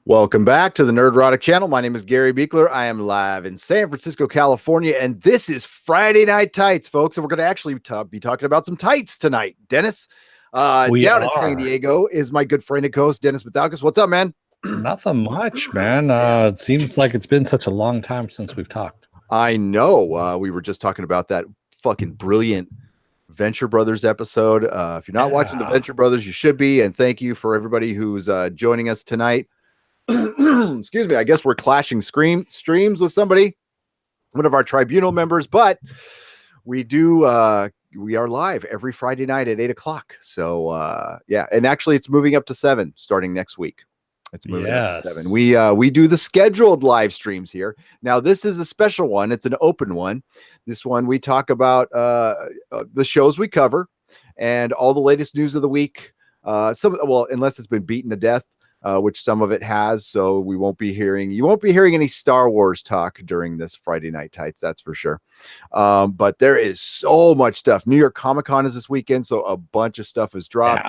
Welcome back to the Nerdrotic channel. My name is Gary Beekler. I am live in San Francisco, California, and this is Friday Night Tights, folks. And we're going to actually be talking about some tights tonight. Dennis, down in San Diego, is my good friend and co-host, Dennis Mathalkas. What's up, man? Nothing much, man. It seems like it's been such a long time since we've talked. I know. We were just talking about that fucking brilliant Venture Brothers episode. If you're not watching the Venture Brothers, you should be. And thank you for everybody who's joining us tonight. Excuse me. I guess we're clashing streams with somebody, one of our tribunal members, but we are live every Friday night at 8:00. So yeah, and actually it's moving up to 7 starting next week. It's moving up to 7. We do the scheduled live streams here. Now this is a special one. It's an open one. This one we talk about the shows we cover and all the latest news of the week. Unless it's been beaten to death. Which some of it has, so you won't be hearing any Star Wars talk during this Friday Night Tights, that's for sure. But there is so much stuff. New York Comic Con is this weekend, so a bunch of stuff is dropped.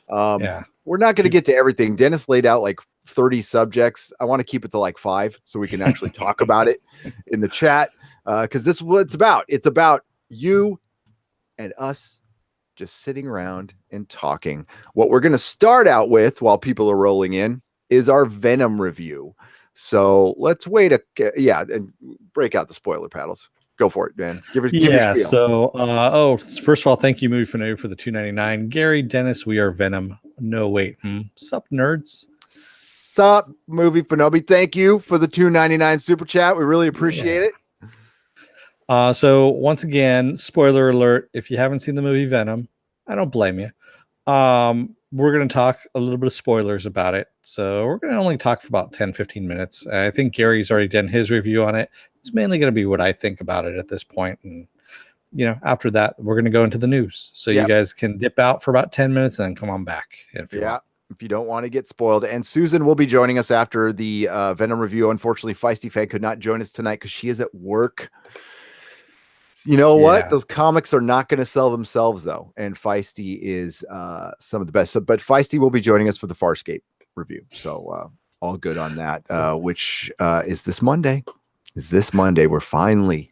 We're not going to get to everything. Dennis laid out like 30 subjects. I want to keep it to like 5 so we can actually talk about it in the chat, because this is what it's about. It's about you and us just sitting around and talking. What we're going to start out with while people are rolling in is our Venom review. So let's wait and break out the spoiler paddles. Go for it, man. Give me a spiel. So, first of all, thank you, Movie Fanatic, for the $2.99. Gary, Dennis, we are Venom. No, wait. Sup, nerds? Sup, Movie Fanobi. Thank you for the $2.99 super chat. We really appreciate it. So once again, spoiler alert, if you haven't seen the movie Venom, I don't blame you. We're going to talk a little bit of spoilers about it. So we're going to only talk for about 10-15 minutes. I think Gary's already done his review on it. It's mainly going to be what I think about it at this point. And, after that, we're going to go into the news. So you guys can dip out for about 10 minutes and then come on back. If you don't want to get spoiled. And Susan will be joining us after the Venom review. Unfortunately, Feisty Fan could not join us tonight because she is at work. You know what? Those comics are not going to sell themselves, though. And Feisty is some of the best. But Feisty will be joining us for the Farscape review. So all good on that, which is this Monday. We're finally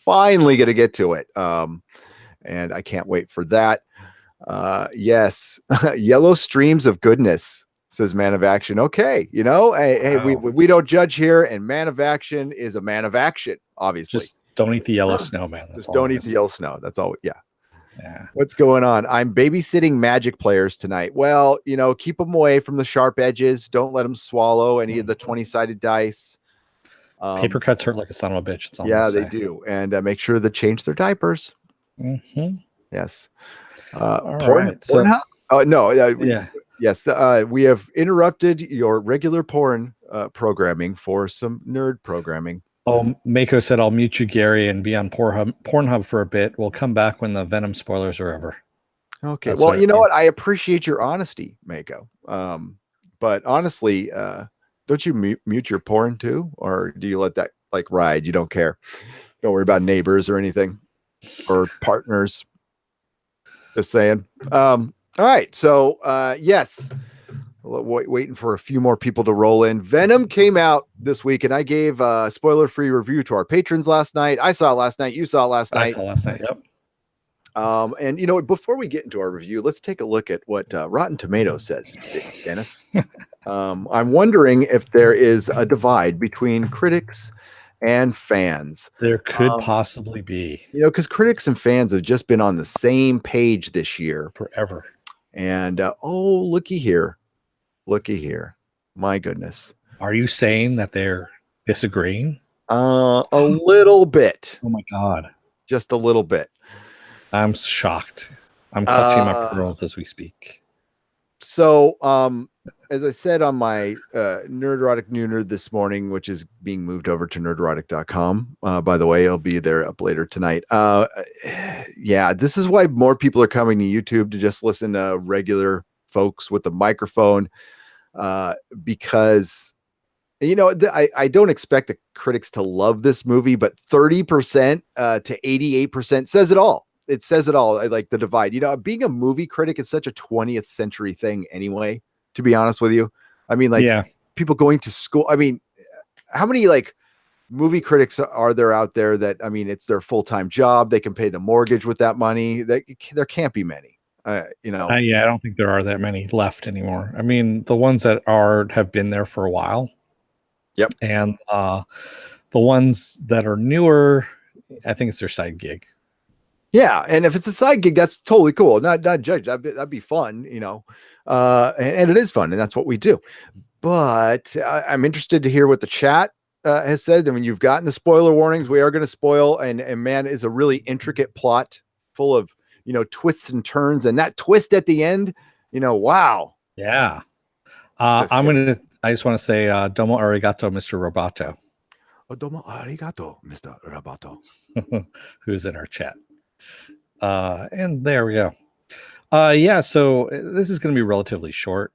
going to get to it. And I can't wait for that. Yes. Yellow streams of goodness, says Man of Action. Okay. We don't judge here. And Man of Action is a man of action, obviously. Just don't eat the yellow snow, man. Just don't eat the yellow snow. That's all. Yeah. What's going on? I'm babysitting Magic players tonight. Well, keep them away from the sharp edges. Don't let them swallow any of the 20-sided dice. Paper cuts hurt like a son of a bitch. It's all they do. And make sure to change their diapers. Mm-hmm. Yes. Yes. We have interrupted your regular porn programming for some nerd programming. Oh, Mako said, I'll mute you, Gary, and be on Pornhub for a bit. We'll come back when the Venom spoilers are over. Okay. That's well, you know what? I appreciate your honesty, Mako. But honestly, don't you mute your porn too? Or do you let that ride? You don't care. Don't worry about neighbors or anything or partners. Just saying. All right. So, yes. Waiting for a few more people to roll in. Venom came out this week, and I gave a spoiler-free review to our patrons last night. I saw it last night. You saw it last night. I saw it last night. Yep. And before we get into our review, let's take a look at what Rotten Tomatoes says, Dennis. I'm wondering if there is a divide between critics and fans. There could possibly be. Because critics and fans have just been on the same page this year forever. And looky here. My goodness. Are you saying that they're disagreeing? A little bit. Oh my God. Just a little bit. I'm shocked. I'm clutching my pearls as we speak. So, as I said on my Nerdrotic New Nerd this morning, which is being moved over to nerdrotic.com. By the way, it'll be there up later tonight. This is why more people are coming to YouTube to just listen to regular folks with a microphone, because I don't expect the critics to love this movie, but 30% to 88% says it all. It says it all. I like the divide. Being a movie critic is such a 20th century thing anyway, to be honest with you. I mean, people going to school. I mean, how many like movie critics are there out there that, I mean, it's their full-time job. They can pay the mortgage with that money. There can't be many, Yeah, I don't think there are that many left anymore. I mean, the ones that have been there for a while. Yep. And the ones that are newer, I think it's their side gig. Yeah, and if it's a side gig, that's totally cool. Not judge. That'd be fun, and it is fun, and that's what we do. But I'm interested to hear what the chat has said. I mean, you've gotten the spoiler warnings. We are going to spoil, and man, is a really intricate plot full of twists and turns, and that twist at the end, wow. Yeah. I just want to say domo arigato, Mr. Roboto. Oh, domo arigato, Mr. Roboto. Who's in our chat. And there we go. Yeah, so this is going to be relatively short.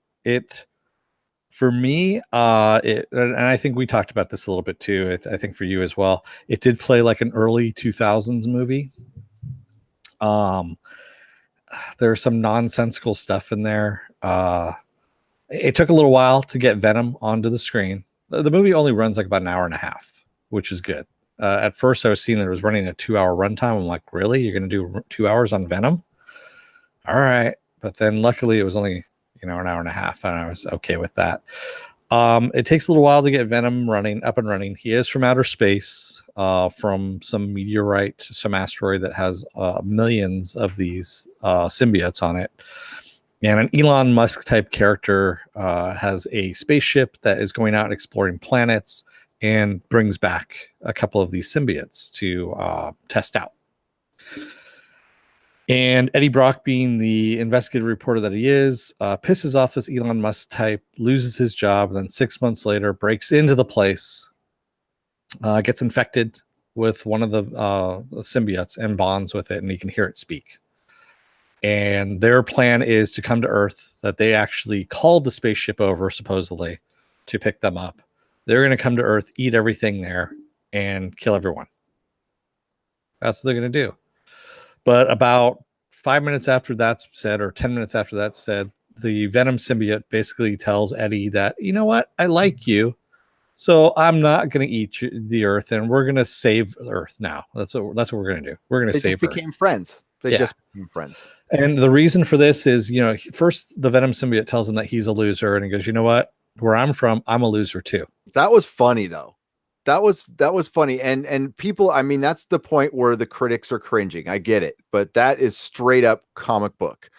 For me, and I think we talked about this a little bit too. I think for you as well, it did play like an early 2000s movie. There's some nonsensical stuff in there. It took a little while to get Venom onto the screen. The movie only runs like about an hour and a half, which is good. At first, I was seeing that it was running a 2-hour runtime. I'm like, really? You're going to do 2 hours on Venom? All right. But then luckily, it was only an hour and a half, and I was okay with that. It takes a little while to get Venom up and running. He is from outer space, from some meteorite, some asteroid that has millions of these symbiotes on it. And an Elon Musk type character has a spaceship that is going out and exploring planets and brings back a couple of these symbiotes to test out. And Eddie Brock, being the investigative reporter that he is, pisses off this Elon Musk type, loses his job, and then 6 months later breaks into the place, gets infected with one of the symbiotes and bonds with it, and he can hear it speak. And their plan is to come to Earth, that they actually called the spaceship over, supposedly, to pick them up. They're going to come to Earth, eat everything there, and kill everyone. That's what they're going to do. But about 5 minutes after that's said, or 10 minutes after that's said, the Venom symbiote basically tells Eddie that, you know what, I like you, so I'm not going to eat the Earth, and we're going to save Earth now. That's what we're going to do. We're going to save Earth. They became friends. They just became friends. And the reason for this is, first the Venom symbiote tells him that he's a loser, and he goes, you know what, where I'm from, I'm a loser too. That was funny though. That was funny. And people, I mean, that's the point where the critics are cringing. I get it, but that is straight up comic book.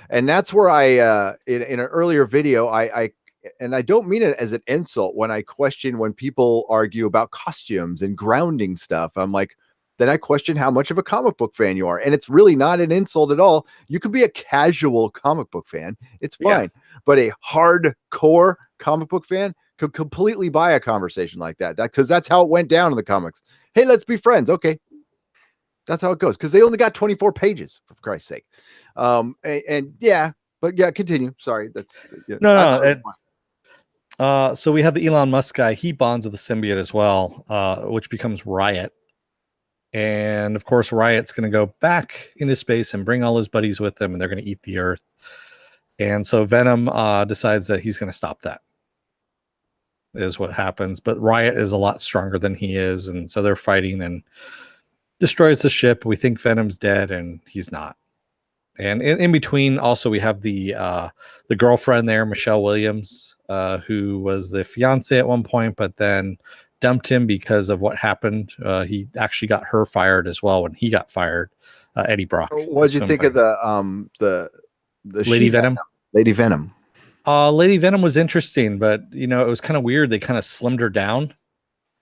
And that's where I, in an earlier video, and I don't mean it as an insult when I question when people argue about costumes and grounding stuff. I'm like, then I question how much of a comic book fan you are. And it's really not an insult at all. You can be a casual comic book fan. It's fine. Yeah. But a hardcore comic book fan could completely buy a conversation like that. Because that's how it went down in the comics. Hey, let's be friends. Okay. That's how it goes. Because they only got 24 pages, for Christ's sake. But yeah, continue. Sorry. That's no. So we have the Elon Musk guy. He bonds with the symbiote as well, which becomes Riot. And of course, Riot's going to go back into space and bring all his buddies with him, and they're going to eat the Earth. And so Venom decides that he's going to stop that, is what happens. But Riot is a lot stronger than he is, and so they're fighting and destroys the ship. We think Venom's dead, and he's not. And in between, also, we have the girlfriend there, Michelle Williams, who was the fiance at one point, but then dumped him because of what happened. He actually got her fired as well when he got fired. Eddie Brock. What did you think of the Lady Venom? Lady Venom. Lady Venom was interesting, but it was kind of weird. They kind of slimmed her down,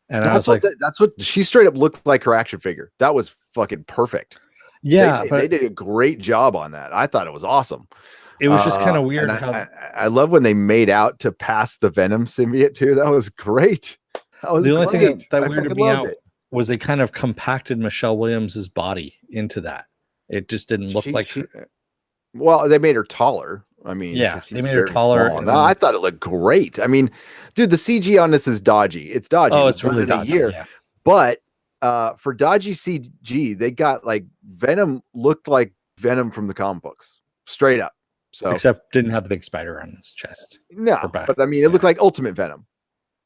and that's what she straight up looked like, her action figure. That was fucking perfect. Yeah, they did a great job on that. I thought it was awesome. It was just kind of weird. I love when they made out to pass the Venom symbiote too. That was great. That was the only great. thing that weirded me out was they kind of compacted Michelle Williams's body into that. It just didn't look like her. Well, they made her taller. I mean, yeah, they made her taller. No, I thought it looked great. I mean, dude, the CG on this is dodgy. It's dodgy. Oh, it's really dodgy. Yeah. But for dodgy CG, they got like Venom looked like Venom from the comic books, straight up. So except didn't have the big spider on his chest. No, but I mean, it looked like Ultimate Venom.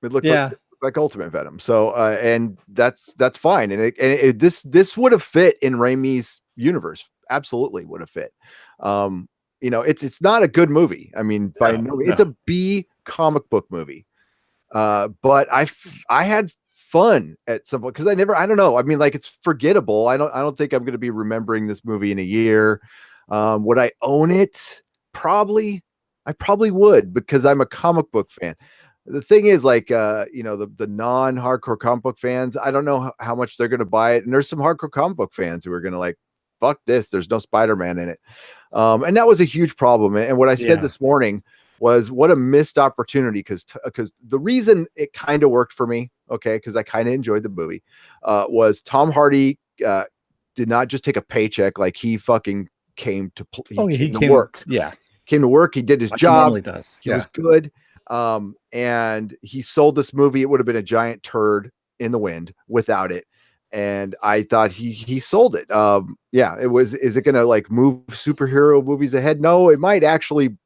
It looked Yeah. like Ultimate Venom. So and that's fine. And this would have fit in Raimi's universe. Absolutely would have fit. You know, it's not a good movie. I mean, it's a B comic book movie. But I had fun at some point because I don't know. I mean, like, it's forgettable. I don't think I'm going to be remembering this movie in a year. Would I own it? Probably. I probably would, because I'm a comic book fan. The thing is, like, you know, the non-hardcore comic book fans, I don't know how much they're going to buy it. And there's some hardcore comic book fans who are going to, like, fuck this. There's no Spider-Man in it. And that was a huge problem. And what I said this morning was, what a missed opportunity, because the reason it kind of worked for me, okay, because I kind of enjoyed the movie, was Tom Hardy did not just take a paycheck. Like, he fucking came to work. Yeah. Came to work. He did his job. He does. He was good. And he sold this movie. It would have been a giant turd in the wind without it. And I thought he sold it. Yeah, it was. Is it going to, like, move superhero movies ahead? No, it might actually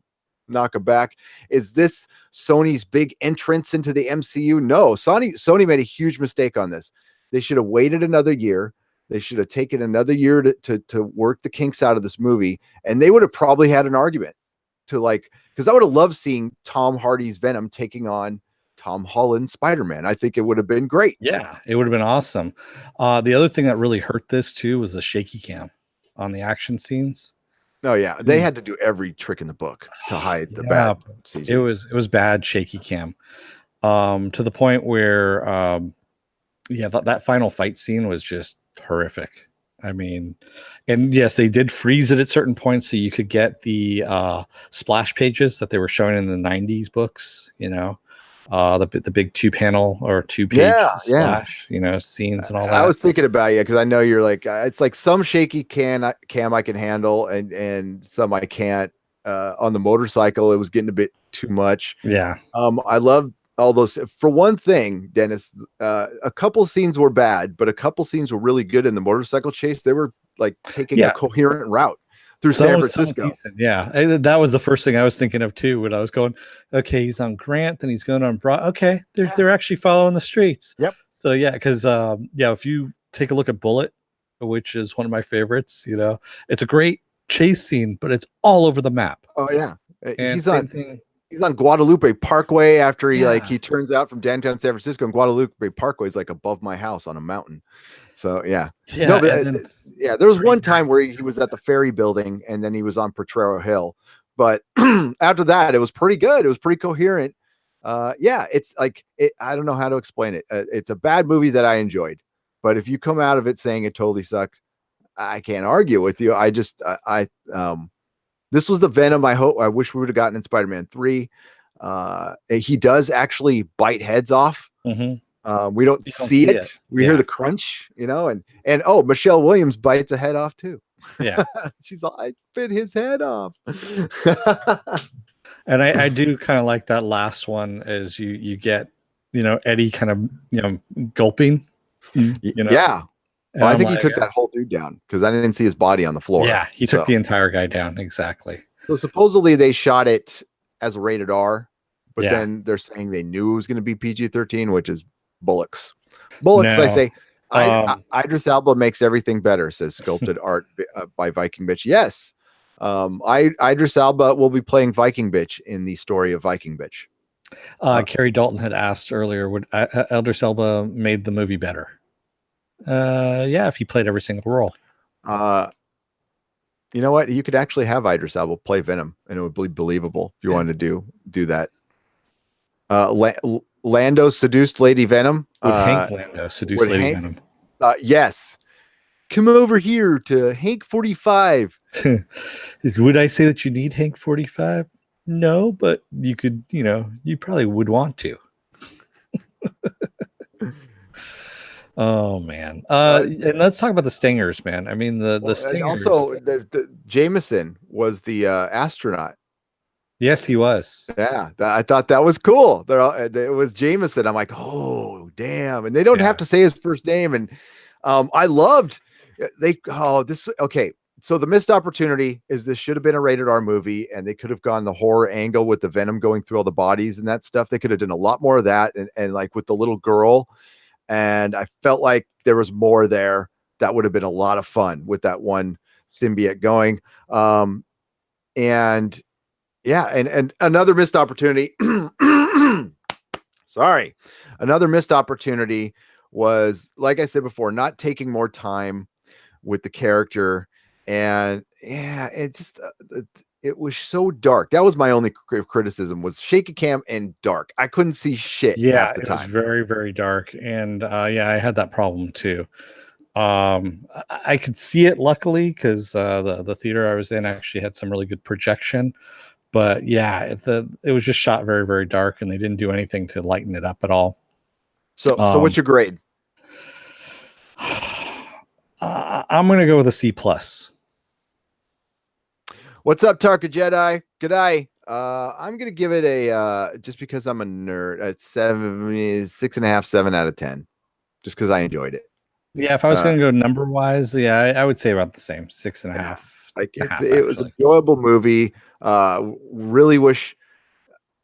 knock it back. Is this Sony's big entrance into the MCU? No, Sony made a huge mistake on this. They should have waited another year. They should have taken another year to work the kinks out of this movie, and they would have probably had an argument to, like, because I would have loved seeing Tom Hardy's Venom taking on Tom Holland's Spider-Man. I think it would have been great. Yeah, it would have been awesome. The other thing that really hurt this too was the shaky cam on the action scenes. Oh yeah, they had to do every trick in the book to hide the bad CG. It was bad shaky cam, to the point where that final fight scene was just horrific. I mean, and yes, they did freeze it at certain points so you could get the splash pages that they were showing in the 90s books, you know, the big 2-panel or 2-page splash, you know, scenes and all that. I was thinking about you because I know you're like, it's like some shaky cam I can handle, and some I can't. On the motorcycle, it was getting a bit too much. Yeah. I love all those. For one thing, Dennis, a couple scenes were bad, but a couple scenes were really good in the motorcycle chase. They were, like, taking a coherent route through San Francisco. Yeah, that was the first thing I was thinking of too when I was going, okay, he's on Grant, then he's going on Broad. Okay, they're actually following the streets. Yep. So yeah, because if you take a look at Bullet, which is one of my favorites, you know, it's a great chase scene, but it's all over the map. Oh yeah, and he's on Guadalupe Parkway after he turns out from downtown San Francisco, and Guadalupe Parkway is, like, above my house on a mountain. So yeah. There was one time where he was at the ferry building, and then he was on Potrero Hill. But after that, it was pretty good. It was pretty coherent. It's like, I don't know how to explain it. It's a bad movie that I enjoyed, but if you come out of it saying it totally sucked, I can't argue with you. This was the Venom I wish we would have gotten in Spider-Man 3. He does actually bite heads off. Mm-hmm. We don't see it. We hear the crunch, you know, and oh, Michelle Williams bites a head off too. Yeah. She's like, I bit his head off. And I do kind of like that last one, as you get, you know, Eddie kind of, you know, gulping. You know? Yeah. Well, I think he took that whole dude down, because I didn't see his body on the floor. Yeah, he took the entire guy down. Exactly. So supposedly they shot it as a rated R, but then they're saying they knew it was going to be PG-13, which is bullocks. I say. Idris Elba makes everything better, says Sculpted Art by Viking Bitch. Yes. Idris Elba will be playing Viking Bitch in the story of Viking Bitch. Carrie Dalton had asked earlier, would Idris Elba made the movie better? If he played every single role. You know what? You could actually have Idris Elba play Venom, and it would be believable if you wanted to do that. Lando seduced Lady Venom. Would Hank Lando seduce Lady Venom? Yes. Come over here to Hank 45. Would I say that you need Hank 45? No, but you could, you know, you probably would want to. Oh man. And let's talk about the stingers, man. I mean, the stingers. Also, the Jameson was the astronaut. Yes, he was. Yeah, I thought that was cool. It was Jameson. I'm like, oh damn! And they don't have to say his first name. And I loved okay. So the missed opportunity is this should have been a rated R movie, and they could have gone the horror angle with the Venom going through all the bodies and that stuff. They could have done a lot more of that, and like with the little girl. And I felt like there was more there that would have been a lot of fun with that one symbiote going. And yeah, and another missed opportunity. Sorry, another missed opportunity was, like I said before, not taking more time with the character. And yeah, it was so dark. That was my only criticism, was shaky cam and dark. I couldn't see shit half the it time. was very, very dark. And yeah, I had that problem too. I could see it luckily because the theater I was in actually had some really good projection. But yeah, it was just shot very, very dark, and they didn't do anything to lighten it up at all. So what's your grade? I'm gonna go with a C plus. What's up, Tarka Jedi? G'day. I'm gonna give it a just because I'm a nerd, at 6.5, 7 out of 10, just because I enjoyed it. Yeah, if I was gonna go number wise, yeah, I would say about the same, 6.5. Like it was an enjoyable movie. Really wish.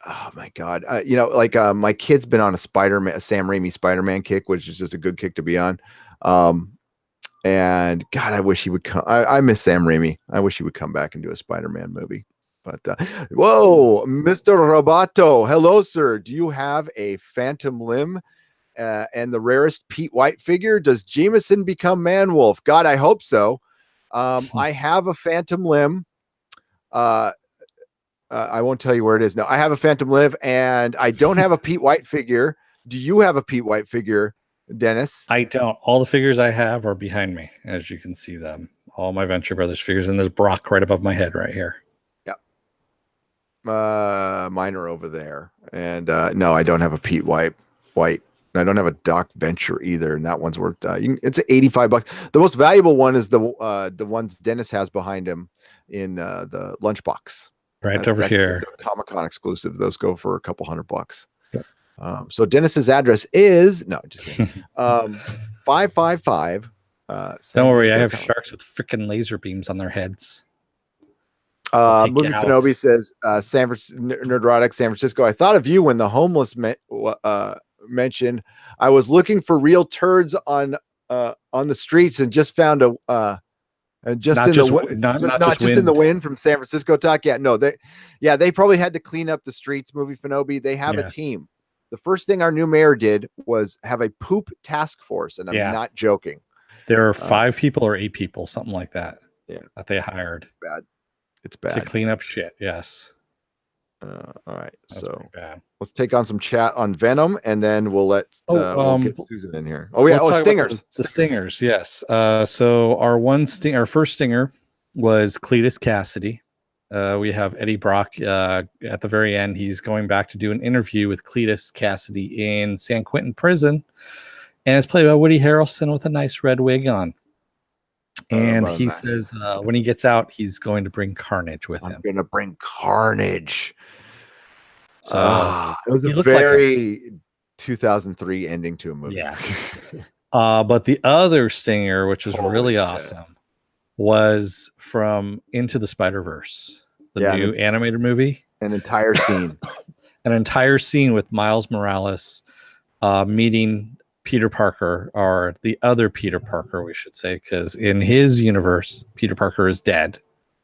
Oh my god, like my kid's been on a Sam Raimi Spider-Man kick, which is just a good kick to be on. And God, I wish he would come. I miss Sam Raimi. I wish he would come back and do a Spider-Man movie. But whoa, Mr. Roboto, hello, sir. Do you have a phantom limb and the rarest Pete White figure? Does Jameson become Man-Wolf? God, I hope so. I have a phantom limb. I won't tell you where it is. No, I have a phantom limb, and I don't have a Pete White figure. Do you have a Pete White figure, Dennis? I don't. All the figures I have are behind me, as you can see them. All my Venture Brothers figures, and there's Brock right above my head right here. Yep. Mine are over there. And no, I don't have a Pete White. I don't have a Doc Venture either, and that one's worth it's $85. The most valuable one is the ones Dennis has behind him in the lunchbox. Right over here. Comic-Con exclusive. Those go for a couple $100. Yep. So Dennis's address is just kidding. 555. Don't worry, I have sharks with freaking laser beams on their heads. Movie Fenobi says, Nerdrotic, San Francisco. I thought of you when the homeless mentioned. I was looking for real turds on the streets and just found not just in the wind from San Francisco talk. Yeah, no, they probably had to clean up the streets. Movie Fenobi. They have a team. The first thing our new mayor did was have a poop task force, and I'm not joking. There are 5 people or 8 people, something like that. Yeah, that they hired. It's bad to clean up shit. Yes. All right, that's so bad. Let's take on some chat on Venom, and then we'll let we'll get Susan in here. Oh yeah, stingers. The stingers, yes. So our first stinger was Cletus Cassidy. We have Eddie Brock at the very end. He's going back to do an interview with Cletus Cassidy in San Quentin prison, and it's played by Woody Harrelson with a nice red wig on. And he says when he gets out, he's going to bring Carnage with him. I'm going to bring Carnage. So it was a very 2003 ending to a movie. Yeah. But the other stinger, which was really awesome, was from Into the Spider-Verse, the new animated movie. An entire scene. An entire scene with Miles Morales meeting Peter Parker, or the other Peter Parker, we should say, because in his universe, Peter Parker is dead.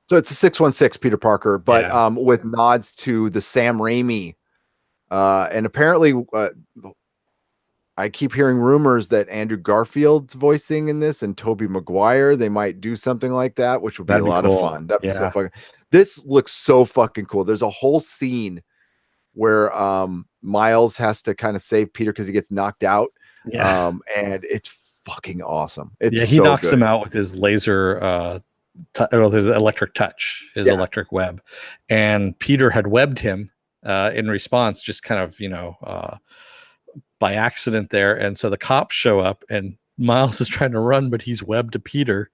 So it's a 616 Peter Parker, but with nods to the Sam Raimi. And apparently, I keep hearing rumors that Andrew Garfield's voicing in this, and Tobey Maguire. They might do something like that, which would be a lot of fun. That'd be so fucking. This looks so fucking cool. There's a whole scene where Miles has to kind of save Peter because he gets knocked out. Yeah. And it's fucking awesome. He knocks him out with his laser his electric touch, his electric web, and Peter had webbed him in response, just kind of by accident there. And so the cops show up, and Miles is trying to run, but he's webbed to Peter,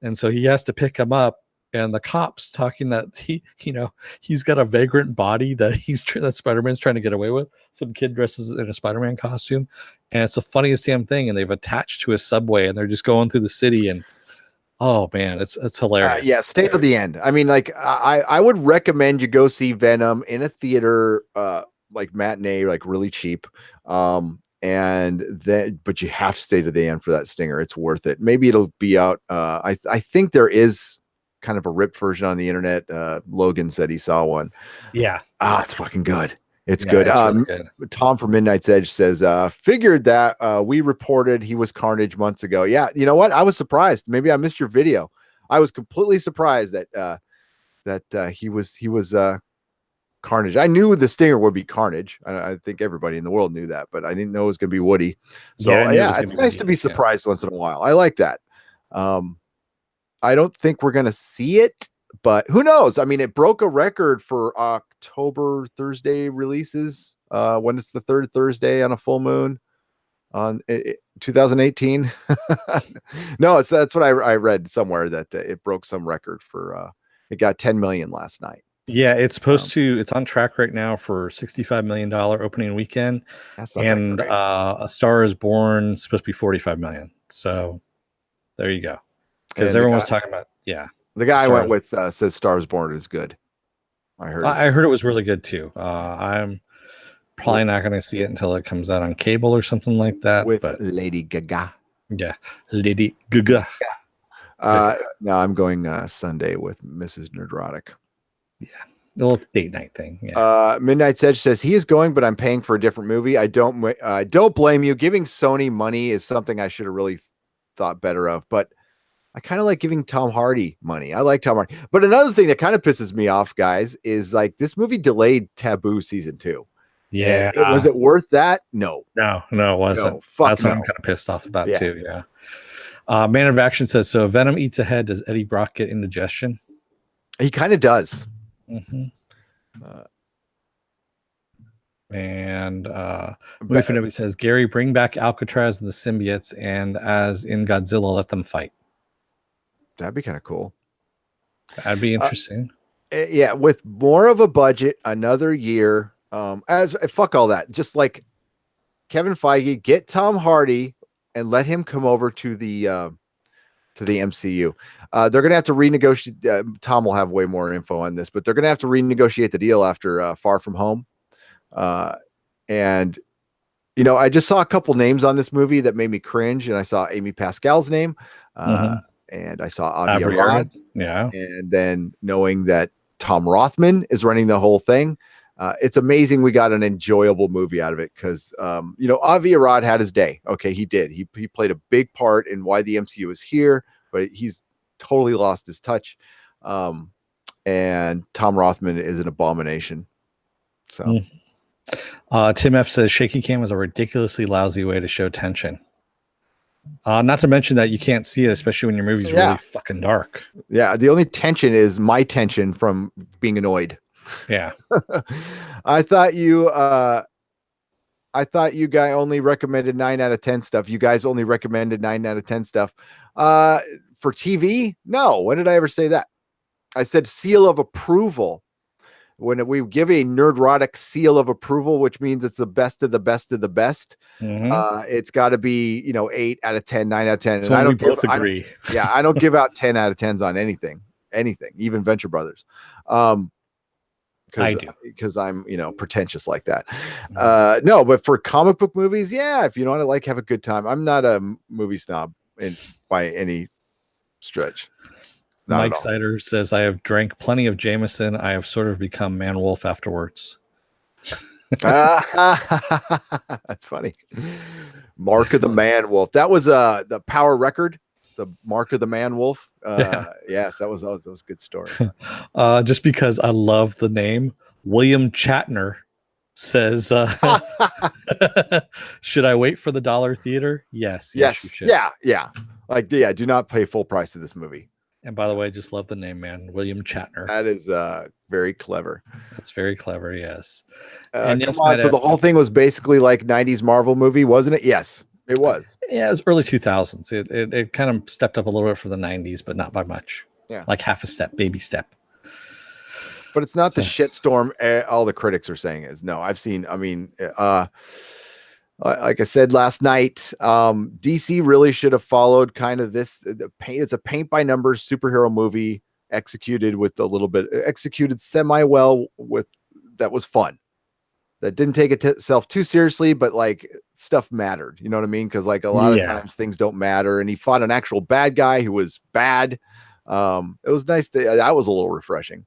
and so he has to pick him up. And the cops talking that he's got a vagrant body that Spider-Man's trying to get away with. Some kid dresses in a Spider-Man costume, and it's the funniest damn thing. And they've attached to a subway, and they're just going through the city, and Oh man, it's hilarious. Yeah, stay to the end. I mean, like I would recommend you go see Venom in a theater, like matinee, like really cheap. And then, but you have to stay to the end for that stinger. It's worth it. Maybe it'll be out. I think there is kind of a ripped version on the internet. Logan said he saw one. Yeah. It's fucking good. It's Yeah, good. it's really good. Tom from Midnight's Edge says, figured that we reported he was Carnage months ago. Yeah, you know what? I was surprised. Maybe I missed your video. I was completely surprised that he was Carnage. I knew the stinger would be Carnage. I think everybody in the world knew that, but I didn't know it was going to be Woody. So yeah, it's nice to be surprised once in a while. I like that. I don't think we're going to see it, but who knows? I mean, it broke a record for October Thursday releases when it's the third Thursday on a full moon on 2018. No, that's what I read somewhere, that it broke some record for it got 10 million last night. Yeah, it's supposed to. It's on track right now for $65 million opening weekend, and A Star Is Born is supposed to be 45 million. So there you go. Because everyone was talking about, the guy I went with says Star Is Born is good. I heard it was really good too. I'm probably not going to see it until it comes out on cable or something like that. With Lady Gaga. Yeah, Lady Gaga. No, I'm going Sunday with Mrs. Nerdrotic. Yeah, a little date night thing. Yeah. Midnight's Edge says he is going, but I'm paying for a different movie. I don't blame you. Giving Sony money is something I should have really thought better of, but I kind of like giving Tom Hardy money. I like Tom Hardy. But another thing that kind of pisses me off, guys, is like this movie delayed Taboo season 2. Yeah. Was it worth that? No. No, it wasn't. No, that's what I'm kind of pissed off about too. Yeah. Man of Action says, so Venom eats ahead. Does Eddie Brock get indigestion? He kind of does. Mm-hmm. Movie says, Gary, bring back Alcatraz and the symbiotes, and as in Godzilla, let them fight. That'd be kind of cool. That'd be interesting. Yeah, with more of a budget, another year. As fuck all that. Just like Kevin Feige, get Tom Hardy and let him come over to the MCU. They're gonna have to renegotiate. Tom will have way more info on this, but they're gonna have to renegotiate the deal after Far From Home. And you know, I just saw a couple names on this movie that made me cringe, and I saw Amy Pascal's name, and I saw Avi Arad. Yeah, and then knowing that Tom Rothman is running the whole thing. It's amazing we got an enjoyable movie out of it because, you know, Avi Arad had his day. Okay, he did. He played a big part in why the MCU is here, but he's totally lost his touch. And Tom Rothman is an abomination. So, Tim F says shaky cam is a ridiculously lousy way to show tension. Not to mention that you can't see it, especially when your movie's really fucking dark. Yeah, the only tension is my tension from being annoyed. Yeah. I thought you guys only recommended 9 out of 10 stuff. You guys only recommended 9 out of 10 stuff. For TV? No. When did I ever say that? I said seal of approval. When we give a nerdrotic seal of approval, which means it's the best of the best of the best, it's got to be, you know, 8 out of 10, 9 out of 10. So and I don't both agree. I don't give out 10 out of 10s on anything, even Venture Brothers. I do because I'm, you know, pretentious like that. No, but for comic book movies, yeah, if you know what I like, have a good time. I'm not a movie snob by any stretch. Mike Snyder says, I have drank plenty of Jameson. I have sort of become man wolf afterwards. That's funny. Mark of the Man Wolf. That was the Power record. The Mark of the Man Wolf. Yes, that was a good story. Just because I love the name, William Shatner says, should I wait for the dollar theater? Yes, you should. Yeah. Like, do not pay full price to this movie. And by the way, just love the name, man. William Shatner. That is very clever. That's very clever, yes. And come on, so the whole thing was basically like 90s Marvel movie, wasn't it? Yes. It was. Yeah, it was early 2000s. It kind of stepped up a little bit from the 90s, but not by much. Yeah. Like half a step, baby step. But it's not the shitstorm all the critics are saying is. No, I've seen, I mean, like I said last night, DC really should have followed kind of this. It's a paint by numbers superhero movie executed semi well with that was fun. That didn't take itself too seriously, but like stuff mattered. You know what I mean? Because like a lot of times things don't matter. And he fought an actual bad guy who was bad. It was nice. That was a little refreshing.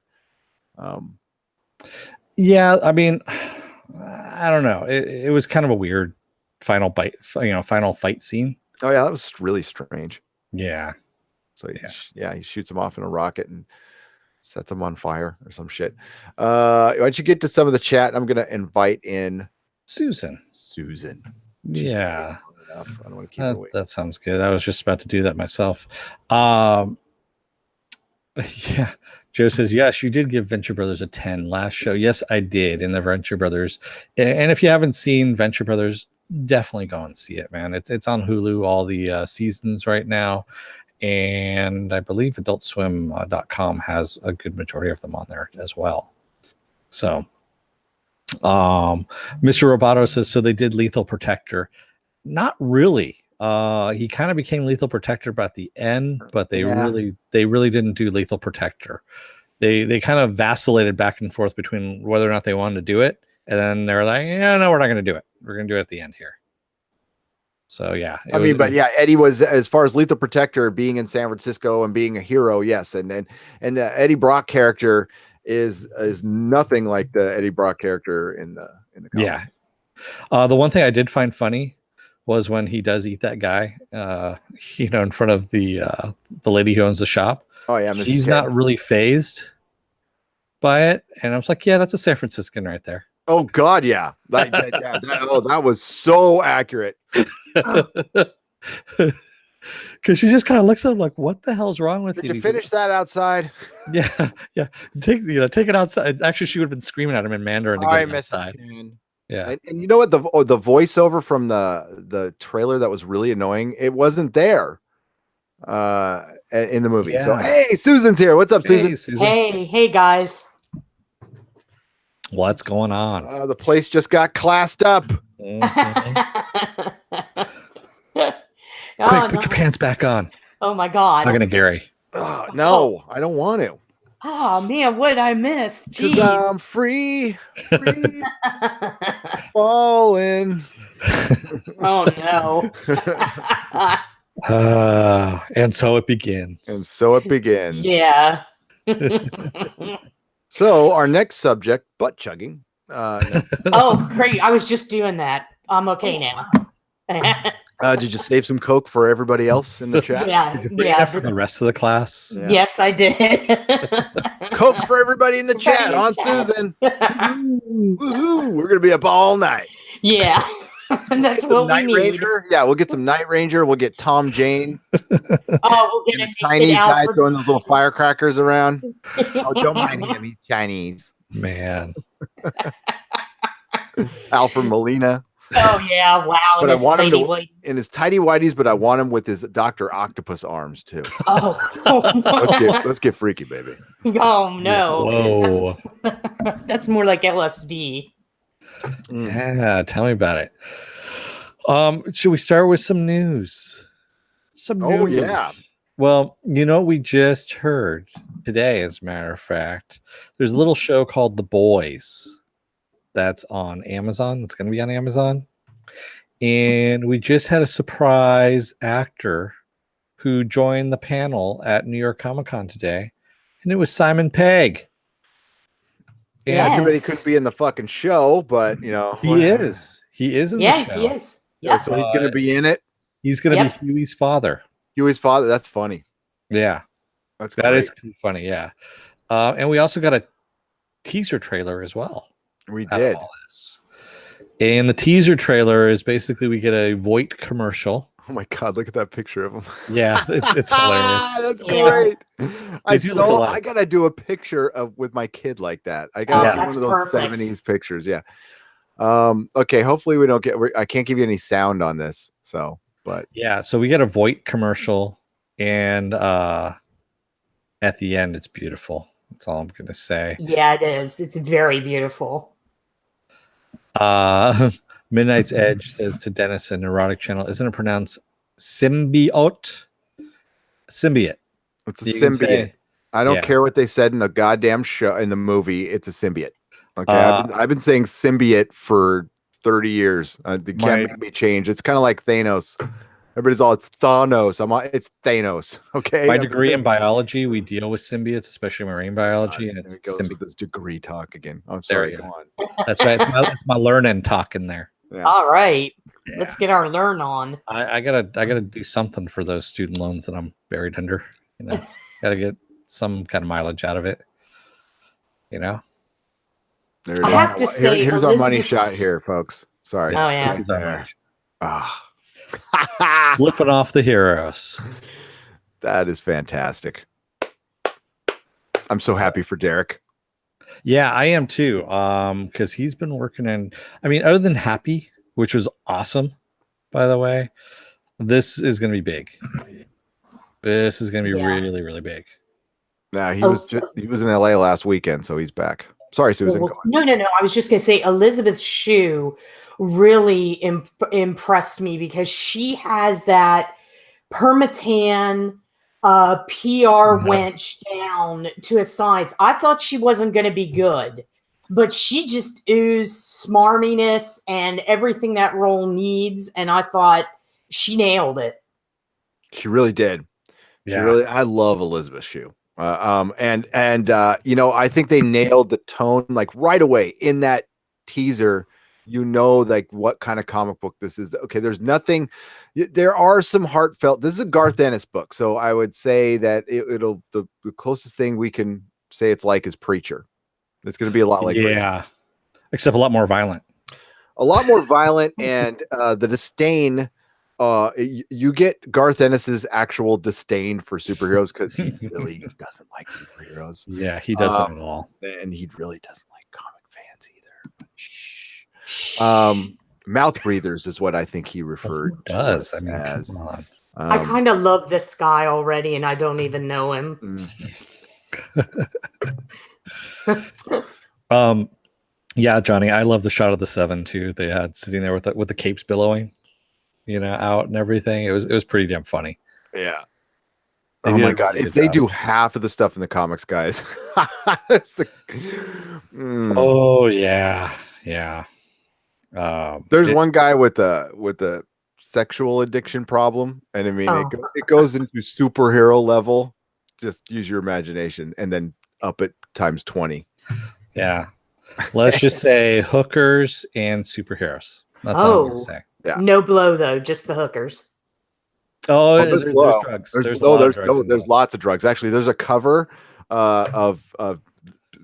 Yeah, I mean, I don't know. It was kind of a weird final fight scene. Oh yeah, that was really strange. Yeah. So he shoots him off in a rocket and sets him on fire or some shit. Why don't you get to some of the chat? I'm gonna invite in Susan. Yeah. I don't want to keep her away. That sounds good. I was just about to do that myself. Yeah. Joe says, yes, you did give Venture Brothers a 10 last show. Yes, I did in the Venture Brothers. And if you haven't seen Venture Brothers, definitely go and see it, man. It's on Hulu, all the seasons right now. And I believe adultswim.com has a good majority of them on there as well. So, Mr. Roboto says, so they did Lethal Protector. Not really. He kind of became Lethal Protector by the end, but they really didn't do Lethal Protector. They kind of vacillated back and forth between whether or not they wanted to do it, and then they were like, yeah, no, we're not going to do it. We're going to do it at the end here. So yeah, Eddie was, as far as Lethal Protector being in San Francisco and being a hero, yes, and the Eddie Brock character is nothing like the Eddie Brock character in the comics. Yeah. The one thing I did find funny was when he does eat that guy, in front of the lady who owns the shop. Oh yeah, he's not really phased by it, and I was like, yeah, that's a San Franciscan right there. Oh God, yeah, that was so accurate. Because she just kind of looks at him like, what the hell's wrong with you? Did you finish that outside? Yeah. Take it outside. Actually, she would have been screaming at him in Mandarin to get him outside. Yeah. And you know what? The voiceover from the trailer that was really annoying. It wasn't there in the movie. Yeah. So hey, Susan's here. What's up, Susan? Hey guys. What's going on? The place just got classed up. Mm-hmm. Quick, put your pants back on. Oh my God. I'm not gonna Gary. No, I don't want to. Oh man, what did I miss? Because I'm free falling. Oh no. And so it begins. Yeah. So our next subject, butt chugging. Oh, great. I was just doing that. I'm okay now. Did you save some Coke for everybody else in the chat? Yeah. For the rest of the class. Yeah. Yes, I did. Coke for everybody in the chat on Susan. Woohoo! We're gonna be up all night. Yeah. And that's what we need. Ranger. Yeah, we'll get some Night Ranger. We'll get Tom Jane. Oh, we'll get a Chinese guy throwing those little firecrackers around. Oh, don't mind him. He's Chinese. Man. Alfred Molina. Oh yeah, wow. But I want him in his tidy whities, but I want him with his Dr. Octopus arms too. Let's get freaky, baby. Oh no. Whoa. That's more like LSD. Yeah, tell me about it. Should we start with some news? Oh yeah. Well, we just heard today, as a matter of fact, there's a little show called The Boys that's on Amazon. That's going to be on Amazon. And we just had a surprise actor who joined the panel at New York Comic Con today. And it was Simon Pegg. Yeah, too bad he couldn't be in the fucking show, but he is. He is in the show. He is. Yeah. So he's gonna be in it. He's gonna be Hughie's father. That's funny. Yeah. That is funny, yeah. And we also got a teaser trailer as well. We did. And the teaser trailer is basically we get a Voight commercial. Oh my God, look at that picture of him. Yeah, it's hilarious. That's great. I gotta do a picture with my kid like that. I gotta do one of those perfect 70s pictures. Yeah. Okay, hopefully we don't I can't give you any sound on this. So we get a Voight commercial, and at the end it's beautiful. That's all I'm gonna say. Yeah, it is. It's very beautiful. Midnight's Edge says to Dennis, a neurotic channel, isn't it pronounced symbiote? Symbiote. It's a You can symbiote. say- I don't yeah. care what they said in the goddamn show in the movie. It's a symbiote. Okay, Uh, I've been saying symbiote for 30 years. They My- can't make me change. It's kind of like Thanos. Everybody's all it's Thanos. It's Thanos. Okay. My I've been degree saying- in biology, we deal with symbiotes, especially marine biology, and There it's it goes with symbiote. this degree talk again. I'm There sorry. you Go go. on. That's right. It's my learning talk in there. Yeah. All right. Yeah. Let's get our learn on. I gotta do something for those student loans that I'm buried under. You know, gotta get some kind of mileage out of it. You know. There it I is. have to say, here's our money Elizabeth- shot here, folks. Sorry. Oh, yeah. This is our There. mileage. Ah. Flipping off the heroes. That is fantastic. I'm so happy for Derek. Yeah, I am too. Because he's been working in. I mean, other than Happy, which was awesome, by the way, this is going to be big. This is going to be Yeah. really, really big. Nah, he Oh. he was in LA last weekend, so he's back. Sorry, Susan. Go on. No. I was just going to say Elizabeth Shue really impressed me because she has that permatan PR wench down to his sides. I thought she wasn't going to be good, but she just oozed smarminess and everything that role needs. And I thought she nailed it. She really did. Yeah. I love Elizabeth Shue. I think they nailed the tone like right away in that teaser. Like what kind of comic book this is. Okay, there's nothing. There are some heartfelt. This is a Garth Ennis book, so I would say that it'll the closest thing we can say it's like is Preacher. It's going to be a lot like Preacher. Yeah, except a lot more violent. A lot more violent, and the disdain. You get Garth Ennis's actual disdain for superheroes because he really doesn't like superheroes. Yeah, he doesn't at all. And he really doesn't like comic fans either. Shh. Mouth breathers is what I think he referred Who does. to us I mean, as. come on. I kind of love this guy already, and I don't even know him. Yeah, Johnny, I love the shot of the Seven too. They had sitting there with the capes billowing, out and everything. It was pretty damn funny. Yeah. They Oh did my a god! really If good they job. do half of the stuff in the comics, guys. Oh yeah. There's one guy with a sexual addiction problem, and I mean it goes into superhero level. Just use your imagination, and then up it times 20. Yeah. Let's just say hookers and superheroes. That's all I'm gonna say. Yeah. No blow though, just the hookers. Oh, there's there's blow. drugs. There's a lot of drugs there's involved. lots of drugs. Actually, there's a cover of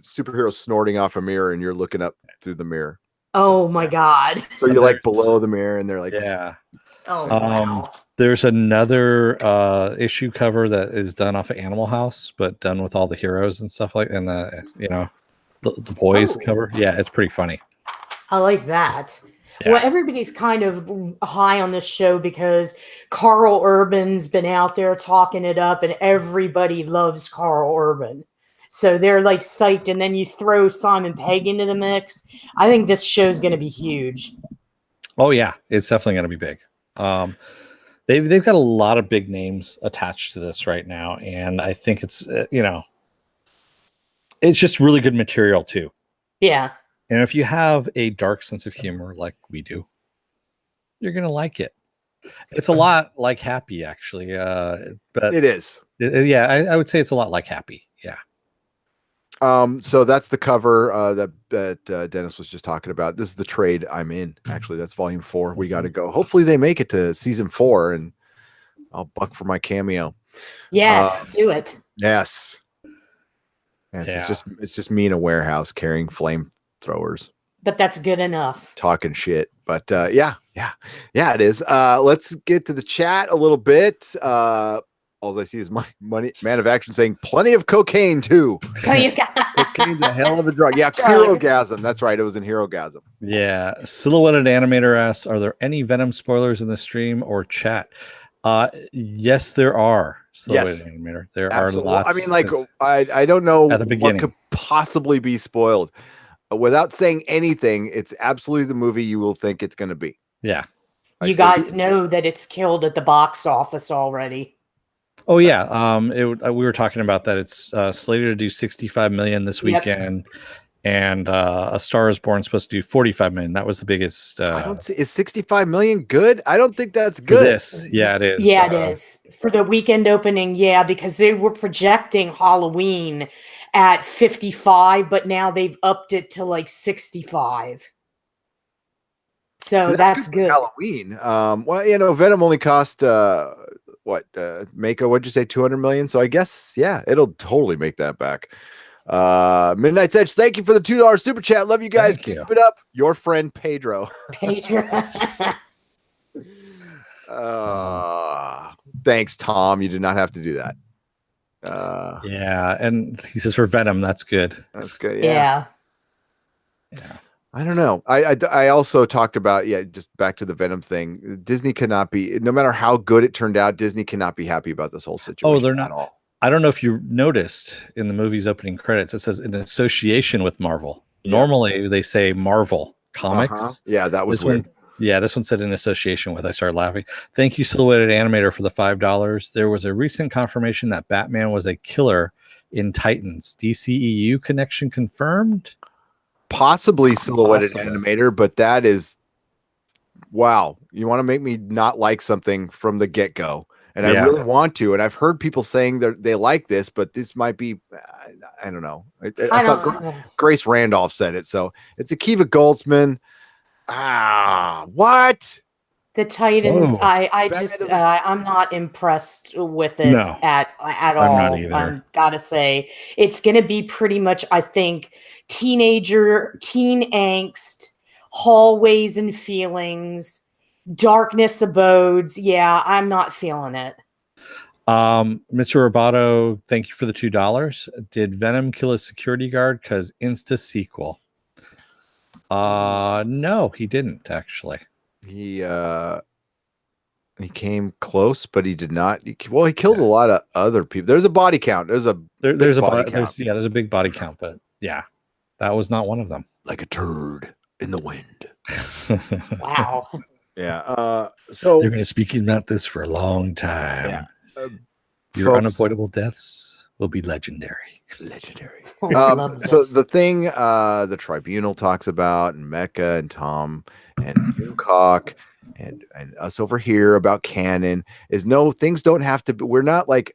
superheroes snorting off a mirror, and you're looking up through the mirror. Oh my god. So you're like below the mirror, and they're like, Yeah. Oh wow. There's another issue cover that is done off of Animal House, but done with all the heroes and stuff like, and the boys cover. Yeah, it's pretty funny. I like that. Yeah. Well, everybody's kind of high on this show because Carl Urban's been out there talking it up, and everybody loves Carl Urban. So they're like psyched, and then you throw Simon Pegg into the mix. I think this show's going to be huge. Oh yeah, it's definitely going to be big. They've got a lot of big names attached to this right now, and I think it's it's just really good material too. Yeah. And if you have a dark sense of humor like we do, you're going to like it. It's a lot like Happy, actually. But it is. Yeah, I would say it's a lot like Happy. Yeah. So that's the cover that Dennis was just talking about. This is the trade I'm in. Actually, that's volume 4. We got to go. Hopefully they make it to season 4, and I'll buck for my cameo. Yes, do it. Yes. Yes, Yeah. it's just me in a warehouse carrying flamethrowers, But that's good enough. talking shit. But yeah, it is. Let's get to the chat a little bit. All I see is money. Man of Action saying plenty of cocaine too. Oh, you got Cocaine's a hell of a drug. Yeah, Drug. Herogasm. That's right. It was in Herogasm. Yeah. Silhouetted Animator asks, are there any Venom spoilers in the stream or chat? Yes, there are. Silhouetted Animator. There Absolutely. are lots. I mean, like, I don't know At the what beginning. could possibly be spoiled. without saying anything, it's absolutely the movie you will think it's going to be. Yeah. You guys know that it's killed at the box office already. Oh yeah. We were talking about that. It's slated to do 65 million this weekend, and A Star Is Born supposed to do 45 million. That was the biggest. I don't see. Is 65 million good? I don't think that's for good. this. Yeah, it is. Yeah, it is for the weekend opening. Yeah, because they were projecting Halloween at 55, but now they've upped it to like 65. So that's good. Halloween. Well, Venom only cost Mako, what'd you say, 200 million? So I guess, yeah, it'll totally make that back. Midnight's Edge, thank you for the $2 super chat. Love you guys. Keep it up. Your friend Pedro. Thanks, Tom. You did not have to do that. Yeah, and he says for Venom, that's good. That's good. Yeah. I don't know. I also talked about, just back to the Venom thing. Disney cannot be, no matter how good it turned out, Disney cannot be happy about this whole situation. Oh, they're not at all. I don't know if you noticed in the movie's opening credits, it says in association with Marvel. Yeah. Normally they say Marvel Comics. Yeah, that was weird. This one said in association with. I started laughing. Thank you, Silhouetted Animator, for the $5. There was a recent confirmation that Batman was a killer in Titans. DCEU connection confirmed? Possibly Silhouetted Animator, but that is, wow. You want to make me not like something from the get-go. And I really want to. And I've heard people saying that they like this, but this might be, I don't know. I saw Grace Randolph said it. So it's Akiva Goldsman. What? The Titans, I'm not impressed with it at all. I'm not either. I gotta say, it's gonna be pretty much, I think, teen angst, hallways and feelings, darkness abodes. Yeah, I'm not feeling it. Mr. Roboto, thank you for the $2. Did Venom kill a security guard? Because Insta sequel. No, he didn't actually. He came close, but he did not. He killed a lot of other people. There's a body count. There's a body count. There's a big body count, but yeah, that was not one of them. Like a turd in the wind. Wow. Yeah. So they're going to speak about this for a long time. Yeah. Your unavoidable deaths will be legendary. So the thing the tribunal talks about, and Mecca and Tom and Newcock and us over here about canon is no, things don't have to be, we're not like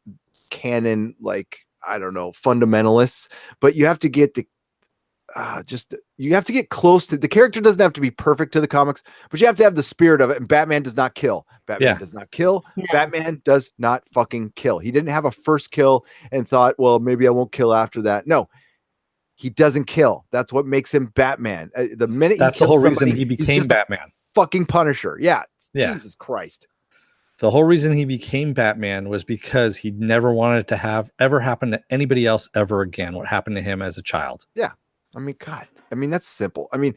canon, like, I don't know, fundamentalists, but you have to get the you have to get close to the character. Doesn't have to be perfect to the comics, but you have to have the spirit of it. And Batman does not kill. Batman does not kill. No. Batman does not fucking kill. He didn't have a first kill and thought, well, maybe I won't kill after that. No, he doesn't kill. That's what makes him Batman. The minute that's the whole reason he became Batman. Fucking Punisher. Yeah. Jesus Christ. The whole reason he became Batman was because he never wanted to have ever happen to anybody else ever again. What happened to him as a child. Yeah. I mean, God, that's simple. I mean,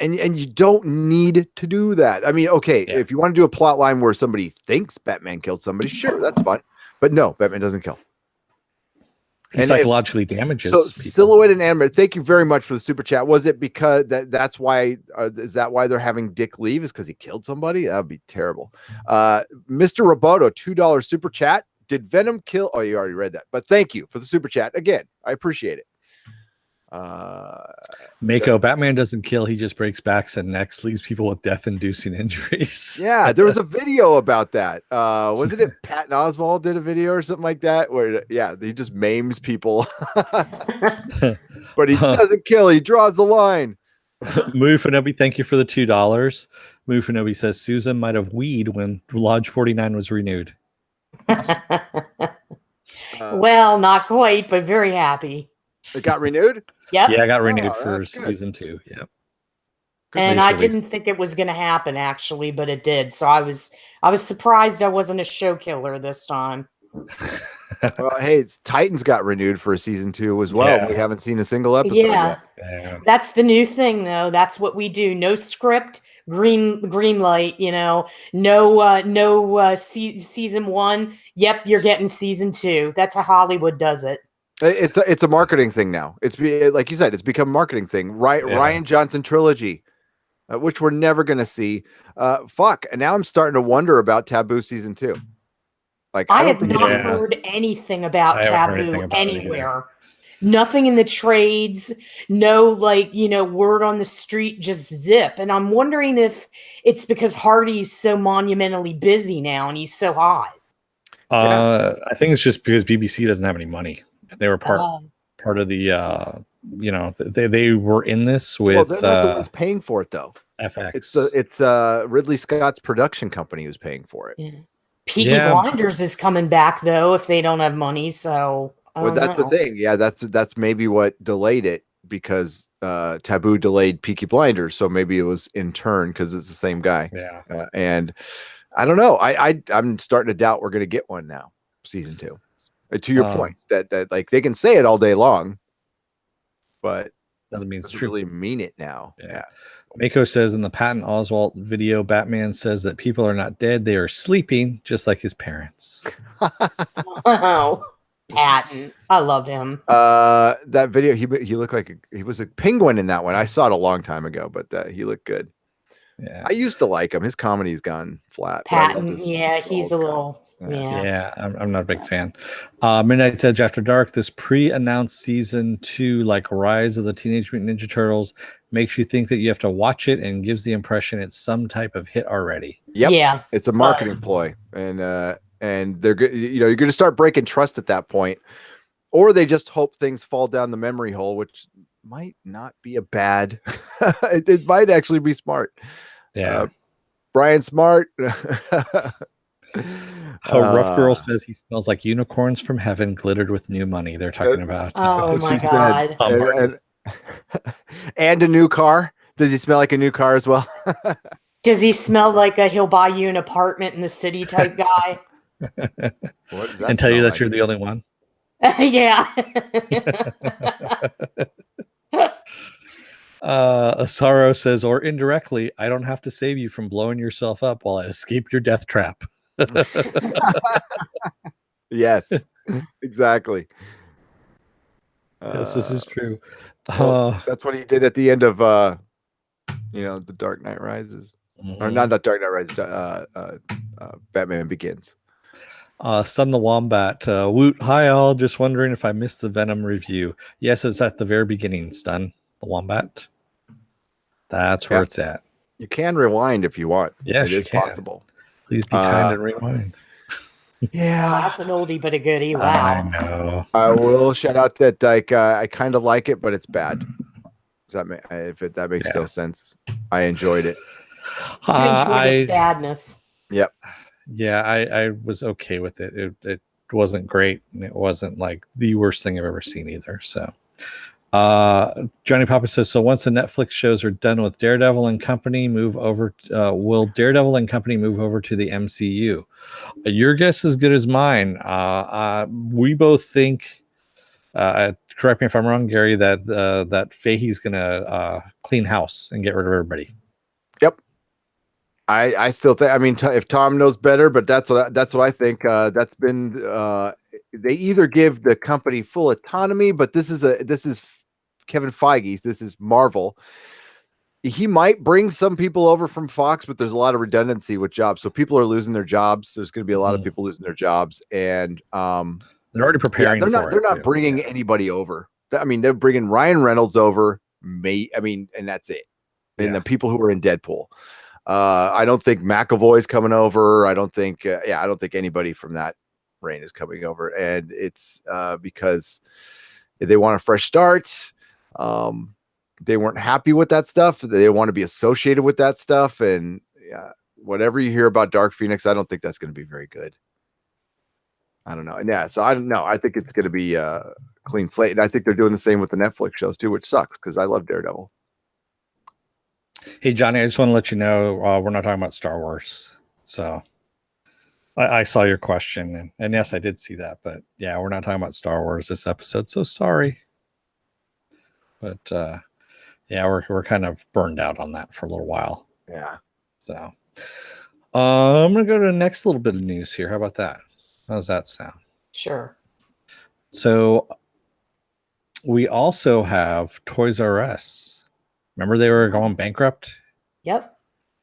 and you don't need to do that. I mean, okay, if you want to do a plot line where somebody thinks Batman killed somebody, sure, that's fine. But no, Batman doesn't kill. He psychologically damages. So people. Silhouette and Animator, thank you very much for the super chat. Was it because that's why, is that why they're having Dick leave? Is because he killed somebody? That would be terrible. Mr. Roboto, $2 super chat. Did Venom kill? Oh, you already read that. But thank you for the super chat. Again, I appreciate it. Mako, Batman doesn't kill, he just breaks backs and necks, leaves people with death-inducing injuries. Yeah, there was a video about that. Wasn't it Patton Oswalt did a video or something like that where he just maims people. But he doesn't kill, he draws the line. Mufanobi, thank you for the $2. Mufanobi says Susan might have weed when Lodge 49 was renewed. Well, not quite, but very happy. It got renewed? Yeah. Yeah, I got renewed for season 2. Yeah. And I didn't think it was going to happen actually, but it did. So I was surprised I wasn't a show killer this time. Well, hey, Titans got renewed for season 2 as well. Yeah. We haven't seen a single episode yet. Yeah. That's the new thing though. That's what we do. No script, green light, no season 1. Yep, you're getting season 2. That's how Hollywood does it. It's a marketing thing now. Like you said, it's become a marketing thing. Right, Yeah. Ryan Johnson trilogy, which we're never gonna see. Fuck, and now I'm starting to wonder about Taboo season 2. Like I don't have think not it's heard anything about I haven't heard anything Taboo about it either. anywhere. Nothing in the trades, no word on the street, just zip. And I'm wondering if it's because Hardy's so monumentally busy now and he's so hot. I think it's just because BBC doesn't have any money. They were part of the they were in this with well, they're not the ones paying for it though. FX. It's Ridley Scott's production company who's paying for it. Yeah. Peaky Blinders is coming back though if they don't have money. So well, that's the thing. Yeah, that's maybe what delayed it because Taboo delayed Peaky Blinders, so maybe it was in turn because it's the same guy. Yeah, and I don't know. I'm starting to doubt we're going to get one now, season 2. To your point, that like they can say it all day long, but doesn't mean it's true. Really mean it now. Yeah. Mako says in the Patton Oswalt video, Batman says that people are not dead; they are sleeping, just like his parents. Oh, Patton, I love him. That video, he looked like he was a penguin in that one. I saw it a long time ago, but he looked good. Yeah, I used to like him. His comedy's gone flat. Patton, he's a little. Yeah, I'm not a big fan. Midnight Edge After Dark, this pre-announced season 2, like Rise of the Teenage Mutant Ninja Turtles, makes you think that you have to watch it and gives the impression it's some type of hit already. Yep. Yeah, it's a marketing ploy, and they're good. You're going to start breaking trust at that point, or they just hope things fall down the memory hole, which might not be a bad. it might actually be smart. Yeah, Brian Smart. Rough Girl says he smells like unicorns from heaven glittered with new money. They're talking about. Oh my God. And a new car. Does he smell like a new car as well? Does he smell like a he'll buy you an apartment in the city type guy? What does that and tell you smell that like? you're the only one? Yeah. Asaro says, or indirectly, I don't have to save you from blowing yourself up while I escape your death trap. Yes, exactly. Yes, this is true. Well, that's what he did at the end of The Dark Knight Rises. Or not that Dark Knight Rises, Batman Begins. Stun the Wombat. Woot, hi all. Just wondering if I missed the Venom review. Yes, it's at the very beginning, Stun the Wombat. That's where it's at. You can rewind if you want. Yes, it is possible. Please be kind and rewind. Yeah, that's an oldie but a goodie. Wow. I know. I will shout out that I kind of like it, but it's bad. Does that makes no sense? I enjoyed it. Its badness. Yep. Yeah, I was okay with it. It wasn't great, and it wasn't like the worst thing I've ever seen either. So, Johnny Papa says, so once the Netflix shows are done with Daredevil and company, will Daredevil and company move over to the MCU? Your guess is as good as mine. We both think, correct me if I'm wrong, Gary, that Fahey's gonna clean house and get rid of everybody. Yep. I still think. I mean, if Tom knows better, but that's what I think. That's been. They either give the company full autonomy, but this is Kevin Feige's. This is Marvel. He might bring some people over from Fox, but there's a lot of redundancy with jobs. So people are losing their jobs. There's going to be a lot of people losing their jobs, and they're already preparing. They're not bringing anybody over. I mean, they're bringing Ryan Reynolds over. And that's it. And the people who are in Deadpool. I don't think McAvoy's coming over. I don't think anybody from that reign is coming over, and it's because they want a fresh start. They weren't happy with that stuff. They want to be associated with that stuff, and whatever you hear about Dark Phoenix, I don't think that's going to be very good. I don't know. And so I don't know. I think it's going to be a clean slate, and I think they're doing the same with the Netflix shows too, which sucks because I love Daredevil. Hey, Johnny, I just want to let you know we're not talking about Star Wars. So I saw your question, and yes, I did see that. But yeah, we're not talking about Star Wars this episode. So sorry. But yeah, we're kind of burned out on that for a little while. Yeah. So I'm going to go to the next little bit of news here. How about that? How does that sound? Sure. So We also have Toys R Us. Remember they were going bankrupt? Yep.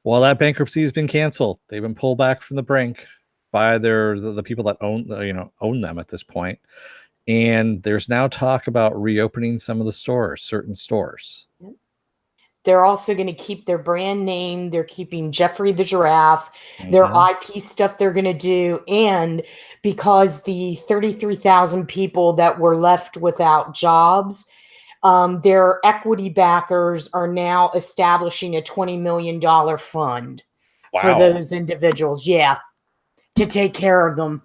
Well, that bankruptcy has been canceled. They've been pulled back from the brink by the people that own them at this point. And there's now talk about reopening some of the stores, certain stores. They're also going to keep their brand name. They're keeping Jeffrey the Giraffe, their IP stuff they're going to do. And because the 33,000 people that were left without jobs, their equity backers are now establishing a $20 million fund for those individuals. Yeah. To take care of them.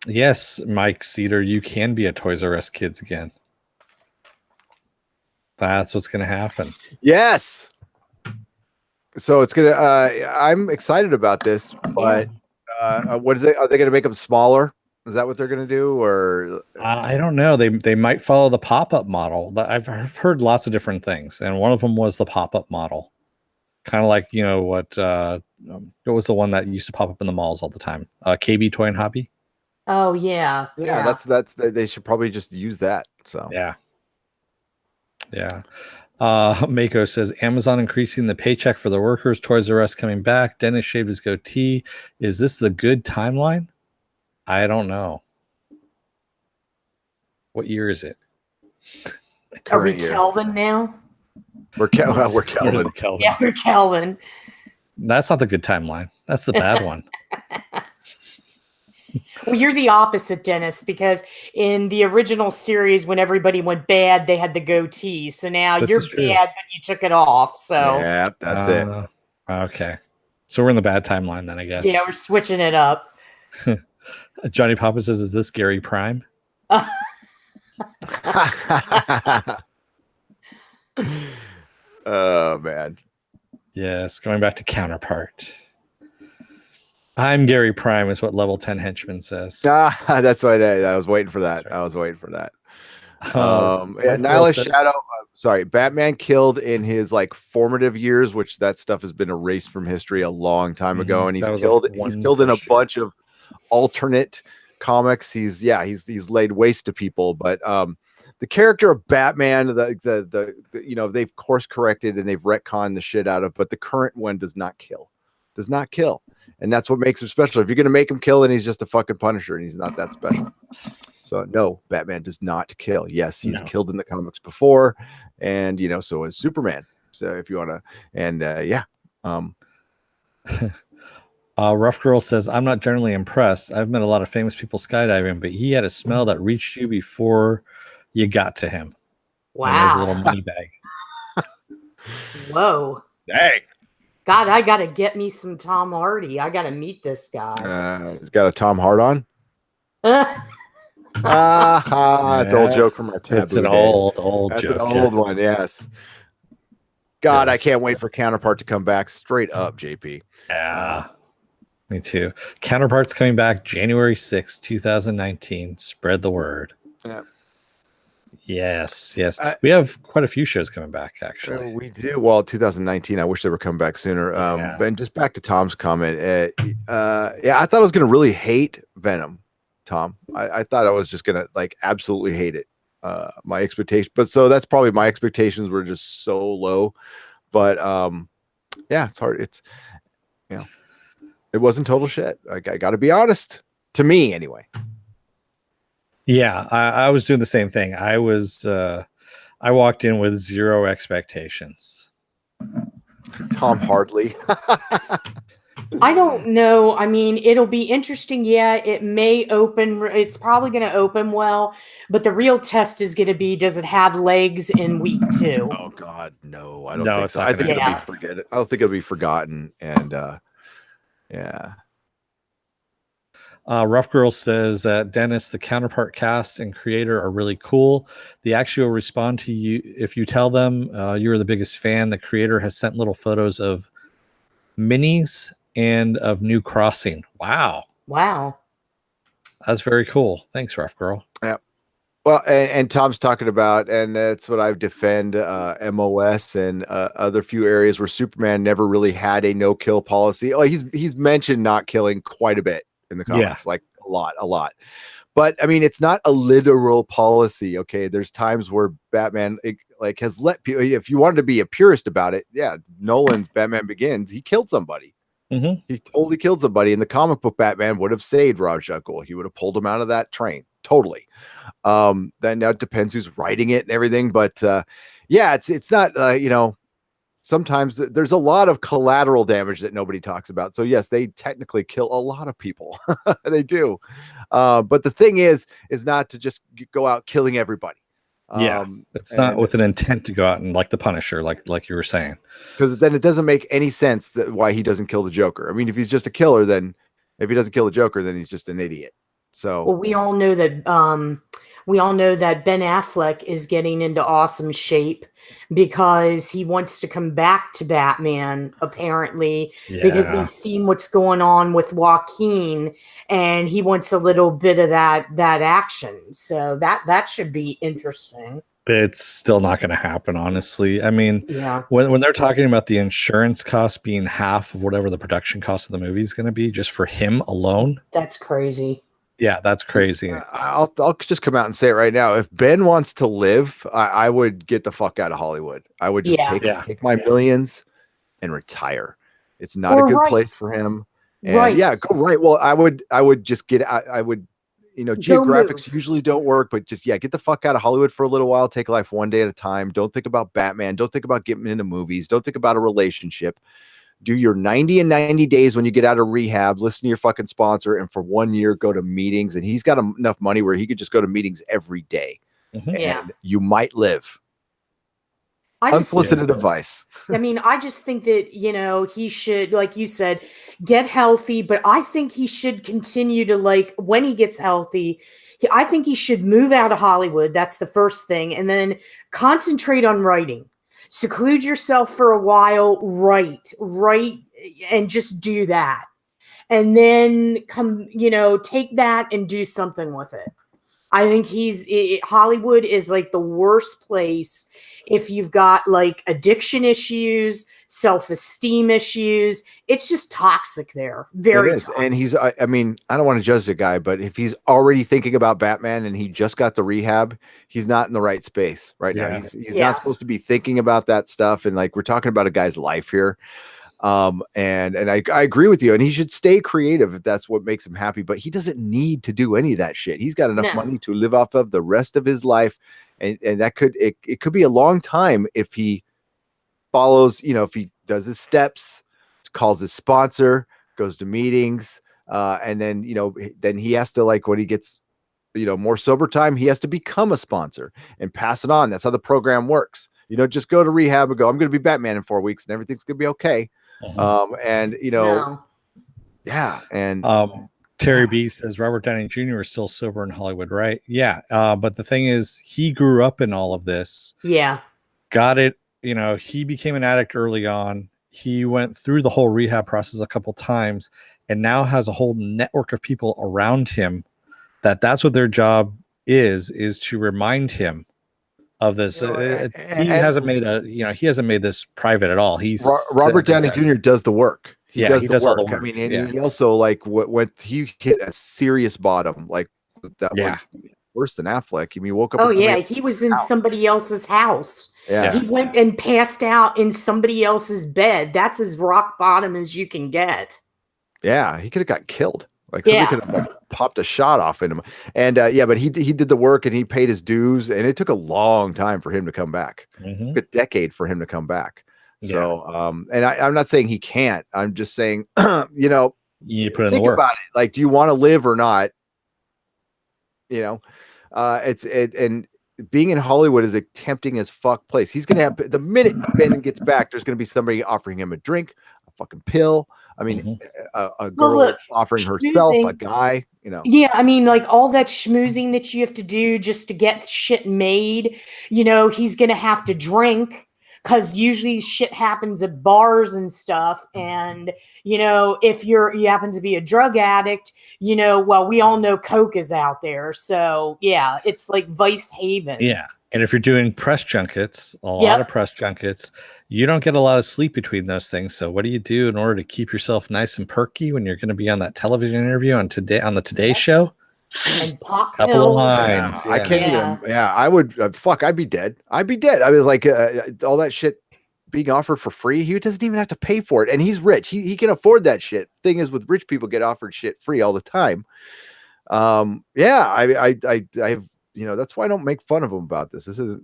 Yes, Mike Cedar, you can be a Toys R Us Kids again. That's what's going to happen. Yes. So it's gonna. I'm excited about this, but what is it? Are they going to make them smaller? Is that what they're going to do, or I don't know. They might follow the pop-up model. I've heard lots of different things, and one of them was the pop-up model, kind of like what was the one that used to pop up in the malls all the time? KB Toy and Hobby. Oh yeah. That's they should probably just use that. So yeah. Mako says Amazon increasing the paycheck for the workers. Toys R Us coming back. Dennis shaved his goatee. Is this the good timeline? I don't know. What year is it? Are we Kelvin now? We're Kelvin. Yeah, we're Kelvin. That's not the good timeline. That's the bad one. Well, you're the opposite, Dennis, because in the original series, when everybody went bad, they had the goatee. So now you're bad, but you took it off. So yeah, that's it. Okay. So we're in the bad timeline then, I guess. Yeah, we're switching it up. Johnny Papa says, is this Gary Prime? Oh, man. Yes, going back to Counterpart. I'm Gary Prime is what Level 10 Henchman says. That's why I was waiting for that. I was waiting for that. Nihilist Shadow. Sorry, Batman killed in his like formative years, which that stuff has been erased from history a long time ago, and he's killed in a bunch of alternate comics. He's laid waste to people, but the character of Batman, they've course corrected and they've retconned the shit out of, but the current one does not kill. And that's what makes him special. If you're going to make him kill, then he's just a fucking Punisher and he's not that special. So no, Batman does not kill. Yes, he's killed in the comics before. And, so is Superman. So if you want to, Rough Girl says, I'm not generally impressed. I've met a lot of famous people skydiving, but he had a smell that reached you before you got to him. Wow. There's a little money bag. Whoa. Dang. God, I got to get me some Tom Hardy. I got to meet this guy. Got a Tom Hart on? It's an old joke from our taboo. It's an days. old That's joke. An old one, yes. God, yes. I can't wait for Counterpart to come back straight up, JP. Yeah. Me too. Counterpart's coming back January 6th, 2019. Spread the word. Yeah. Yes. We have quite a few shows coming back, actually. We do. Well, 2019, I wish they were coming back sooner. But just back to Tom's comment. I thought I was going to really hate Venom, Tom. I thought I was just going to absolutely hate it. My expectation, but so that's probably my expectations were just so low. But it's hard. It wasn't total shit. I got to be honest. To me, anyway. Yeah, I was doing the same thing. I walked in with zero expectations. Tom Hartley. I don't know. I mean, it'll be interesting. Yeah, it may open. It's probably going to open well, but the real test is going to be, does it have legs in week 2? Oh God, no. I don't think so. I think it'll be forgotten. I don't think it'll be forgotten. And yeah. Rough Girl says, Dennis, the Counterpart cast and creator are really cool. They actually will respond to you if you tell them you're the biggest fan. The creator has sent little photos of minis and of New Crossing. Wow. That's very cool. Thanks, Rough Girl. Yeah. Well, and Tom's talking about, and that's what I defend MOS and other few areas where Superman never really had a no-kill policy. Oh, he's mentioned not killing quite a bit in the comics, like a lot. But I mean, it's not a literal policy. Okay, there's times where Batman has let people. If you wanted to be a purist about it, yeah, Nolan's Batman Begins, he killed somebody. Mm-hmm. He totally killed somebody. In the comic book, Batman would have saved Ra's al Ghul. He would have pulled him out of that train. Totally. Then now it depends who's writing it and everything. But yeah, it's not. Sometimes there's a lot of collateral damage that nobody talks about. So yes, they technically kill a lot of people. They do. But the thing is not to just go out killing everybody. It's not with an intent to go out and like the Punisher, like you were saying. Because then it doesn't make any sense why he doesn't kill the Joker. I mean, if he's just a killer, then if he doesn't kill the Joker, then he's just an idiot. So well, we all know that Ben Affleck is getting into awesome shape because he wants to come back to Batman, apparently, because he's seen what's going on with Joaquin, and he wants a little bit of that action. So that should be interesting. But it's still not going to happen, honestly. I mean, when they're talking about the insurance cost being half of whatever the production cost of the movie is going to be just for him alone, that's crazy. Yeah, that's crazy. I'll just come out and say it right now. If Ben wants to live, I would get the fuck out of Hollywood. I would just take my millions and retire. It's not a good place for him. And go right. Well, I would just get out. I would, geographics usually don't work, but just get the fuck out of Hollywood for a little while. Take life one day at a time. Don't think about Batman. Don't think about getting into movies. Don't think about a relationship. Do your 90 and 90 days when you get out of rehab, listen to your fucking sponsor, and for 1 year, go to meetings. And he's got enough money where he could just go to meetings every day. Mm-hmm. And you might live. Unsolicited advice. I mean, I just think that, he should, like you said, get healthy. But I think he should continue to, when he gets healthy, I think he should move out of Hollywood. That's the first thing. And then concentrate on writing. Seclude yourself for a while, write, and just do that. And then take that and do something with it. I think Hollywood is like the worst place if you've got like addiction issues, self-esteem issues. It's just toxic there. Very toxic. And I mean, I don't want to judge the guy, but if he's already thinking about Batman and he just got the rehab, he's not in the right space right now. He's not supposed to be thinking about that stuff. And we're talking about a guy's life here. And I agree with you, and he should stay creative if that's what makes him happy, but he doesn't need to do any of that shit. He's got enough money to live off of the rest of his life. And that could be a long time if he follows, if he does his steps, calls his sponsor, goes to meetings, and then, then he has to, when he gets, more sober time, he has to become a sponsor and pass it on. That's how the program works. Just go to rehab and go, I'm going to be Batman in 4 weeks and everything's going to be okay. And Terry B says Robert Downey Jr. is still sober in Hollywood, right? Yeah. But the thing is, he grew up in all of this. Yeah. Got it. He became an addict early on. He went through the whole rehab process a couple times and now has a whole network of people around him that's what their job is to remind him of this. He hasn't made this private at all. Robert Downey Jr. does the work. He does all the work. I mean, and he also he hit a serious bottom. That was worse than Affleck. I mean, he woke up. Oh yeah, he was in somebody else's house. Yeah, he went and passed out in somebody else's bed. That's as rock bottom as you can get. Yeah, he could have got killed. Somebody could have popped a shot off in him. And but he did the work and he paid his dues, and it took a long time for him to come back. Mm-hmm. It took a decade for him to come back. So, and I'm not saying he can't. I'm just saying, you put in the work. About it. Do you want to live or not? And being in Hollywood is a tempting as fuck place. He's gonna have the minute Ben gets back, there's gonna be somebody offering him a drink, a fucking pill. I mean, a girl offering herself, a guy, Yeah, I mean, all that schmoozing that you have to do just to get shit made, he's going to have to drink because usually shit happens at bars and stuff. And, if you happen to be a drug addict, well, we all know Coke is out there. So, yeah, it's like Vice Haven. Yeah. And if you're doing press junkets, a lot of press junkets, you don't get a lot of sleep between those things. So what do you do in order to keep yourself nice and perky when you're going to be on that television interview on the Today Show? and pop Couple pills. lines. I can't Yeah. even. Yeah, I would. Fuck, I'd be dead. I'd be dead. I was like, all that shit being offered for free. He doesn't even have to pay for it, and he's rich. He can afford that shit. Thing is, with rich people, get offered shit free all the time. Yeah, I have. That's why I don't make fun of him about this. This is,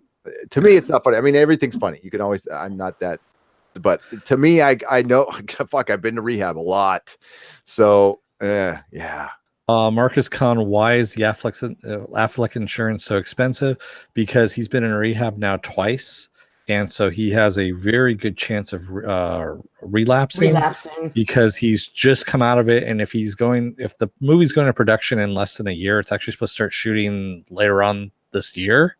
to me, it's not funny. I mean, everything's funny. You can always. I'm not that. But to me, I know. Fuck, I've been to rehab a lot. So, yeah. Marcus Kahn, why is the Affleck insurance so expensive? Because he's been in rehab now twice, and so he has a very good chance of relapsing because he's just come out of it. And if the movie's going to production in less than a year, it's actually supposed to start shooting later on this year.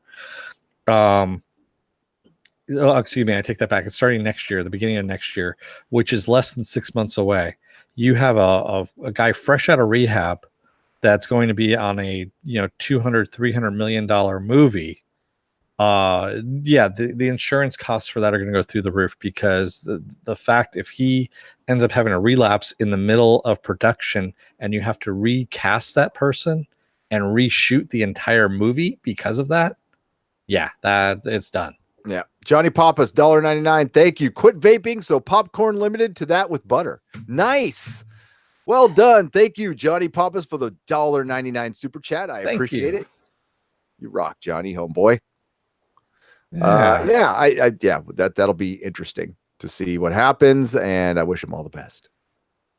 Excuse me, I take that back. It's starting next year, the beginning of next year, which is less than 6 months away. You have a guy fresh out of rehab that's going to be on a $200-300 million movie. The insurance costs for that are going to go through the roof, because the fact, if he ends up having a relapse in the middle of production and you have to recast that person and reshoot the entire movie because of that, that it's done. Yeah. Johnny Pappas, $1.99. Thank you. Quit vaping, so popcorn limited to that with butter. Nice. Well done. Thank you, Johnny Pappas, for the $1.99 super chat. I appreciate it. You rock, Johnny, homeboy. That'll be interesting to see what happens, and I wish him all the best.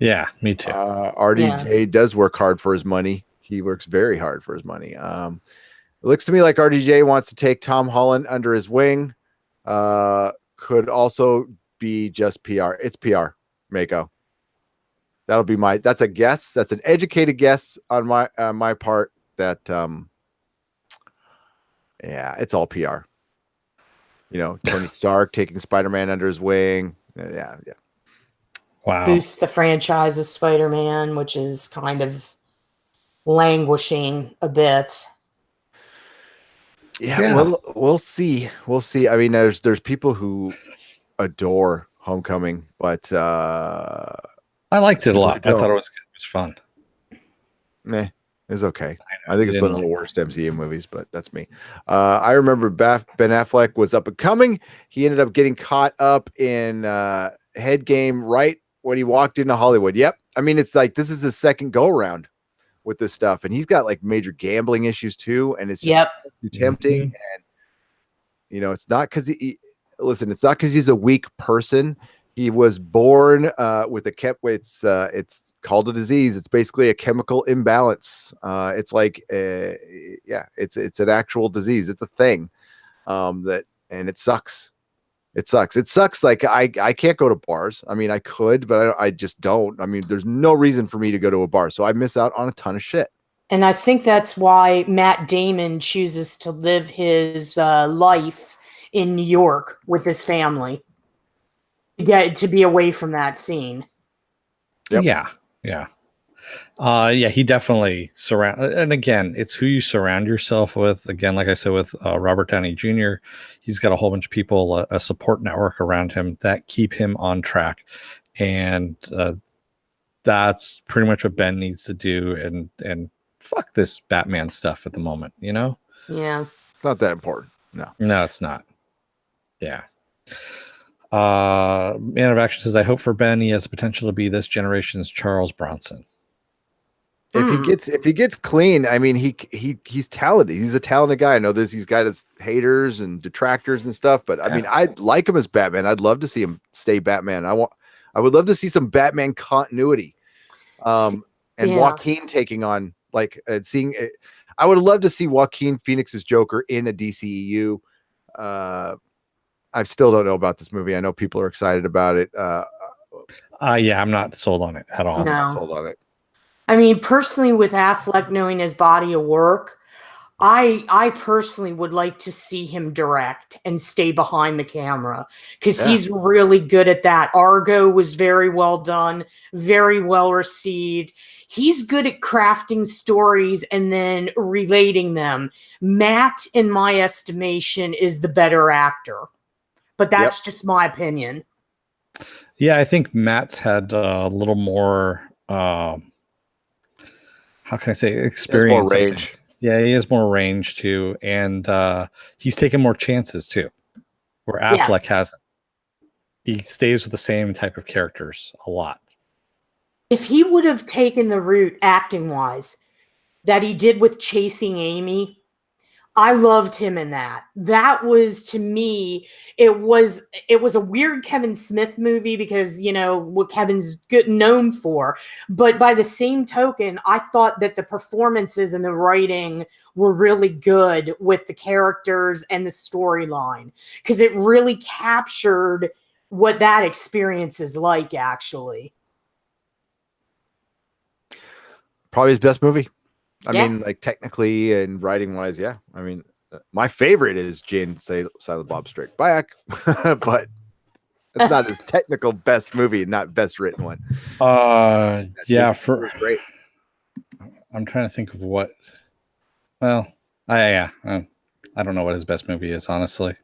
Yeah, me too. RDJ does work hard for his money. He works very hard for his money. It looks to me like RDJ wants to take Tom Holland under his wing. Could also be just PR. It's PR, Mako. That'll be that's a guess. That's an educated guess on my part. That it's all PR. Tony Stark taking Spider-Man under his wing. Yeah. Wow. Boost the franchise of Spider-Man, which is kind of languishing a bit. Yeah. Well, we'll see. I mean, there's people who adore Homecoming, but I liked it a lot. I thought it was fun. It's okay. I think it's one of the worst MCU movies, but that's me. I remember Ben Affleck was up and coming. He ended up getting caught up in head game right when he walked into Hollywood. Yep. I mean, it's like this is his second go around with this stuff, and he's got like major gambling issues too, and it's just too tempting. And it's not because it's not because he's a weak person. He was born with it's called a disease. It's basically a chemical imbalance. It's like it's an actual disease. It's a thing and it sucks. It sucks. Like I can't go to bars. I mean, I could, but I just don't. I mean, there's no reason for me to go to a bar, so I miss out on a ton of shit. And I think that's why Matt Damon chooses to live his life in New York with his family. To be away from that scene. Yep. He definitely and again, it's who you surround yourself with. Again, like I said, with Robert Downey Jr., he's got a whole bunch of people, a support network around him that keep him on track. And that's pretty much what Ben needs to do. And fuck this Batman stuff at the moment, Yeah. It's not that important. No, it's not. Yeah. Man of Action says, I hope for Ben, he has the potential to be this generation's Charles Bronson. If he gets clean, I mean, he's talented. He's a talented guy. I know he's got his haters and detractors and stuff, but I mean, I like him as Batman. I'd love to see him stay Batman. I would love to see some Batman continuity. And Joaquin taking on seeing it. I would love to see Joaquin Phoenix's Joker in a DCEU. I still don't know about this movie. I know people are excited about it. I'm not sold on it at all. No. I'm not sold on it. I mean, personally, with Affleck knowing his body of work, I personally would like to see him direct and stay behind the camera because he's really good at that. Argo was very well done, very well received. He's good at crafting stories and then relating them. Matt, in my estimation, is the better actor. But that's just my opinion. Yeah, I think Matt's had a little more, how how can I say, There's experience. more I range. think. Yeah, he has more range too, and he's taken more chances too. Where Affleck hasn't. He stays with the same type of characters a lot. If he would have taken the route acting wise that he did with Chasing Amy, I loved him in that. That was, to me, it was a weird Kevin Smith movie because, you know, what Kevin's good known for. But by the same token, I thought that the performances and the writing were really good with the characters and the storyline because it really captured what that experience is like, actually. Probably his best movie. I mean, like technically and writing wise, yeah. I mean, my favorite is Jane Silent Bob Strike Back, but it's not his technical best movie, not best written one. Yeah, for great. I'm trying to think of what. Well, I don't know what his best movie is, honestly.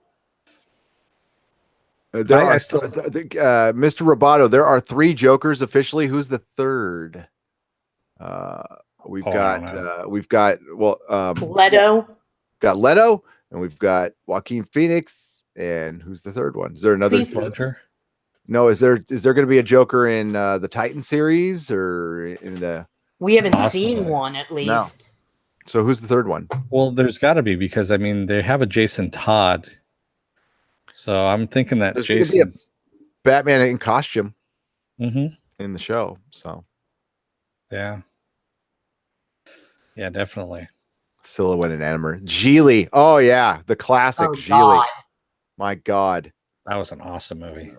Mr. Roboto, there are 3 Jokers officially. Who's the third? We've got Leto. Got Leto, and we've got Joaquin Phoenix, and who's the third one? Is there another Ledger? No, is there going to be a Joker in the Titan series or in the? We haven't seen one, at least. No. So who's the third one? Well, there's got to be, because I mean they have a Jason Todd, so I'm thinking that Jason's Batman in costume in the show. So yeah, definitely. Silhouette and animer. Geely. Oh yeah, the classic Geely. My God, that was an awesome movie.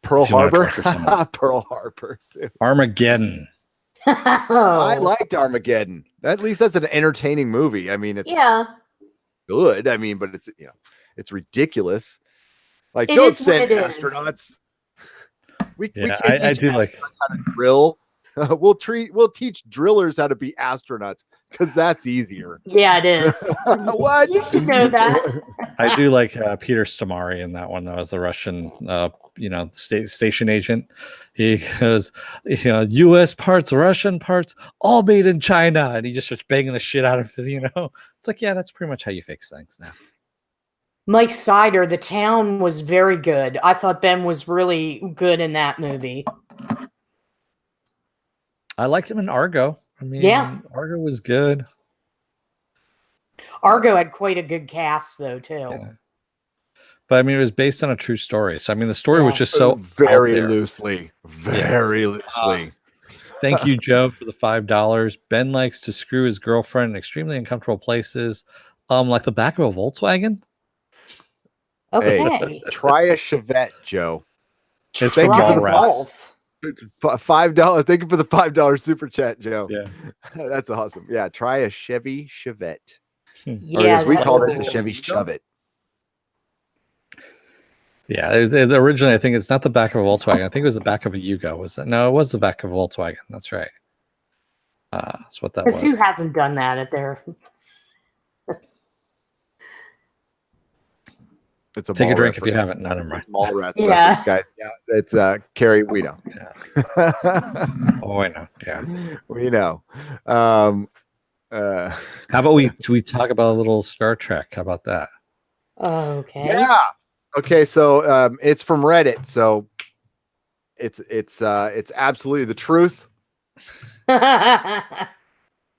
Pearl Harbor. Pearl Harbor too. Armageddon. I liked Armageddon. At least that's an entertaining movie. I mean, it's good. I mean, but it's it's ridiculous. Like, don't send astronauts. We can't teach astronauts how to drill. We'll teach drillers how to be astronauts because that's easier. Yeah, it is. What? You should know that. I do like Peter Stormare in that one, though, as the Russian, station agent. He goes, U.S. parts, Russian parts, all made in China, and he just starts banging the shit out of it. It's like, yeah, that's pretty much how you fix things now. Mike Sider, The Town, was very good. I thought Ben was really good in that movie. I liked him in Argo. I mean, Argo was good. Argo had quite a good cast, though, too. Yeah. But I mean, it was based on a true story. So I mean, the story was just so very loosely. Thank you, Joe, for the $5. Ben likes to screw his girlfriend in extremely uncomfortable places, like the back of a Volkswagen. Okay. Hey, try a Chevette, Joe. It's from Mallrats. $5. Thank you for the $5 super chat, Joe. Yeah, that's awesome. Yeah, try a Chevy Chevette. Yeah, or as we called it, the Chevy Shove It. Yeah, originally I think it's not the back of a Volkswagen. I think it was the back of a Yugo. Was that? No, it was the back of a Volkswagen. That's right. That's what that was. Who hasn't done that at their? It's a Take a drink if you haven't. Not in mind. Mallrats reference, guys. Yeah, it's Carrie. We know. Yeah. Oh, I know. Yeah, we know. How about we talk about a little Star Trek? How about that? Okay. Yeah. Okay. So it's from Reddit. So it's absolutely the truth.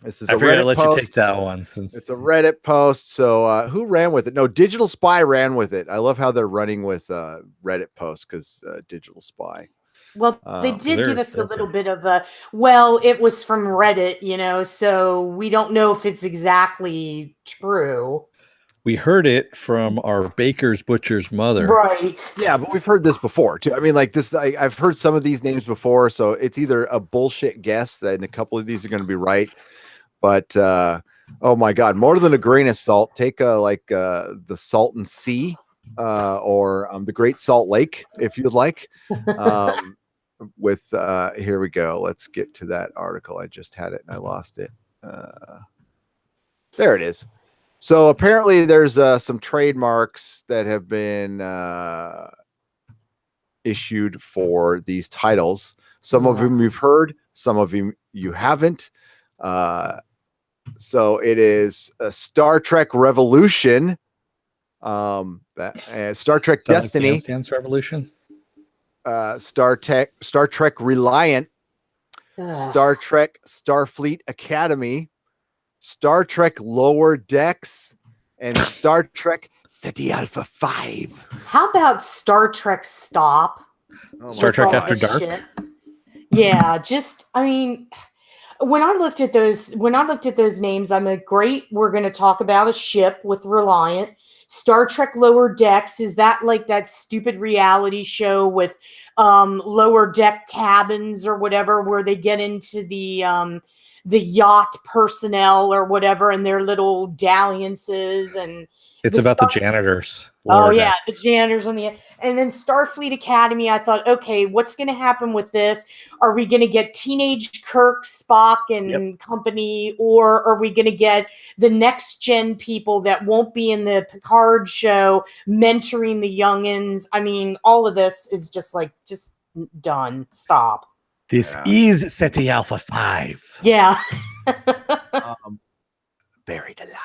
This is I figured I'd let you take that one since it's a Reddit post. So who ran with it? No, Digital Spy ran with it. I love how they're running with Reddit posts because Digital Spy. Well, they did give us a little bit of a. Well, it was from Reddit, so we don't know if it's exactly true. We heard it from our baker's butcher's mother. Right. Yeah, but we've heard this before too. I mean, like this, I've heard some of these names before, so it's either a bullshit guess that and a couple of these are going to be right. But oh my God, more than a grain of salt. Take the Salton Sea or the Great Salt Lake, if you'd like. With here we go. Let's get to that article. I just had it and I lost it. There it is. So apparently there's some trademarks that have been issued for these titles. Some of them you've heard, some of them you haven't. So it is Star Trek Revolution, Star Trek Destiny, like Dance Revolution, Star Trek Reliant, Star Trek Starfleet Academy, Star Trek Lower Decks, and Star Trek Ceti Alpha 5. How about Star Trek Stop? Star Trek After Dark. Shit? Yeah, just I mean, when I looked at those names, I'm like, great. We're going to talk about a ship with Reliant. Star Trek Lower Decks, is that like that stupid reality show with lower deck cabins or whatever, where they get into the yacht personnel or whatever and their little dalliances, and it's about the janitors. Oh yeah, the janitors on the and then Starfleet Academy. I thought, okay, what's going to happen with this? Are we going to get teenage Kirk, Spock, and company, or are we going to get the next gen people that won't be in the Picard show mentoring the youngins? I mean, all of this is just done. Stop. This is Ceti Alpha 5. Yeah. Buried alive.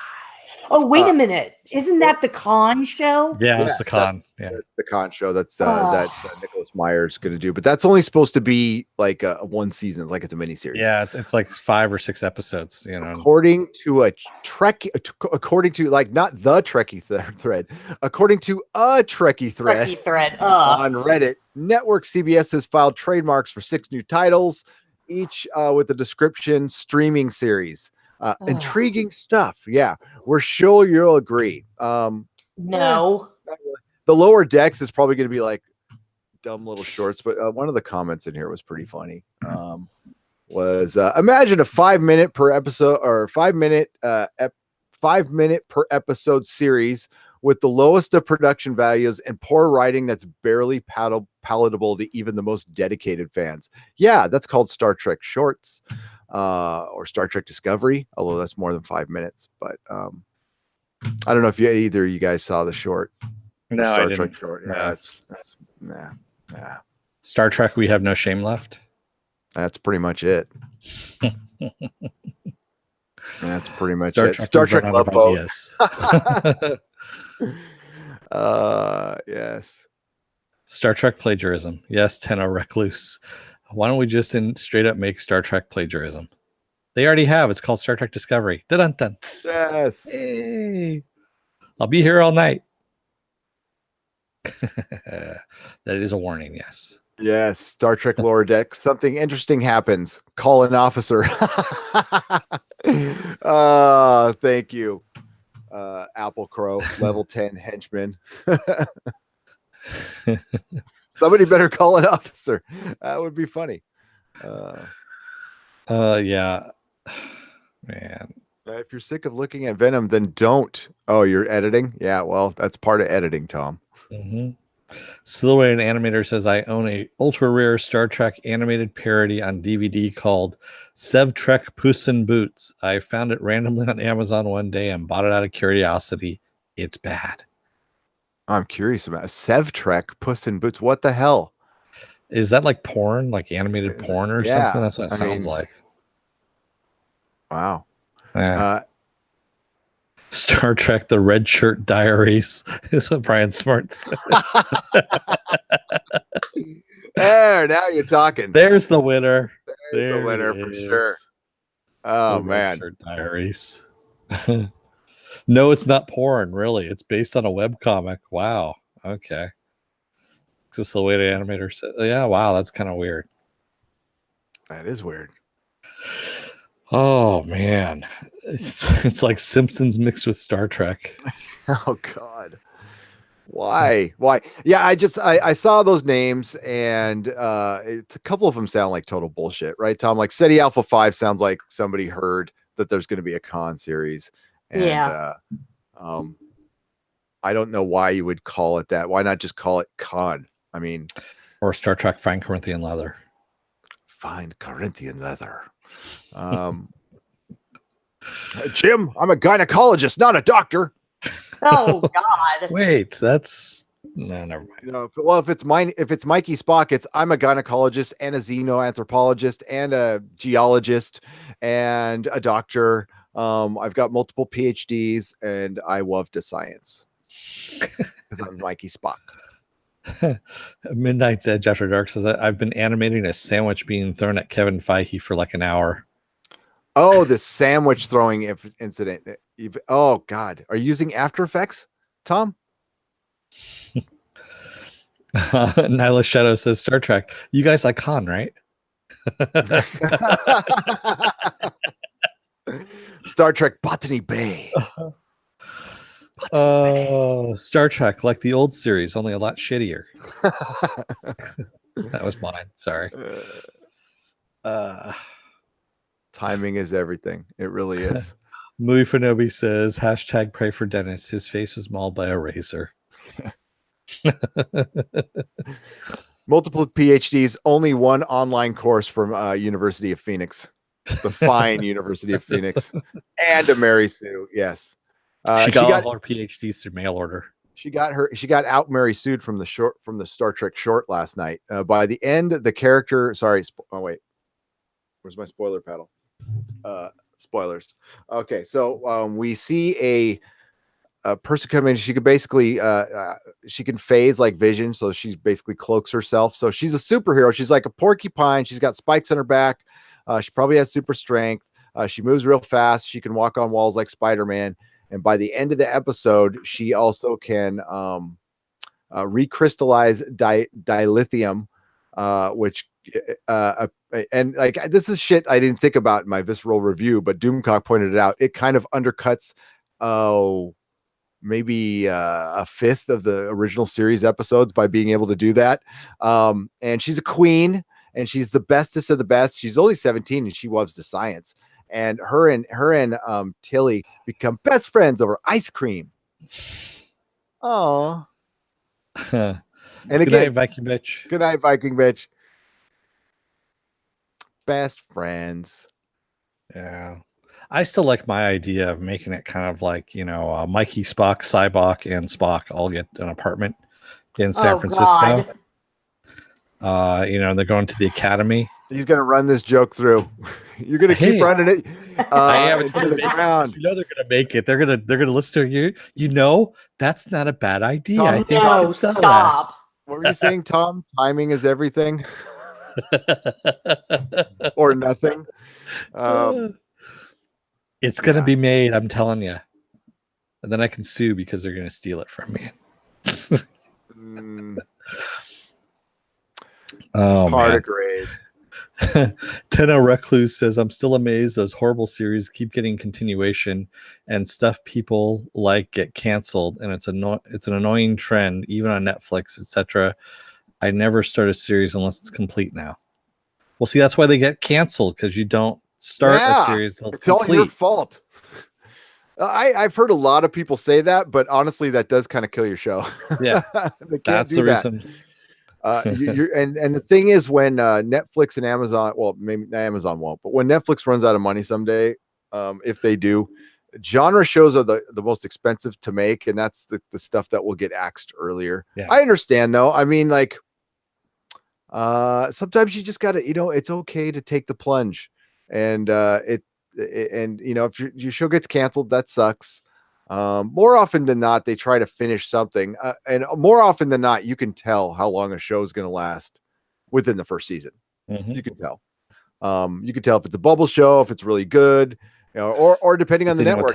Oh, wait a minute. Isn't that the Con show? Yeah, it's the Con. That's the Con show that Nicholas Meyer's going to do. But that's only supposed to be like one season. It's like it's a miniseries. Yeah, it's like 5 or 6 episodes. You know, according to like not the Trekkie thread, according to a Trekkie thread on Reddit, Network CBS has filed trademarks for 6 new titles, each with the description streaming series. Intriguing stuff. Yeah, we're sure you'll agree. No, the Lower Decks is probably going to be like dumb little shorts, but one of the comments in here was pretty funny. Was imagine a 5-minute per episode or 5-minute 5-minute per episode series with the lowest of production values and poor writing that's barely palatable to even the most dedicated fans. Yeah, that's called Star Trek shorts. Or Star Trek Discovery, although that's more than 5 minutes. But I don't know if either of you guys saw the short. No, Star I Trek didn't. short. Yeah, yeah. Star Trek, we have no shame left. That's pretty much it. That's pretty much Star it. Trek Star Trek Love Boat. Yes. Star Trek plagiarism. Yes, Tenno Recluse. Why don't we just straight up make Star Trek plagiarism? They already have. It's called Star Trek Discovery. Dun-dun-dun. Yes. Hey. I'll be here all night. That is a warning, yes. Yes, Star Trek Lower Decks. Something interesting happens. Call an officer. Thank you. Apple Crow, level 10 henchman. Somebody better call an officer. That would be funny. Yeah. Man. If you're sick of looking at Venom, then don't. Oh, you're editing? Yeah, well, that's part of editing, Tom. Mm-hmm. Silhouetted Animator says, I own a ultra rare Star Trek animated parody on DVD called Sev Trek Puss in Boots. I found it randomly on Amazon one day and bought it out of curiosity. It's bad. I'm curious about Sev Trek Puss in Boots. What the hell? Is that like porn, like animated porn or something? That's what it sounds like. Wow. Yeah. Star Trek The Red Shirt Diaries is what Brian Smart says. There, now you're talking. There's the winner. There's the winner for sure. Oh, man. Red Shirt Diaries. No, it's not porn, really. It's based on a webcomic. Wow. Okay. Just the way the animator said. Yeah, wow, that's kind of weird. That is weird. Oh man. It's like Simpsons mixed with Star Trek. Oh God. Why? Yeah, I saw those names and it's a couple of them sound like total bullshit, right, Tom? Like Ceti Alpha 5 sounds like somebody heard that there's going to be a con series. And I don't know why you would call it that. Why not just call it Con? I mean, or Star Trek Fine Corinthian Leather. Fine Corinthian Leather. Jim, I'm a gynecologist, not a doctor. Oh God. Wait, that's No, never mind. No, well, if it's Mikey Spock, it's I'm a gynecologist and a xenoanthropologist and a geologist and a doctor. I've got multiple PhDs and I love the science because I'm Mikey Spock. Midnight's Edge After Dark says I've been animating a sandwich being thrown at Kevin Feige for like an hour. Oh, the sandwich throwing incident. Oh God, are you using After Effects, Tom? Nyla Shadow says Star Trek. You guys like Han, right? Star Trek Botany Bay. Star Trek, like the old series, only a lot shittier. That was mine. Sorry. Timing is everything. It really is. Movie Fanobi says hashtag pray for Dennis. His face was mauled by a razor. Multiple PhDs, only one online course from University of Phoenix, the fine University of Phoenix, and a Mary Sue. Yes, she got all her PhDs through mail order. She got out Mary Sued from the Star Trek short last night. By the end, the character. Sorry. Oh wait, where's my spoiler paddle? Spoilers. Okay, so we see a person come in. She could basically she can phase like Vision, so she basically cloaks herself. So she's a superhero. She's like a porcupine. She's got spikes on her back. She probably has super strength. She moves real fast. She can walk on walls like Spider-Man. And by the end of the episode, she also can recrystallize dilithium, which and like this is shit I didn't think about in my visceral review, but Doomcock pointed it out. It kind of undercuts maybe a fifth of the original series episodes by being able to do that. And she's a queen and she's the bestest of the best. She's only 17 and she loves the science. And her and Tilly become best friends over ice cream. Oh. And again, good night, Viking bitch. Good night, Viking bitch. Best friends. Yeah. I still like my idea of making it kind of like, Mikey, Spock, Cybok, and Spock all get an apartment in San Francisco. They're going to the academy. He's going to run this joke through. You're going to keep running it into the ground. They're going to make it. They're going to listen to you. That's not a bad idea. Tom, I think no, stop. What were you saying, Tom? Timing is everything. Or nothing. It's going to be made, I'm telling you. And then I can sue because they're going to steal it from me. Oh, hard to grade. Tenno Recluse says, I'm still amazed those horrible series keep getting continuation and stuff people like get canceled, and it's an annoying trend even on Netflix, etc. I never start a series unless it's complete now. Well, see, that's why they get canceled, because you don't start a series until it's complete. All your fault. I've heard a lot of people say that, but honestly, that does kind of kill your show. Yeah, they can't do that. Reason. And the thing is, when Netflix and Amazon, well, maybe Amazon won't, but when Netflix runs out of money someday, if they do, genre shows are the most expensive to make, and that's the stuff that will get axed earlier. Yeah. I understand, though. I mean, like, sometimes you just gotta, it's okay to take the plunge, and if your show gets canceled, that sucks. More often than not, they try to finish something, and more often than not, you can tell how long a show is going to last within the first season. Mm-hmm. You can tell. You can tell if it's a bubble show, if it's really good, or depending on the network.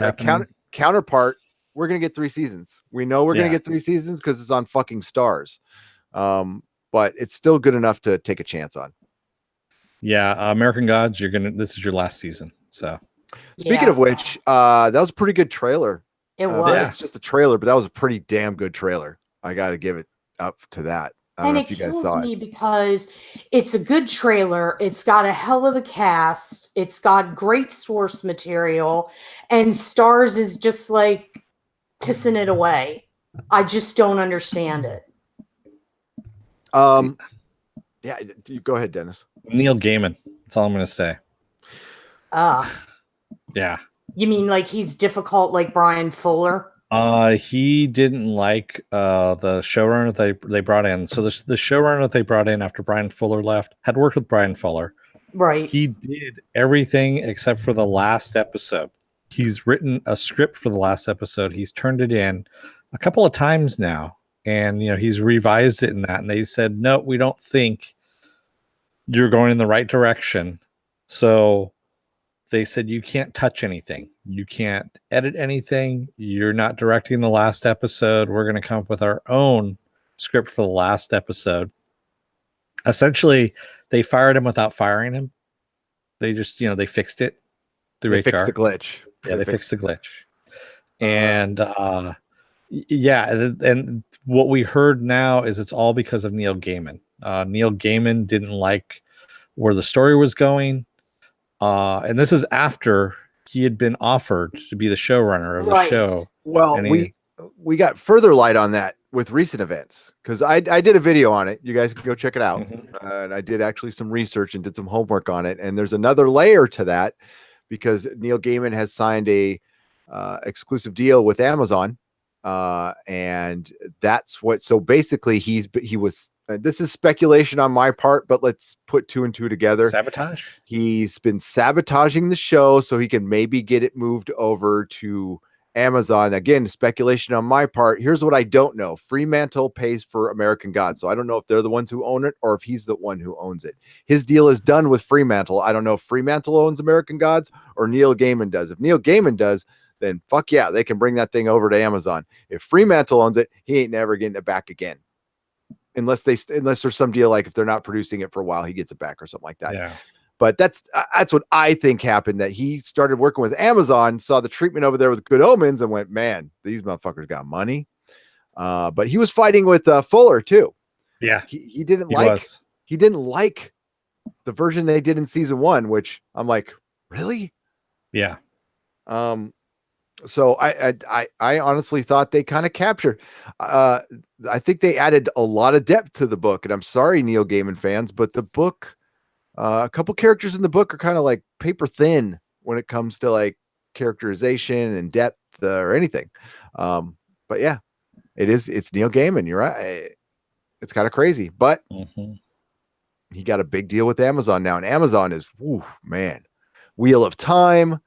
Counterpart, we're going to get 3 seasons. We know we're going to get 3 seasons because it's on fucking Stars. But it's still good enough to take a chance on. Yeah, American Gods, this is your last season. So, speaking of which, that was a pretty good trailer. It was. It's just a trailer, but that was a pretty damn good trailer. I got to give it up to that. I don't know if you guys saw it. Because it's a good trailer. It's got a hell of a cast. It's got great source material, and Stars is just like pissing it away. I just don't understand it. Yeah, you go ahead, Dennis. Neil Gaiman. That's all I'm going to say. Yeah. You mean like he's difficult like Brian Fuller? He didn't like the showrunner they brought in. So the showrunner that they brought in after Brian Fuller left had worked with Brian Fuller. Right. He did everything except for the last episode. He's written a script for the last episode. He's turned it in a couple of times now, and he's revised it in that. And they said, no, we don't think you're going in the right direction. So they said, you can't touch anything. You can't edit anything. You're not directing the last episode. We're going to come up with our own script for the last episode. Essentially, they fired him without firing him. They just, they fixed it. They fixed the glitch. Yeah, they fixed the glitch. And and what we heard now is it's all because of Neil Gaiman. Neil Gaiman didn't like where the story was going. And this is after he had been offered to be the showrunner of the show. Well, we got further light on that with recent events, because I did a video on it. You guys can go check it out. And I did actually some research and did some homework on it. And there's another layer to that, because Neil Gaiman has signed a exclusive deal with Amazon. And that's what, so basically he was, this is speculation on my part, but let's put 2 and 2 together. Sabotage. He's been sabotaging the show so he can maybe get it moved over to Amazon. Again, speculation on my part. Here's what I don't know. Fremantle pays for American Gods, so I don't know if they're the ones who own it or if he's the one who owns it. His deal is done with Fremantle. I don't know if Fremantle owns American Gods or Neil Gaiman does. If Neil Gaiman does, then fuck yeah, they can bring that thing over to Amazon. If Fremantle owns it, he ain't never getting it back again. Unless there's some deal, like if they're not producing it for a while, he gets it back or something like that. Yeah. But that's what I think happened, that he started working with Amazon, saw the treatment over there with Good Omens, and went, man, these motherfuckers got money. But he was fighting with Fuller too. Yeah. He didn't like the version they did in season 1, which I'm like, really? Yeah. So I honestly thought they kind of captured. I think they added a lot of depth to the book, and I'm sorry, Neil Gaiman fans, but the book, a couple characters in the book are kind of like paper thin when it comes to like characterization and depth or anything. But yeah, it's Neil Gaiman. You're right. It's kind of crazy, but he got a big deal with Amazon now, and Amazon is, man, Wheel of Time,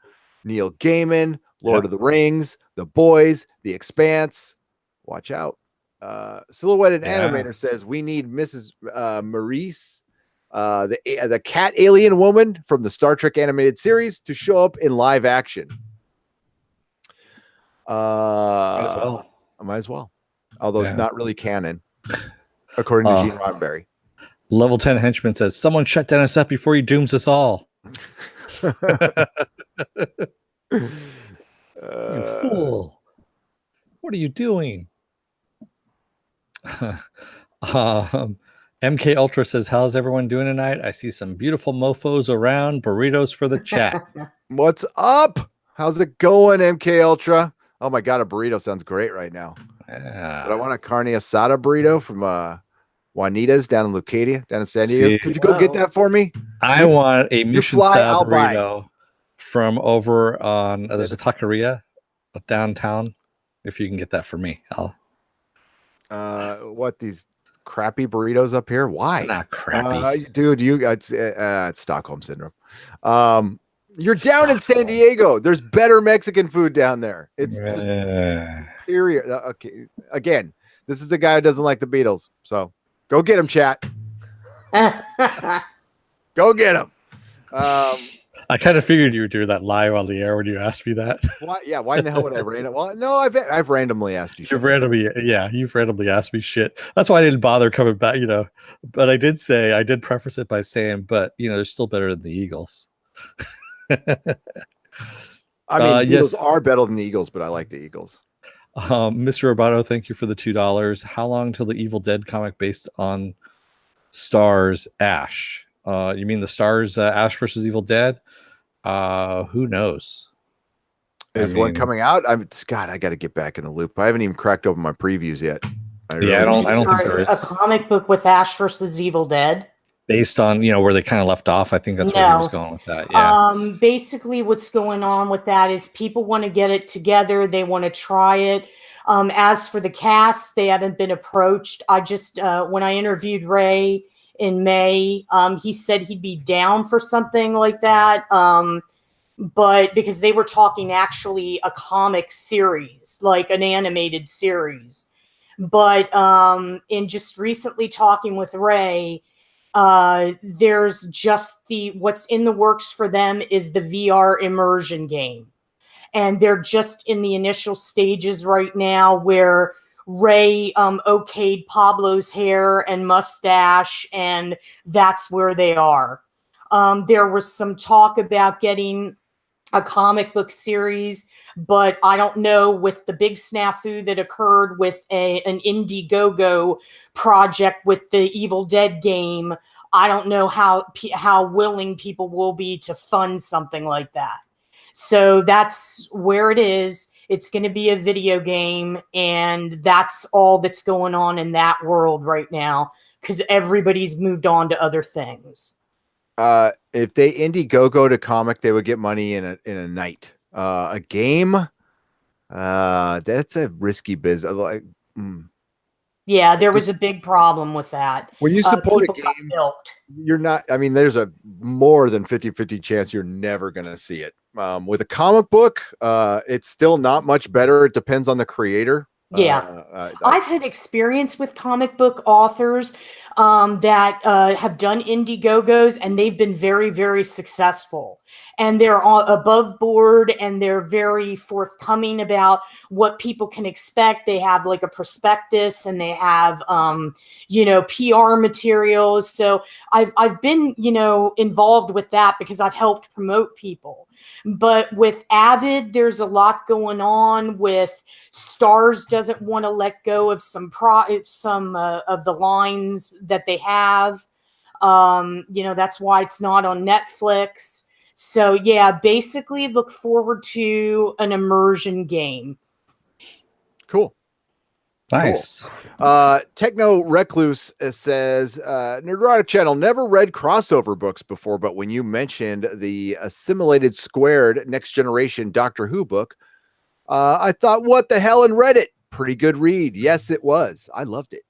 Neil Gaiman, Lord of the Rings, The Boys, The Expanse. Watch out. Silhouetted Animator says we need Mrs. Maurice, the cat alien woman from the Star Trek animated series, to show up in live action. Might as well. Although it's not really canon, according to Gene Roddenberry. Level 10 Henchman says, someone shut Dennis up before he dooms us all. You fool. What are you doing? MK Ultra says, how's everyone doing tonight? I see some beautiful mofos around. Burritos for the chat. What's up? How's it going, MK Ultra? Oh my god, a burrito sounds great right now. Yeah. But I want a carne asada burrito from Juanita's down in Leucadia, down in San Diego. Could you go get that for me? I want a Mission style burrito from over on there's a taqueria downtown. If you can get that for me, I'll. What, these crappy burritos up here? Why? Not crappy, dude. It's Stockholm syndrome. You're down in San Diego. There's better Mexican food down there. It's just period. Okay. Again, this is a guy who doesn't like the Beatles. So go get him, chat. Go get him. I kind of figured you would do that live on the air when you asked me that. Why? Yeah. Why in the hell would I random? Well, no, I've randomly asked you. You've randomly asked me shit. That's why I didn't bother coming back. But I did preface it by saying, but they're still better than the Eagles. I mean, Eagles are better than the Eagles, but I like the Eagles. Mr. Roboto, thank you for the $2. How long till the Evil Dead comic based on Stars Ash? You mean the Stars Ash versus Evil Dead? Who knows? Is one coming out? Scott, I got to get back in the loop. I haven't even cracked open my previews yet. I don't think there is a comic book with Ash versus Evil Dead. based on where they kind of left off. I think that's where he was going with that. Yeah. Basically, what's going on with that is people want to get it together. They want to try it. As for the cast, they haven't been approached. I just when I interviewed Ray in May, he said he'd be down for something like that. But because they were talking actually a comic series, like an animated series. But in just recently talking with Ray, there's just what's in the works for them is the VR immersion game. And they're just in the initial stages right now where Ray okayed Pablo's hair and mustache, and that's where they are. There was some talk about getting a comic book series, but I don't know, with the big snafu that occurred with an Indiegogo project with the Evil Dead game, I don't know how willing people will be to fund something like that. So that's where it is. It's going to be a video game, and that's all that's going on in that world right now because everybody's moved on to other things. If they Indiegogo to comic, they would get money in a night. A game, that's a risky business. Yeah, there was a big problem with that. When you support a game, you're not, I mean, there's a more than 50-50 chance you're never going to see it. With a comic book, it's still not much better. It depends on the creator. Yeah. I've had experience with comic book authors that have done Indiegogos, and they've been very, very successful. And they're above board, and they're very forthcoming about what people can expect. They have like a prospectus, and they have, PR materials. So I've been, involved with that because I've helped promote people. But with Avid, there's a lot going on with Stars doesn't want to let go of some of the lines that they have. That's why it's not on Netflix. So yeah, basically look forward to an immersion game. Cool. Nice. Cool. Techno Recluse says, Nerdrotic Channel, never read crossover books before, but when you mentioned the Assimilated Squared Next Generation Doctor Who book, I thought, what the hell, and read it. Pretty good read. Yes, it was. I loved it.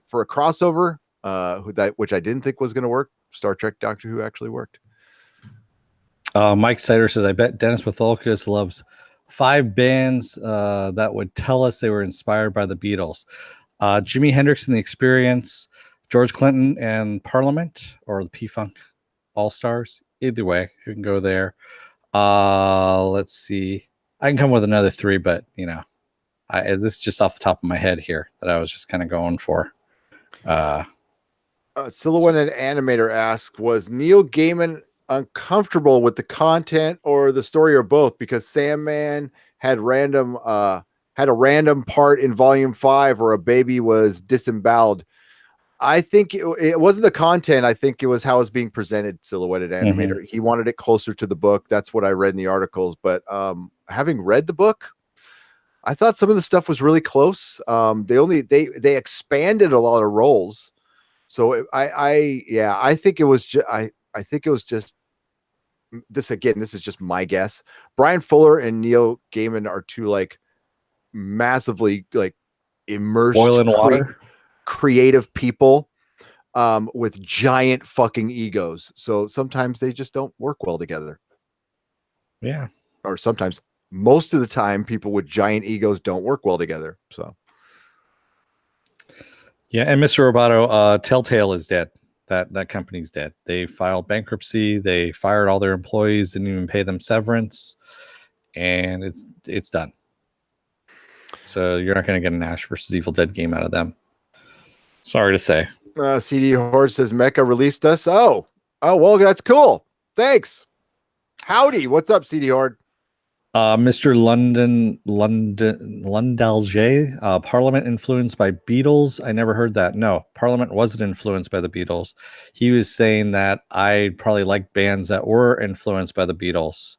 For a crossover, which I didn't think was going to work. Star Trek Doctor Who actually worked. Mike Sider says, I bet Dennis Patholkis loves 5 bands that would tell us they were inspired by the Beatles. Jimi Hendrix and the Experience, George Clinton and Parliament, or the P-Funk All-Stars. Either way, you can go there. Let's see. I can come with another 3, but this is just off the top of my head here that I was just kind of going for. Silhouetted Animator asks, was Neil Gaiman uncomfortable with the content or the story, or both? Because Sandman had a random part in volume 5 where a baby was disemboweled. I think it wasn't the content. I think it was how it was being presented. Silhouetted Animator. Mm-hmm. He wanted it closer to the book. That's what I read in the articles. But having read the book, I thought some of the stuff was really close. They expanded a lot of roles. So I think it was just this again. This is just my guess. Brian Fuller and Neil Gaiman are two like massively like immersed oil and water creative people with giant fucking egos. So sometimes they just don't work well together. Yeah. Or sometimes, most of the time, people with giant egos don't work well together. So yeah, and Mr. Roboto, Telltale is dead. That company's dead. They filed bankruptcy. They fired all their employees, didn't even pay them severance, and it's done. So you're not going to get an Ash versus Evil Dead game out of them. Sorry to say. CD Horde says Mecha released us. Oh, well, that's cool. Thanks. Howdy. What's up, CD Horde? Mr. Lundalje, Parliament influenced by Beatles. I never heard that. No, Parliament wasn't influenced by the Beatles. He was saying that I probably like bands that were influenced by the Beatles.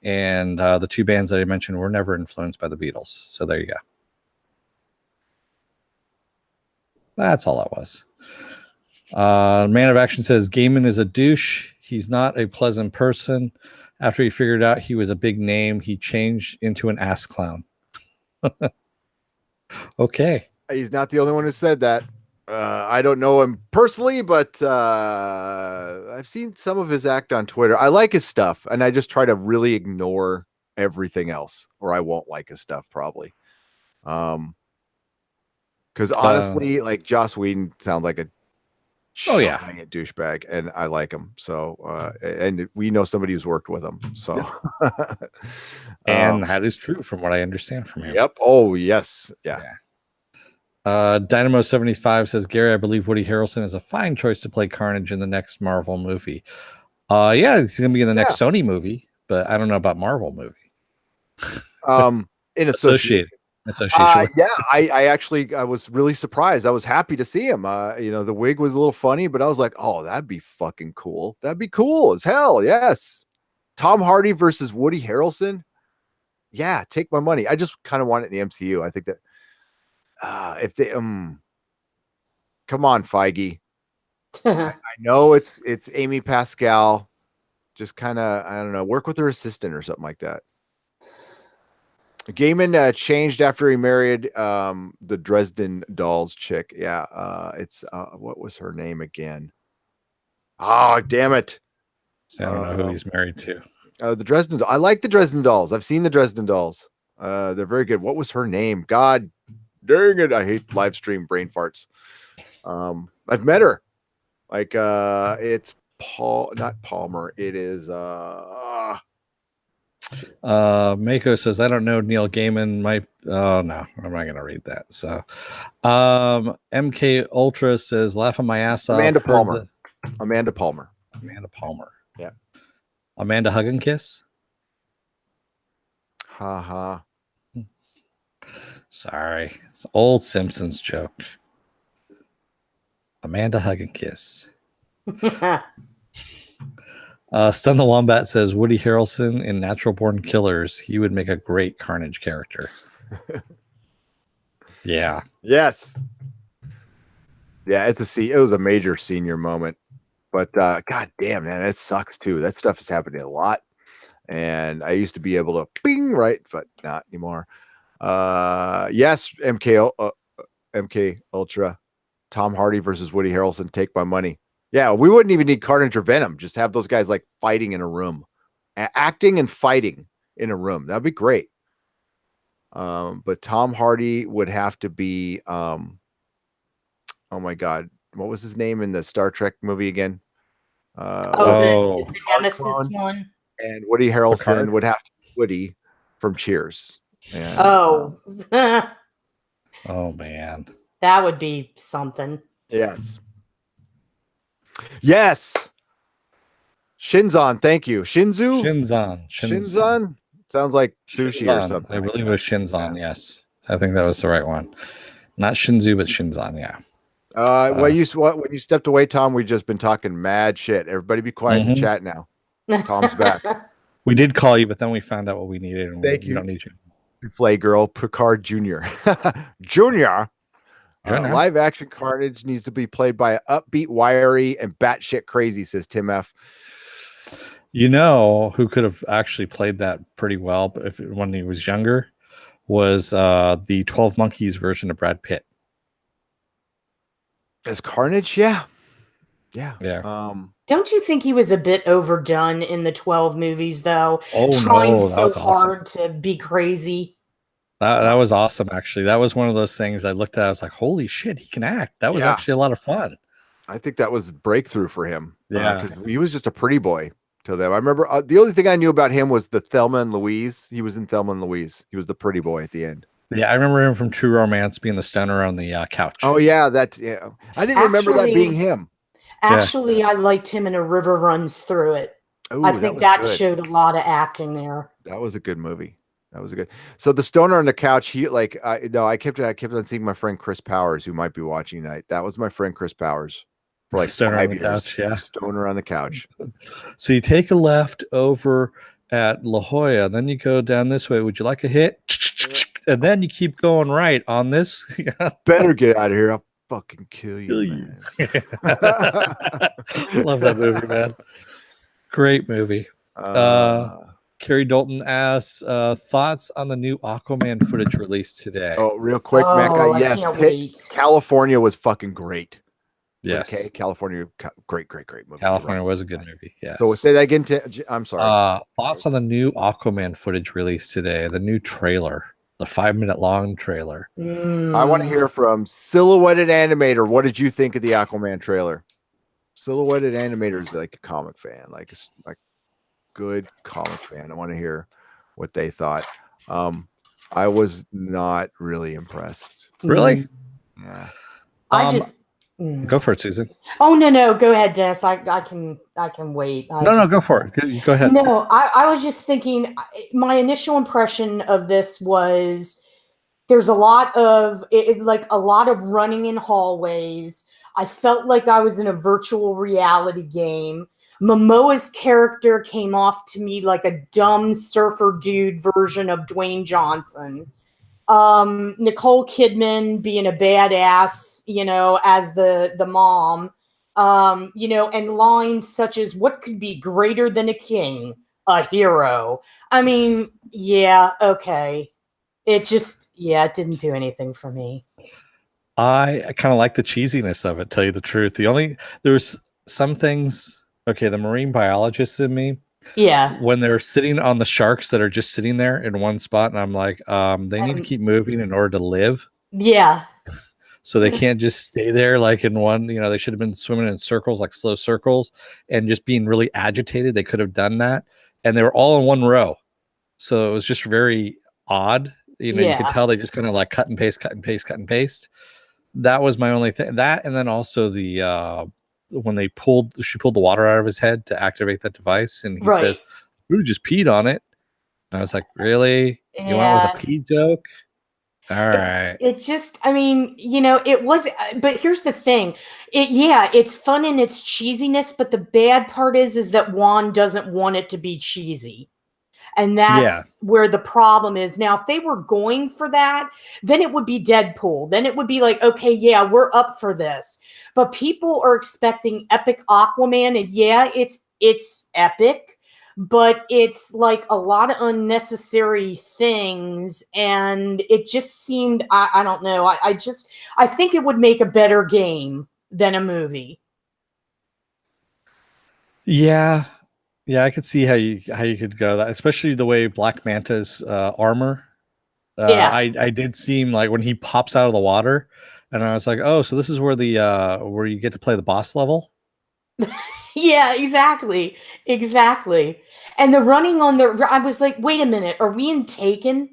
And the 2 bands that I mentioned were never influenced by the Beatles. So there you go. That's all that was. Man of Action says Gaiman is a douche. He's not a pleasant person. After he figured out he was a big name, he changed into an ass clown. Okay. He's not the only one who said that. I don't know him personally, but I've seen some of his act on Twitter. I like his stuff, and I just try to really ignore everything else, or I won't like his stuff probably. Because honestly, like Joss Whedon sounds like a giant douchebag, and I like him. So, and we know somebody who's worked with him. So, and that is true from what I understand from him. Yep. Oh, yes. Yeah. Dynamo 75 says, Gary, I believe Woody Harrelson is a fine choice to play Carnage in the next Marvel movie. Yeah, he's gonna be in the next Sony movie, but I don't know about Marvel movie. In association. Yeah, I was really surprised. I was happy to see him. The wig was a little funny, but I was like, oh, that'd be fucking cool. That'd be cool as hell. Yes. Tom Hardy versus Woody Harrelson. Yeah, take my money. I just kind of want it in the MCU. I think that if they come on, Feige. I know it's Amy Pascal. Just kind of, I don't know, work with her assistant or something like that. Gaiman changed after he married the Dresden Dolls chick. Yeah, it's what was her name again? Oh, damn it! So I don't know who he's married to. The Dresden. I like the Dresden Dolls. I've seen the Dresden Dolls. They're very good. What was her name? God dang it! I hate live stream brain farts. I've met her. Like it's not Palmer. It is Mako says, I don't know. Neil Gaiman might. Oh, no, I'm not going to read that. So, MK Ultra says, laughing my ass off. Amanda Palmer. Amanda Palmer. Yeah. Amanda Hug and Kiss. Ha. Sorry. It's an old Simpsons joke. Amanda Hug and Kiss. Stun the Wombat says Woody Harrelson in Natural Born Killers. He would make a great Carnage character. Yeah. Yes. Yeah, it was a major senior moment. But god damn, man, it sucks too. That stuff is happening a lot. And I used to be able to bing right, but not anymore. Yes, MK Ultra. Tom Hardy versus Woody Harrelson. Take my money. Yeah, we wouldn't even need Carnage or Venom. Just have those guys like fighting in a room, acting and fighting in a room. That'd be great. But Tom Hardy would have to be. Oh my God, what was his name in the Star Trek movie again? The Nemesis one. And Woody Harrelson would have to be Woody from Cheers. And, oh man, that would be something. Yes. Shinzon, thank you. Shinzon sounds like sushi or something. I believe it was Shinzon. Yes, I think that was the right one. Not Shinzu, but Shinzon. Yeah. When you stepped away, Tom, we've just been talking mad shit. Everybody be quiet in the chat now. Tom's back. We did call you, but then we found out what we needed. And Thank you. We don't need you. Flay Girl, Picard Jr. Junior. Live action Carnage needs to be played by an upbeat, wiry, and batshit crazy, says Tim F. You know who could have actually played that pretty well, but when he was younger, was the 12 Monkeys version of Brad Pitt. As Carnage, yeah. Don't you think he was a bit overdone in the 12 movies, though? Trying so hard to be crazy. That was awesome, actually. That was one of those things I looked at. I was like, holy shit, he can act. That was actually a lot of fun. I think that was a breakthrough for him. Yeah. Because he was just a pretty boy till then. I remember the only thing I knew about him was the Thelma and Louise. He was in Thelma and Louise. He was the pretty boy at the end. Yeah, I remember him from True Romance being the stoner on the couch. Oh, yeah. I didn't remember that being him. Actually, I liked him in A River Runs Through It. Ooh, I think that showed a lot of acting there. That was a good movie. So the stoner on the couch, he I kept on seeing my friend Chris Powers, who might be watching tonight. That was my friend Chris Powers for like stoner 5 on the years. couch, yeah. Stoner on the couch. So you take a left over at La Jolla, then you go down this way. Would you like a hit? And then you keep going right on this. Better get out of here. I'll fucking kill you, Kill you. man. Love that movie, man. Great movie. Carrie Dalton asks thoughts on the new Aquaman footage released today. Oh, real quick, Mecca. I Yes, can't wait. California was fucking great. Yes. Okay, California, great movie. California was a good movie. Yes. So we'll say that again. I'm sorry. Thoughts on the new Aquaman footage released today? The new trailer, the 5-minute long trailer. I want to hear from Silhouetted Animator. What did you think of the Aquaman trailer? Silhouetted Animator is like a comic fan, like good comic fan. I want to hear what they thought. I was not really impressed. Really? Yeah. Go for it, Susan. Oh no, go ahead, Dennis. I can wait. No, go for it. Go ahead. No, I was just thinking. My initial impression of this was there's a lot of a lot of running in hallways. I felt like I was in a virtual reality game. Momoa's character came off to me like a dumb surfer dude version of Dwayne Johnson. Nicole Kidman being a badass, as the mom, and lines such as "What could be greater than a king? A hero." I mean, yeah, okay. It just, it didn't do anything for me. I kind of like the cheesiness of it, tell you the truth. There's some things, okay, the marine biologists in me, when they're sitting on the sharks that are just sitting there in one spot, and I'm like, they need to keep moving in order to live. Yeah. So they can't just stay there like in one, they should have been swimming in circles, like slow circles, and just being really agitated. They could have done that. And they were all in one row. So it was just very odd. You could tell they just kind of like cut and paste. That was my only thing. That, and then also the when she pulled the water out of his head to activate that device, and he says, "Who just peed on it?" And I was like, "Really? You went with a pee joke?" All right. It just, I mean, it was, but here's the thing. It's fun in its cheesiness, but the bad part is that Juan doesn't want it to be cheesy. And that's where the problem is. Now, if they were going for that, then it would be Deadpool. Then it would be like, okay, yeah, we're up for this. But people are expecting epic Aquaman, and it's epic, but it's like a lot of unnecessary things. And it just seemed, I don't know. I think it would make a better game than a movie. Yeah. Yeah, I could see how you could go that, especially the way Black Manta's armor. I did seem like when he pops out of the water, and I was like, oh, so this is where where you get to play the boss level. Yeah, exactly. And the running on I was like, wait a minute, are we in Taken?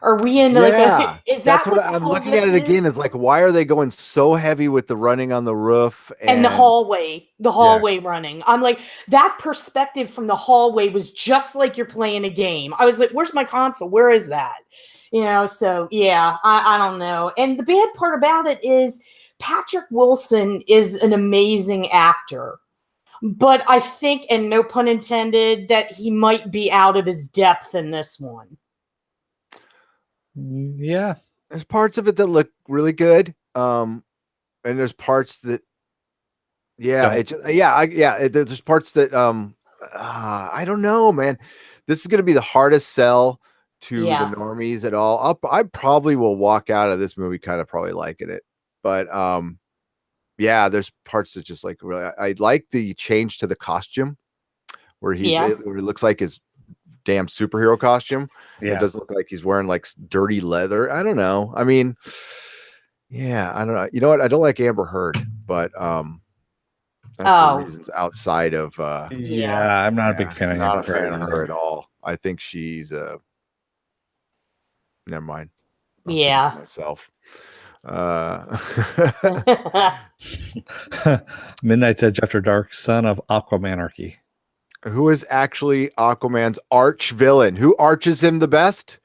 Are we in that's what I'm looking at it again is like, why are they going so heavy with the running on the roof and the hallway running? I'm like, that perspective from the hallway was just like you're playing a game. I was like, where's my console? Where is that? So yeah, I don't know. And the bad part about it is Patrick Wilson is an amazing actor, but I think, and no pun intended, that he might be out of his depth in this one. Yeah, there's parts of it that look really good, and there's parts that there's parts that I don't know, man. This is going to be the hardest sell to the normies at all. I probably will walk out of this movie kind of probably liking it, but there's parts that just like really, I like the change to the costume where it looks like his damn superhero costume. It doesn't look like he's wearing like dirty leather. I don't know. I mean, I don't know. You know what? I don't like Amber Heard, but that's for reasons outside of I'm not a big fan of not a fan of her at all. I think she's never mind. Myself. Midnight's Edge After Dark, son of Aquamanarchy. Who is actually Aquaman's arch villain? Who arches him the best?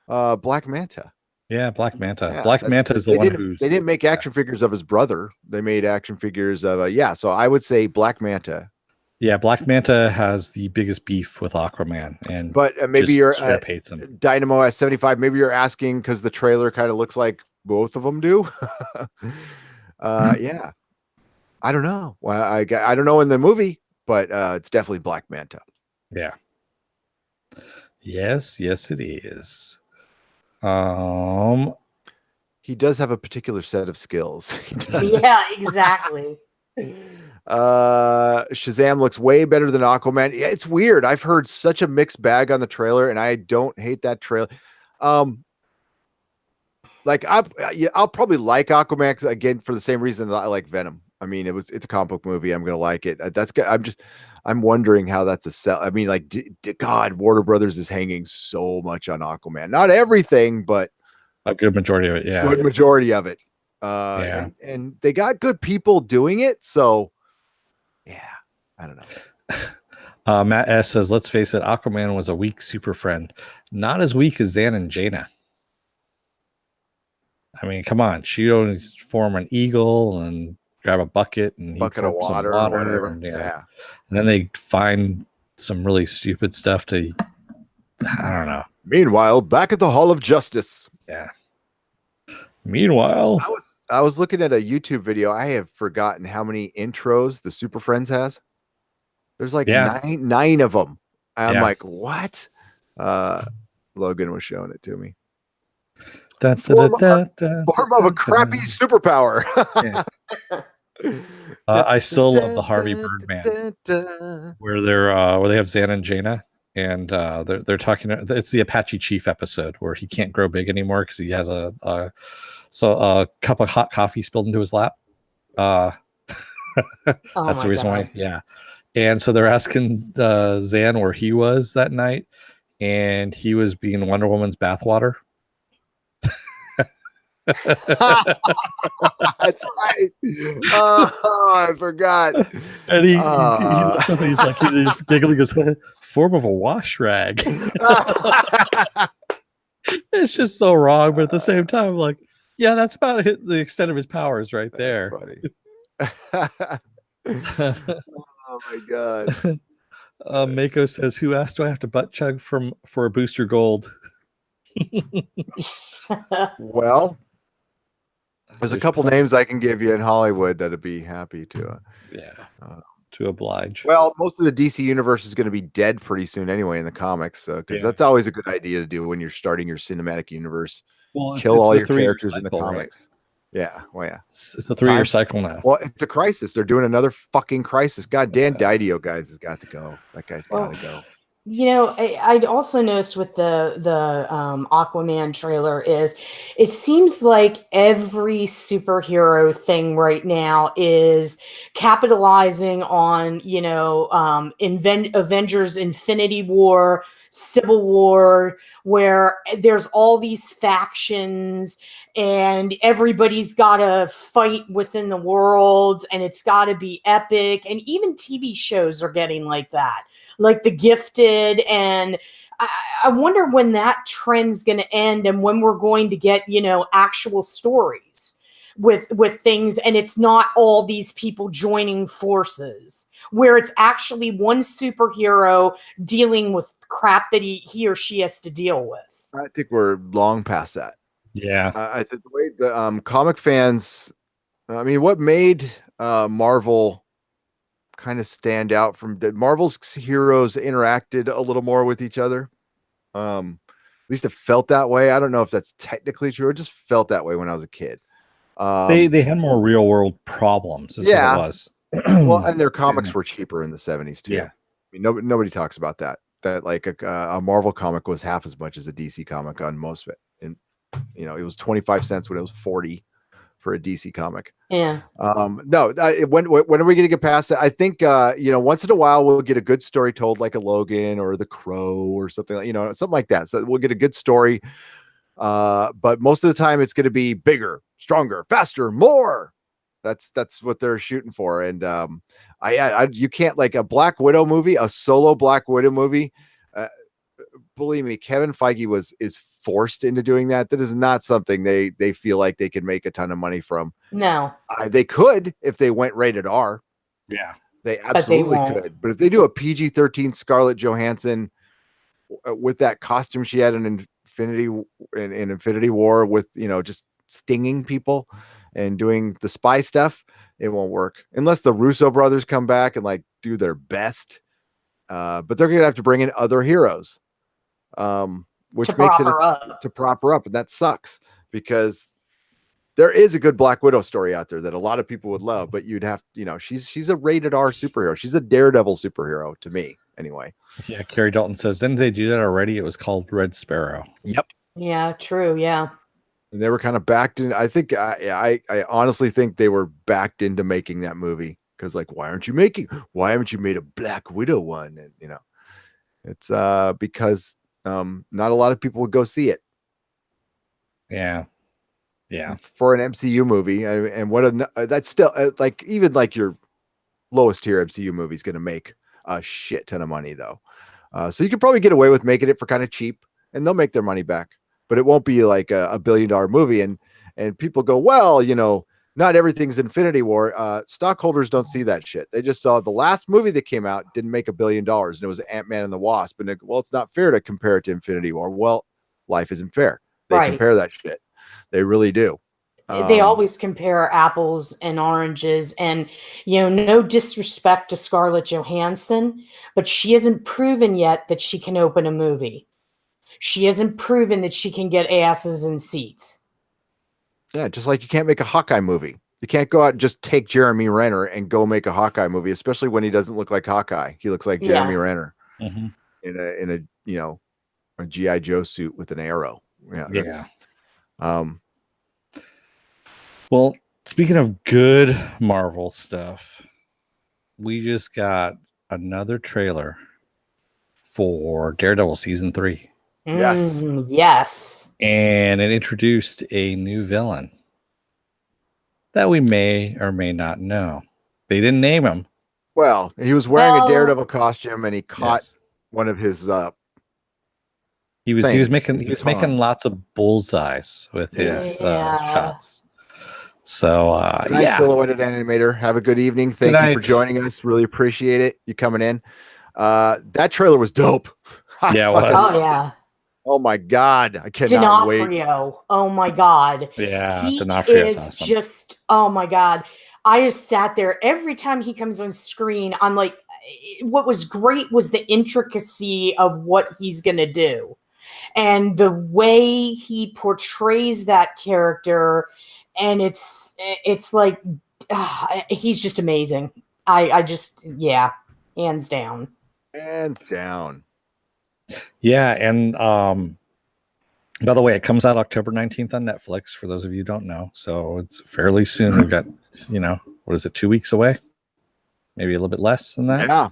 Black Manta. Yeah, Black Manta. Yeah, Black Manta is the one who they didn't make action figures of his brother. They made action figures of so I would say Black Manta. Yeah, Black Manta has the biggest beef with Aquaman, but maybe you're hates him. Dynamo S75. Maybe you're asking because the trailer kind of looks like both of them do. Yeah, I don't know. Well, I don't know in the movie, but it's definitely Black Manta. Yeah. Yes, it is. He does have a particular set of skills. He does. Yeah, exactly. Shazam looks way better than Aquaman. Yeah, it's weird. I've heard such a mixed bag on the trailer, and I don't hate that trailer. Like I'll probably like Aquaman again for the same reason that I like Venom. I mean, it's a comic book movie. I'm gonna like it. I'm wondering how that's a sell. I mean, like, God, Warner Brothers is hanging so much on Aquaman. Not everything, but a good majority of it. Yeah, good majority of it. Yeah. And they got good people doing it. So, yeah, I don't know. Matt S says, let's face it, Aquaman was a weak super friend. Not as weak as Zan and Jaina. I mean, come on. She only form an eagle and grab a bucket and Bucket of water or whatever. And, Yeah. And then they find some really stupid stuff to, I don't know. Meanwhile, back at the Hall of Justice. Yeah. Meanwhile, I was looking at a YouTube video. I have forgotten how many intros the Super Friends has. There's like nine of them. I'm like, what? Logan was showing it to me. Form of a crappy superpower. I still love the Harvey Birdman, where they have Zan and Jaina, and they're talking. It's the Apache Chief episode where he can't grow big anymore because he has a cup of hot coffee spilled into his lap. That's the reason why. Yeah, and so they're asking Zan where he was that night, and he was being Wonder Woman's bathwater. That's right. Oh, I forgot. And he looks up and he's like, he's giggling his form of a wash rag. It's just so wrong, but at the same time, I'm like, yeah, that's about the extent of his powers right there. Funny. Oh my god. Mako says, "Who asked do I have to butt chug for a booster gold?" Well, there's a couple names I can give you in Hollywood that'd be happy to. To oblige. Well, most of the DC universe is going to be dead pretty soon anyway in the comics, because that's always a good idea to do when you're starting your cinematic universe. Well, kill all your characters in the comics. Right? Yeah, well, yeah. It's a 3-year cycle now. Well, it's a crisis. They're doing another fucking crisis. God, Dan Didio, guys, has got to go. That guy's got to go. You know, I'd also noticed with the Aquaman trailer is it seems like every superhero thing right now is capitalizing on, you know, Avengers Infinity War, Civil War, where there's all these factions and everybody's got to fight within the world and it's got to be epic. And even TV shows are getting like that. Like The Gifted, and I wonder when that trend's going to end and when we're going to get, you know, actual stories with things, and it's not all these people joining forces, where it's actually one superhero dealing with crap that he or she has to deal with. I think we're long past that. Yeah, I think the way the comic fans, I mean, what made Marvel kind of stand out from Marvel's heroes interacted a little more with each other. At least it felt that way. I don't know if that's technically true. It just felt that way when I was a kid. They had more real world problems. Is what it was. Well, and their comics were cheaper in the 70s too. Yeah, I mean, nobody talks about that. That like a Marvel comic was half as much as a DC comic on most of it, and you know it was 25 cents when it was 40 for a DC comic. Yeah. No, when are we going to get past that? I think, you know, once in a while we'll get a good story told, like a Logan or the Crow or something like, you know, something like that. So we'll get a good story. But most of the time it's going to be bigger, stronger, faster, more. That's what they're shooting for. And, you can't, like a Black Widow movie, a solo Black Widow movie. Believe me, Kevin Feige is forced into doing that. That is not something they feel like they can make a ton of money from. No, they could if they went rated R. Yeah, they absolutely could. But if they do a PG-13 Scarlett Johansson with that costume she had in Infinity War with, you know, just stinging people, and doing the spy stuff, it won't work unless the Russo brothers come back and like do their best. But they're gonna have to bring in other heroes, which makes it to prop her up, and that sucks because there is a good Black Widow story out there that a lot of people would love, but you'd have, she's a rated R superhero. She's a Daredevil superhero to me, anyway. Yeah, Carrie Dalton says, didn't they do that already? It was called Red Sparrow. Yep. Yeah, true. Yeah. And they were kind of backed in. I think I honestly think they were backed into making that movie because, like, why haven't you made a Black Widow one? And it's because not a lot of people would go see it. Yeah. For an MCU movie, and that's still like even like your lowest tier MCU movie is going to make a shit ton of money though. So you could probably get away with making it for kind of cheap, and they'll make their money back. But it won't be like a $1 billion movie, and people go, well, not everything's Infinity War. Stockholders don't see that shit. They just saw the last movie that came out didn't make $1 billion, and it was Ant-Man and the Wasp. And it's not fair to compare it to Infinity War. Well, life isn't fair. They compare that shit. They really do. They always compare apples and oranges, and no disrespect to Scarlett Johansson, but she hasn't proven yet that she can open a movie. She hasn't proven that she can get asses in seats. Yeah, just like you can't make a Hawkeye movie. You can't go out and just take Jeremy Renner and go make a Hawkeye movie, especially when he doesn't look like Hawkeye. He looks like Jeremy Renner in a G.I. Joe suit with an arrow. Well, speaking of good Marvel stuff, we just got another trailer for Daredevil season 3. Yes. And it introduced a new villain that we may or may not know. They didn't name him. Well, he was wearing a Daredevil costume, and he caught one of his he was making lots of bullseyes with his shots. So good night, Silhouetted Animator. Have a good evening. Thank you for joining us. Really appreciate it. You coming in. That trailer was dope. Yeah, it was. Oh yeah. Oh my God. I cannot wait. D'Onofrio. Oh my God. Yeah, D'Onofrio is awesome. Just, oh my God. I just sat there every time he comes on screen. I'm like, what was great was the intricacy of what he's going to do. And the way he portrays that character. And it's like, he's just amazing. I just, hands down. Hands down. Yeah, and by the way, it comes out October 19th on Netflix, for those of you who don't know. So it's fairly soon. We've got, what is it, 2 weeks away? Maybe a little bit less than that? Yeah.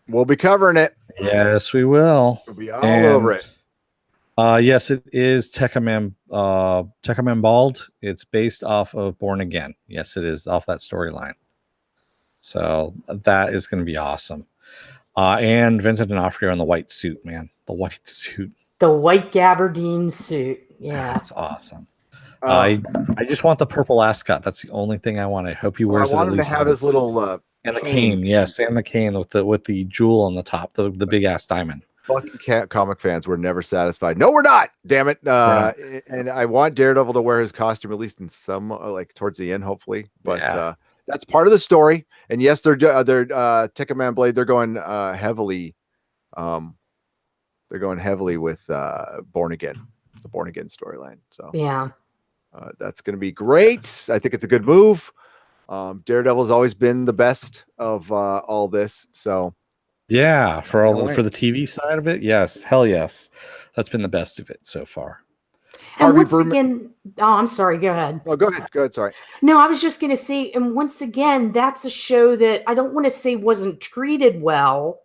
We'll be covering it. Yes, we will. We'll be all over it. Yes, it is Tekkaman Bald. It's based off of Born Again. Yes, it is off that storyline. So that is going to be awesome. And Vincent D'Onofrio in the white suit, man. The white suit. The white gabardine suit. Yeah. That's awesome. I just want the purple ascot. That's the only thing I want. I hope he wears it. I want him to have his little and the cane. Yes, and the cane with the jewel on the top, the big ass diamond. Fucking comic fans were never satisfied. No, we're not. Damn it. And I want Daredevil to wear his costume at least in some like towards the end, hopefully. But that's part of the story. And yes, they're Tekkaman Blade. They're going heavily. They're going heavily with Born Again, the Born Again storyline. So that's going to be great. I think it's a good move. Daredevil has always been the best of all this. So yeah, for the TV side of it, yes, hell yes, that's been the best of it so far. And once again, I'm sorry, go ahead. Oh, go ahead. Sorry. No, I was just going to say, and once again, that's a show that I don't want to say wasn't treated well,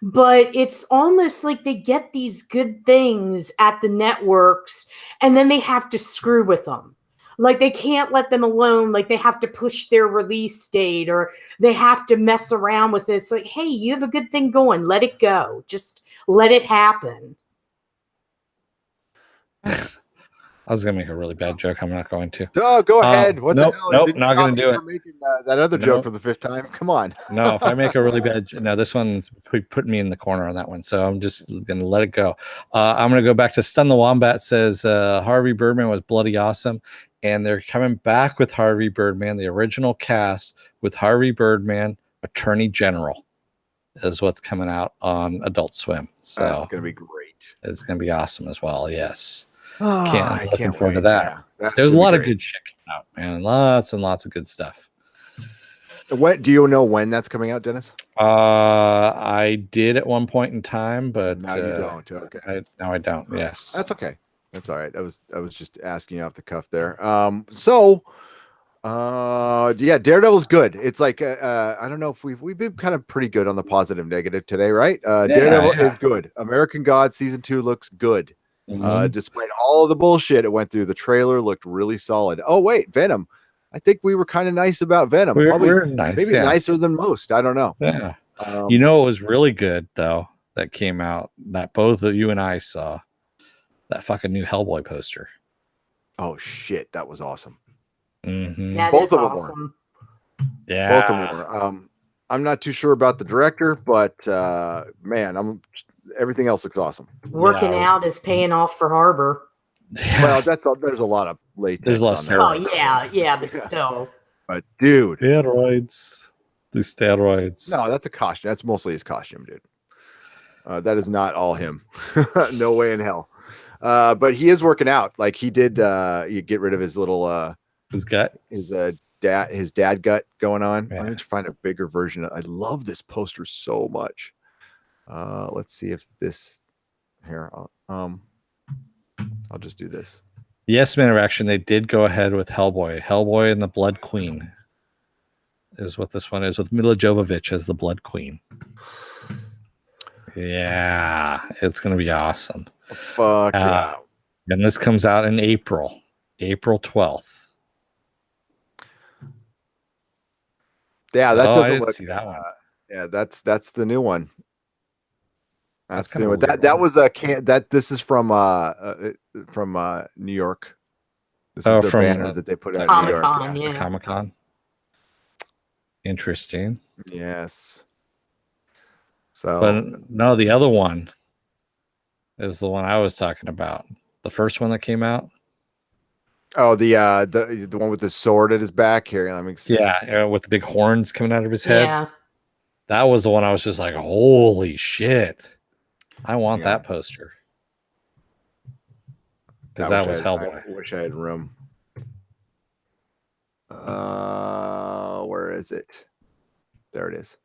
but it's almost like they get these good things at the networks and then they have to screw with them. Like they can't let them alone. Like they have to push their release date or they have to mess around with it. It's like, hey, you have a good thing going. Let it go. Just let it happen. I was going to make a really bad joke. I'm not going to. Oh, go ahead. What the hell? Nope, not going to do it. Making, that other joke for the fifth time. Come on. No, if I make a really bad no, this one's putting me in the corner on that one. So I'm just going to let it go. I'm going to go back to Stun the Wombat says Harvey Birdman was bloody awesome. and they're coming back with Harvey Birdman, the original cast with Harvey Birdman, Attorney General, is what's coming out on Adult Swim. So That's gonna be great. it's gonna be awesome as well. Yes, I looking can't forward to wait. that. Yeah, that's There's a gonna be lot of great. good shit coming out, man. Lots and lots of good stuff. What do you know when that's coming out, Dennis? I did at one point in time, but Now you don't. Okay. Now I don't. Yes, That's okay. That's all right. I was just asking you off the cuff there. Yeah, Daredevil's good. It's like I don't know if we've been kind of pretty good on the positive negative today, right? Daredevil is good. American God season 2 looks good. Despite all of the bullshit it went through, the trailer looked really solid. Oh wait, Venom. I think we were kind of nice about Venom. We're nice, maybe nicer than most. I don't know. Yeah. You know, it was really good though that came out that both of you and I saw, that fucking new Hellboy poster. Oh shit, that was awesome. That Both is of them awesome. Yeah, both of them were. I'm not too sure about the director, but man, everything else looks awesome. Working out is paying off for Harbor. Yeah. Well, there's a lot of latex. There's a lot of on Oh that. yeah, but still. But dude, steroids. The steroids. no, that's a costume. That's mostly his costume, dude. That is not all him. No way in hell. But he is working out. Like he did. You get rid of his little his gut, his dad gut going on. Yeah. I'm going to find a bigger version. I love this poster so much. Let's see if this here. I'll just do this. Yes, Man of Action. They did go ahead with Hellboy. Hellboy and the Blood Queen is what this one is, with Mila Jovovich as the Blood Queen. Yeah, it's gonna be awesome. Fuck yeah. And this comes out in April 12th. Yeah, So that I doesn't didn't look. see that one. Yeah, that's the new one. That's the kinda new one. weird That one. was this is from New York. This is their from banner that they put out in New York. Comic-Con, yeah. Comic-Con. Interesting. Yes. So But no, the other one is the one I was talking about. The first one that came out. oh, the one with the sword at his back here. Let me see. Yeah, with the big horns coming out of his head. Yeah. That was the one I was just like, holy shit. I want Yeah. that poster. Because that was Hellboy. I wish I had room. Where is it? There it is.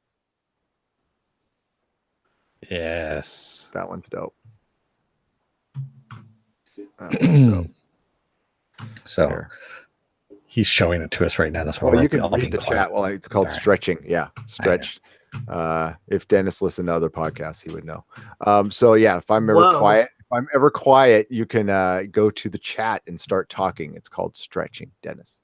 Yes. That one's dope. That one's dope. So There. he's showing it to us right now. That's why Well, we're you can all read being the quiet. chat. Well, it's called Sorry. stretching. Yeah, stretch. If Dennis listened to other podcasts, he would know. So yeah, if I'm ever quiet, you can go to the chat and start talking. It's called stretching, Dennis.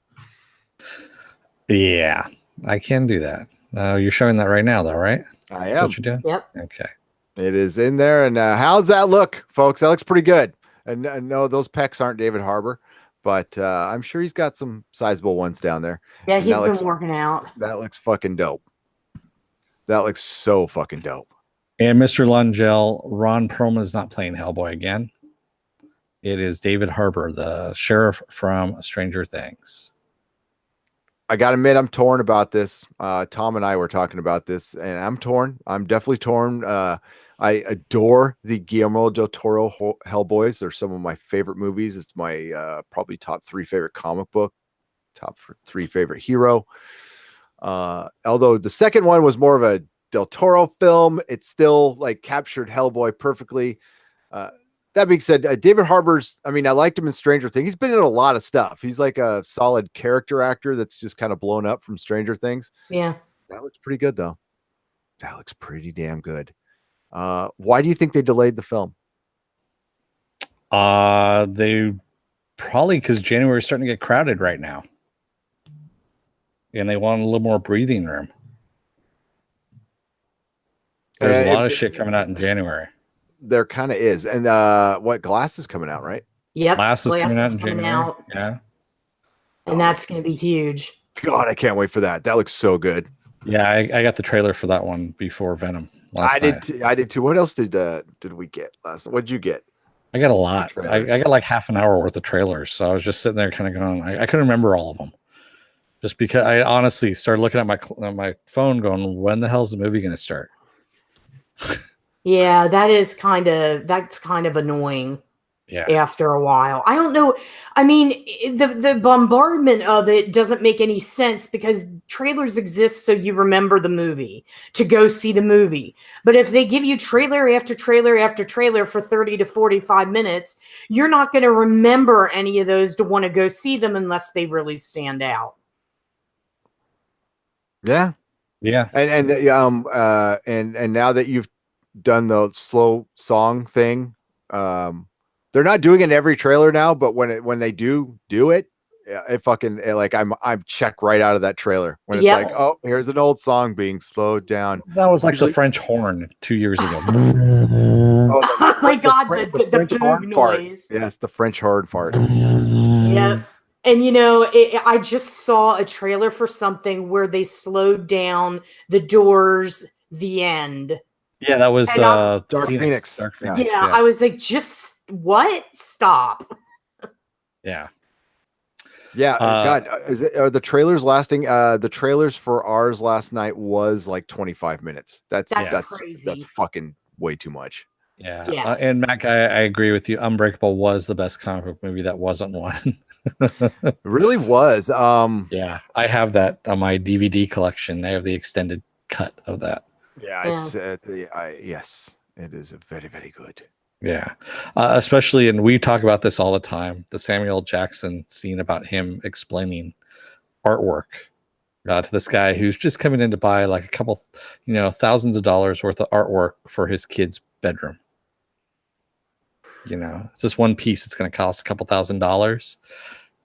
Yeah, I can do that. You're showing that right now, though, right? I That's am. what you're doing? Yep. Okay. It is in there. And how's that look, folks? That looks pretty good. And no, those pecs aren't David Harbour, but I'm sure he's got some sizable ones down there. Yeah, And he's that been working out. That looks fucking dope. That looks so fucking dope. And Mr. Lungell, Ron Perlman is not playing Hellboy again. It is David Harbour, the sheriff from Stranger Things. I gotta admit, I'm torn about this. Tom and I were talking about this, and I'm torn. I'm definitely torn. I adore the Guillermo del Toro Hellboys. They're some of my favorite movies. It's my probably top 3 favorite comic book, top 3 favorite hero. Although the second one was more of a del Toro film, it still like captured Hellboy perfectly. That being said, David Harbour's, I mean, I liked him in Stranger Things. He's been in a lot of stuff. He's like a solid character actor that's just kind of blown up from Stranger Things. Yeah. That looks pretty good, though. That looks pretty damn good. Why do you think they delayed the film? They probably because January is starting to get crowded right now. And they want a little more breathing room. There's a lot of shit coming out in January. There kind of is. And what, Glass is coming out, right? Yep. Glass is coming out in coming January. out, Yeah. and that's going to be huge. God, I can't wait for that. That looks so good. Yeah, I got the trailer for that one before Venom last night. I did too. What else did we get last night? What did you get? I got a lot. I trailers. got like half an hour worth of trailers. So I was just sitting there kind of going, I couldn't remember all of them. Just because I honestly started looking at my phone going, when the hell's the movie going to start? Yeah, that's kind of annoying. Yeah. After a while, I don't know. I mean, the bombardment of it doesn't make any sense because trailers exist so you remember the movie to go see the movie. But if they give you trailer after trailer after trailer for 30 to 45 minutes, you're not going to remember any of those to want to go see them unless they really stand out. Yeah. And now that you've done the slow song thing, they're not doing it in every trailer now, but when they do it, it fucking like I'm check right out of that trailer when it's like, oh, here's an old song being slowed down. That was like the French horn 2 years ago. Oh my God, the boog noise. Yes, the French horn fart. Yeah. And I just saw a trailer for something where they slowed down the Doors, the end. Yeah, that was Dark Phoenix. Dark Phoenix. Yeah, I was like, just what? Stop. Yeah. Yeah. God, are the trailers lasting? The trailers for ours last night was like 25 minutes. That's crazy. That's fucking way too much. Yeah. And Mac, I agree with you. Unbreakable was the best comic book movie that wasn't one. It really was. Yeah, I have that on my DVD collection. I have the extended cut of that. Yeah, it's yes, it is very, very good. Yeah, especially, and we talk about this all the time. The Samuel Jackson scene about him explaining artwork to this guy who's just coming in to buy like a couple, thousands of dollars worth of artwork for his kid's bedroom. It's this one piece. It's going to cost a couple $1,000s.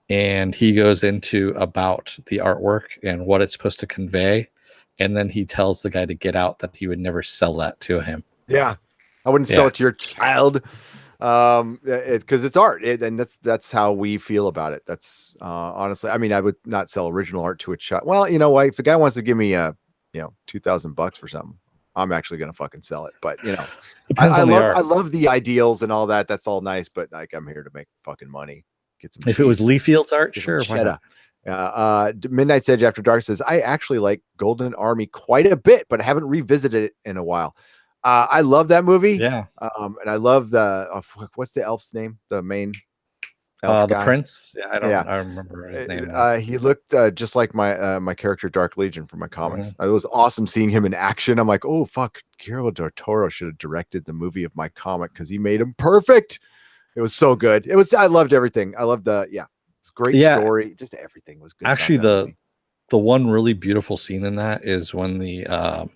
And he goes into about the artwork and what it's supposed to convey. And then he tells the guy to get out, that he would never sell that to him. Yeah. I wouldn't sell it to your child. It's because it's art. And that's how we feel about it. That's honestly, I mean, I would not sell original art to a child. Well, you know what? If a guy wants to give me $2,000 for something, I'm actually going to fucking sell it. But I love the ideals and all that. That's all nice. But like, I'm here to make fucking money. Get some. If it was Lee Field's art, sure. Midnight's Edge After Dark says, I actually like Golden Army quite a bit, but I haven't revisited it in a while. I love that movie. Yeah. And I love what's the elf's name? The main elf the guy? Prince. Yeah, I remember his name. He looked just like my character Dark Legion from my comics. It was awesome seeing him in action. I'm like, oh fuck, Guillermo del Toro should have directed the movie of my comic because he made him perfect. It was so good. I loved everything. I loved it's a great story. Just everything was good. Actually, the one really beautiful scene in that is when the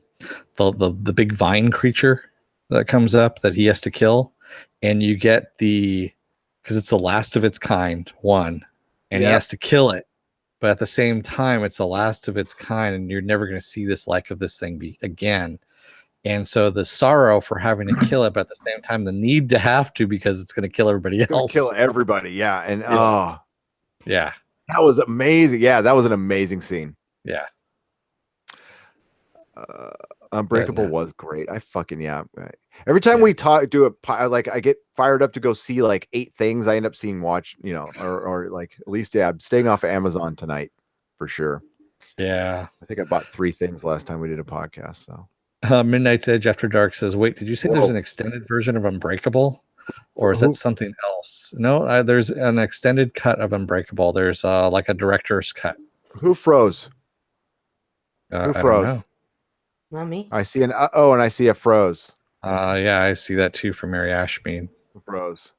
big vine creature that comes up that he has to kill, and you get because it's the last of its kind one, and he has to kill it, but at the same time it's the last of its kind, and you're never going to see this of this thing again. And so the sorrow for having to kill it, but at the same time the need to have to, because it's going to kill everybody else. Kill everybody, yeah. And yeah, that was amazing. Yeah, that was an amazing scene. Yeah. Unbreakable was great. I fucking every time we I get fired up to go see like 8 things. I end up seeing or like at least I'm staying off of Amazon tonight for sure. Yeah, I think I bought 3 things last time we did a podcast. So Midnight's Edge After Dark says, wait, did you say there's an extended version of Unbreakable, or is that something else? No, there's an extended cut of Unbreakable. There's like a director's cut. Who froze? Who froze? Not me. I see and I see a froze. Yeah, I see that too from Mary Ashmead. Who froze?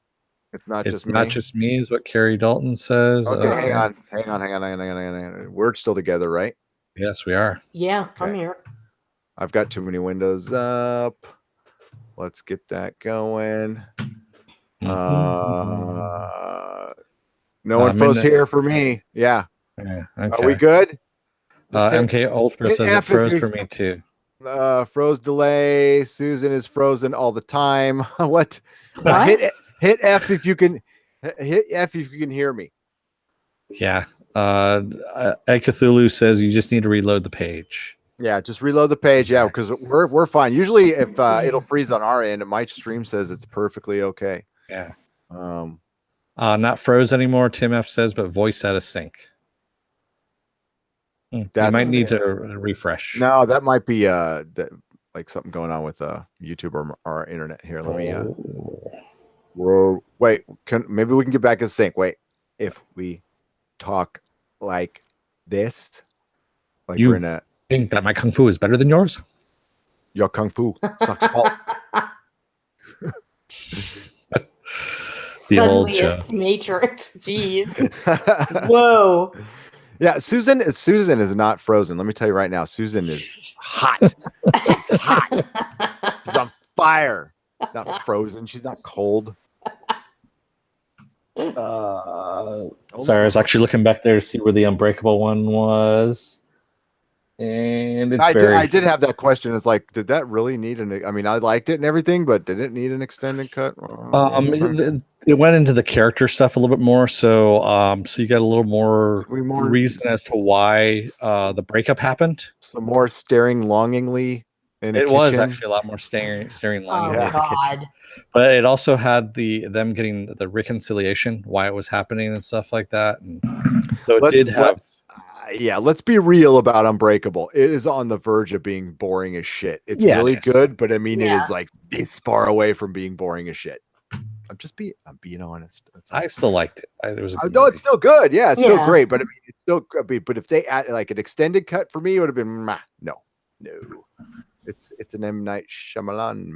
It's not just me, is what Carrie Dalton says. Okay, hang on. We're still together, right? Yes, we are. Yeah, I'm here. I've got too many windows up. Let's get that going. No one froze here for me. Yeah. Okay. Are we good? MK Ultra says it froze for me too. Froze delay. Susan is frozen all the time. What? Hit F if you can. Hit F if you can hear me. Yeah. Cthulhu says you just need to reload the page. Yeah, just reload the page. Yeah, because we're fine. Usually, if it'll freeze on our end, my stream says it's perfectly okay. Yeah. Not froze anymore, Tim F says, but voice out of sync. You might need to refresh. No, that might be like something going on with YouTube or our internet here. Let me wait, maybe we can get back in sync. Wait, if we talk like this, like we're in a think that my kung fu is better than yours? Your kung fu sucks balls. Suddenly it's Matrix. Jeez. Whoa. Yeah, Susan is not frozen. Let me tell you right now, Susan is hot. She's hot. She's on fire. Not frozen. She's not cold. Sorry, I was actually looking back there to see where the Unbreakable one was. And it's I did have that question. It's like, did that really need I mean, I liked it and everything, but did it need an extended cut? It went into the character stuff a little bit more, so you got a little more reason as to why the breakup happened. Some more staring longingly in a kitchen. Was actually a lot more staring longingly in the kitchen. But it also had them getting the reconciliation, why it was happening and stuff like that. And so it did have. Let's be real about Unbreakable. It is on the verge of being boring as shit. It's really good, but I mean, it is like it's far away from being boring as shit. I'm being honest. I still liked it. It's still good. Yeah, it's still great, but I mean, it's still. But if they add like an extended cut for me, it would have been no. It's an M. Night Shyamalan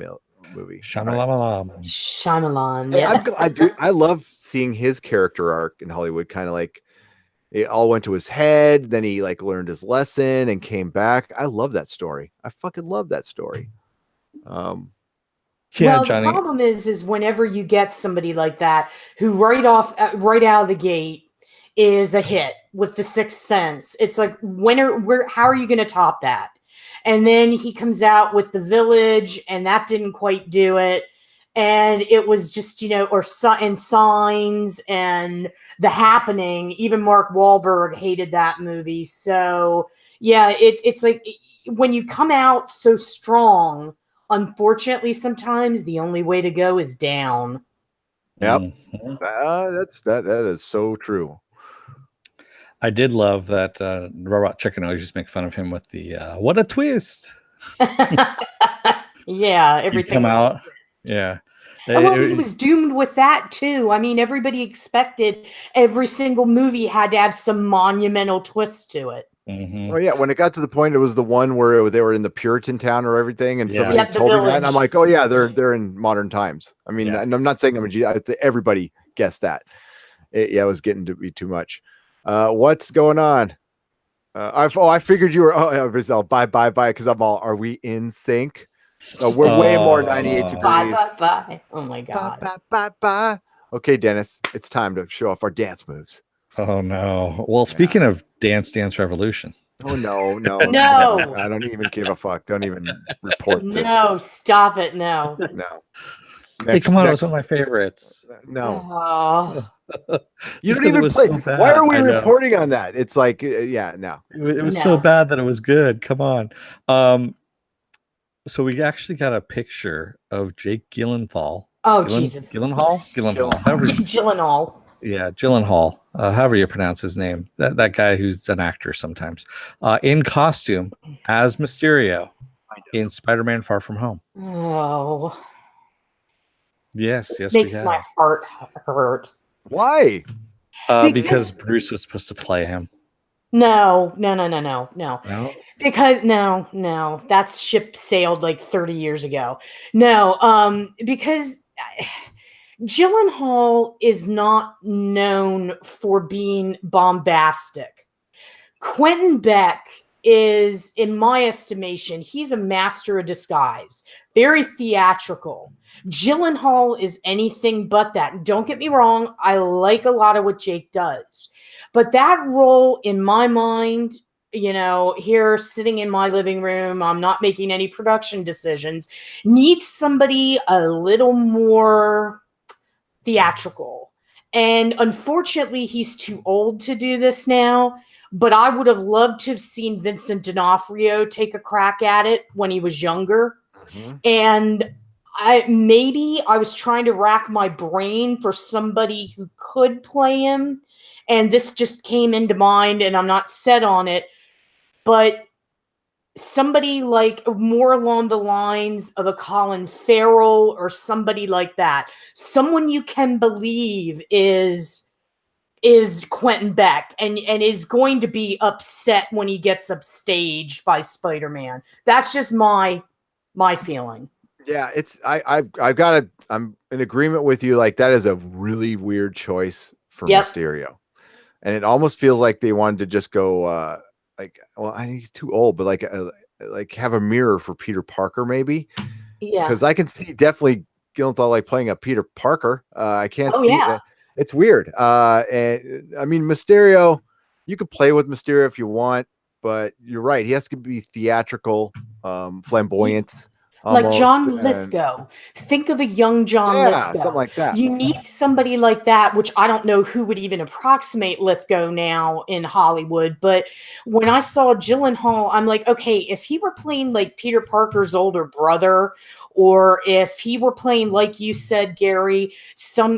movie. Shyamalan. Yeah. I love seeing his character arc in Hollywood. Kind of like it all went to his head. Then he like learned his lesson and came back. I love that story. I fucking love that story. Johnny. The problem is whenever you get somebody like that who right out of the gate is a hit with The Sixth Sense, it's like how are you going to top that? And then he comes out with The Village, and that didn't quite do it. And it was just and Signs and The Happening. Even Mark Wahlberg hated that movie. So yeah, it's like when you come out so strong. Unfortunately, sometimes the only way to go is down. Yep, that is so true. I did love that Robot Chicken always just make fun of him with the "what a twist." Yeah, everything come out. Yeah, he was doomed with that too. I mean, everybody expected every single movie had to have some monumental twist to it. Oh yeah, when it got to the point, it was the one where they were in the Puritan town or everything, and somebody told me that, and I'm like, oh yeah, they're in modern times. I mean, and I'm not saying everybody guessed that. It was getting to be too much. What's going on? I figured you were bye because I'm all. Are we in sync? We're way more 98 degrees. Bye. Oh my god. Bye. Okay, Dennis, it's time to show off our dance moves. Oh no! Well, speaking of Dance Revolution. Oh no! I don't even give a fuck. Don't even report this. No, stop it! No. Hey, come on! It was one of my favorites. No. Oh. You don't even play. So why are we reporting on that? It's like, no. It was so bad that it was good. Come on. So we actually got a picture of Jake Gyllenhaal. Oh Jesus! Gyllenhaal. Gyllenhaal. Yeah, Gyllenhaal, however you pronounce his name, that guy who's an actor sometimes, in costume as Mysterio in Spider-Man: Far From Home. Oh, yes, makes my heart hurt. Why? Because Bruce was supposed to play him. No. Because no, that ship sailed like 30 years ago. No, because Gyllenhaal is not known for being bombastic. Quentin Beck is, in my estimation, he's a master of disguise. Very theatrical. Gyllenhaal is anything but that. Don't get me wrong, I like a lot of what Jake does. But that role, in my mind, here sitting in my living room, I'm not making any production decisions, needs somebody a little more theatrical. And unfortunately, he's too old to do this now. But I would have loved to have seen Vincent D'Onofrio take a crack at it when he was younger. Mm-hmm. And I was trying to rack my brain for somebody who could play him, and this just came into mind, and I'm not set on it, but somebody like more along the lines of a Colin Farrell or somebody like that. Someone you can believe is Quentin Beck and is going to be upset when he gets upstaged by Spider-Man. That's just my feeling. Yeah, I've got I'm in agreement with you. Like that is a really weird choice for Mysterio, and it almost feels like they wanted to just go well, I think he's too old, but like have a mirror for Peter Parker maybe. Yeah, because I can see definitely Gyllenhaal like playing a Peter Parker. I can't see. Yeah. It's weird. And I mean, Mysterio, you could play with Mysterio if you want, but you're right. He has to be theatrical, flamboyant. Like Almost, John Lithgow. Think of a young John Lithgow. Something like that. You need somebody like that, which I don't know who would even approximate Lithgow now in Hollywood. But when I saw Gyllenhaal, I'm like, okay, if he were playing like Peter Parker's older brother, or if he were playing, like you said, Gary,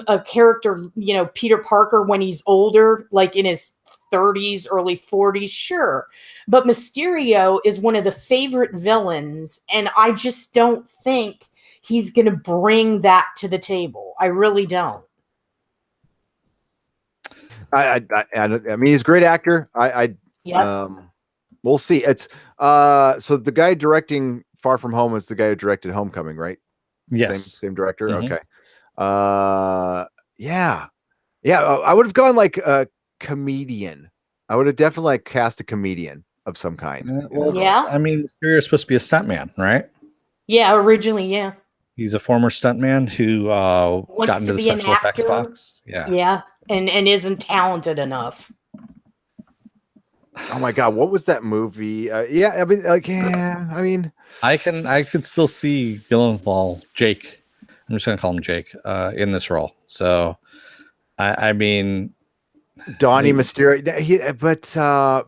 a character, Peter Parker when he's older, like in his 30s, early 40s, sure. But Mysterio is one of the favorite villains, and I just don't think he's going to bring that to the table. I really don't. I mean, he's a great actor. We'll see. It's so the guy directing Far From Home is the guy who directed Homecoming, right? Yes. Same director. Mm-hmm. Okay. Yeah. I would have gone like a comedian. I would have definitely like cast a comedian of some kind. Yeah. I mean, Mysterio is supposed to be a stuntman, right? Yeah, originally, yeah. He's a former stuntman who got into the special effects box. Yeah. Yeah. And isn't talented enough. Oh my God, what was that movie? I could still see Gyllenhaal, Jake. I'm just gonna call him Jake, in this role. So I mean Donnie Mysterio, but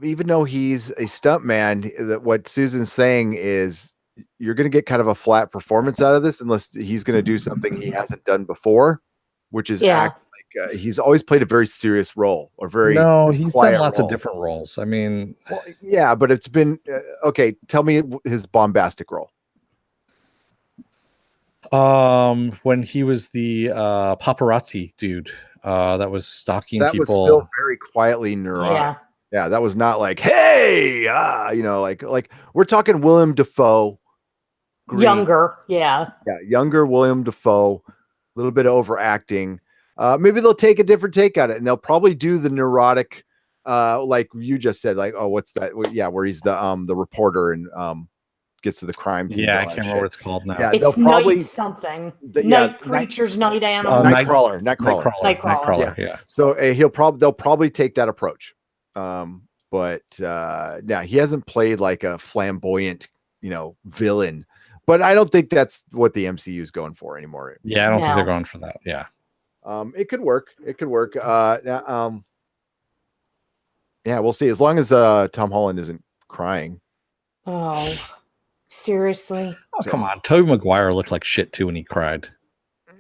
even though he's a stuntman, what Susan's saying is you're going to get kind of a flat performance out of this unless he's going to do something he hasn't done before, which is act like he's always played a very serious role or he's done lots of different roles. I mean, but it's been okay. Tell me his bombastic role. When he was the paparazzi dude. That was stalking people. That was still very quietly neurotic. Yeah, that was not like, hey, like we're talking William Dafoe. Younger, younger William Dafoe, a little bit of overacting. Maybe they'll take a different take on it, and they'll probably do the neurotic, like you just said, like, oh, what's that? Yeah, where he's the reporter and gets to the crime scene. Yeah, I can't remember what it's called now. Yeah, it's probably night something. Night creatures, night animals. Nightcrawler. Yeah. So they'll probably take that approach. But he hasn't played like a flamboyant, villain. But I don't think that's what the MCU is going for anymore. Yeah, I don't think they're going for that. Yeah. It could work. We'll see. As long as Tom Holland isn't crying. Oh. Seriously? Oh, come on. Tobey Maguire looked like shit too when he cried.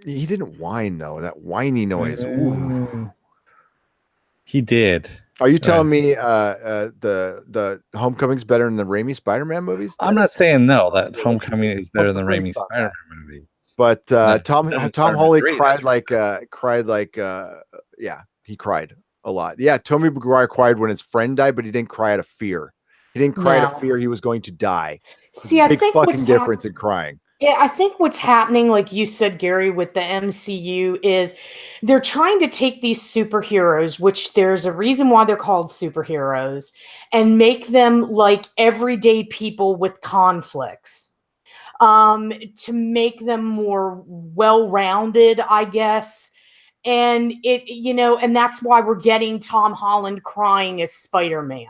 He didn't whine though. That whiny noise. He did. Are you telling me the Homecoming's better than the Raimi Spider-Man movies? I'm not saying no, that Homecoming is better than Raimi Spider-Man movies. But Tom Holland cried like he cried a lot. Yeah, Tobey Maguire cried when his friend died, but he didn't cry out of fear. He didn't cry out of fear he was going to die. See, I think fucking difference in crying. Yeah, I think what's happening, like you said, Gary, with the MCU is they're trying to take these superheroes, which there's a reason why they're called superheroes, and make them like everyday people with conflicts. To make them more well-rounded, I guess. And and that's why we're getting Tom Holland crying as Spider-Man.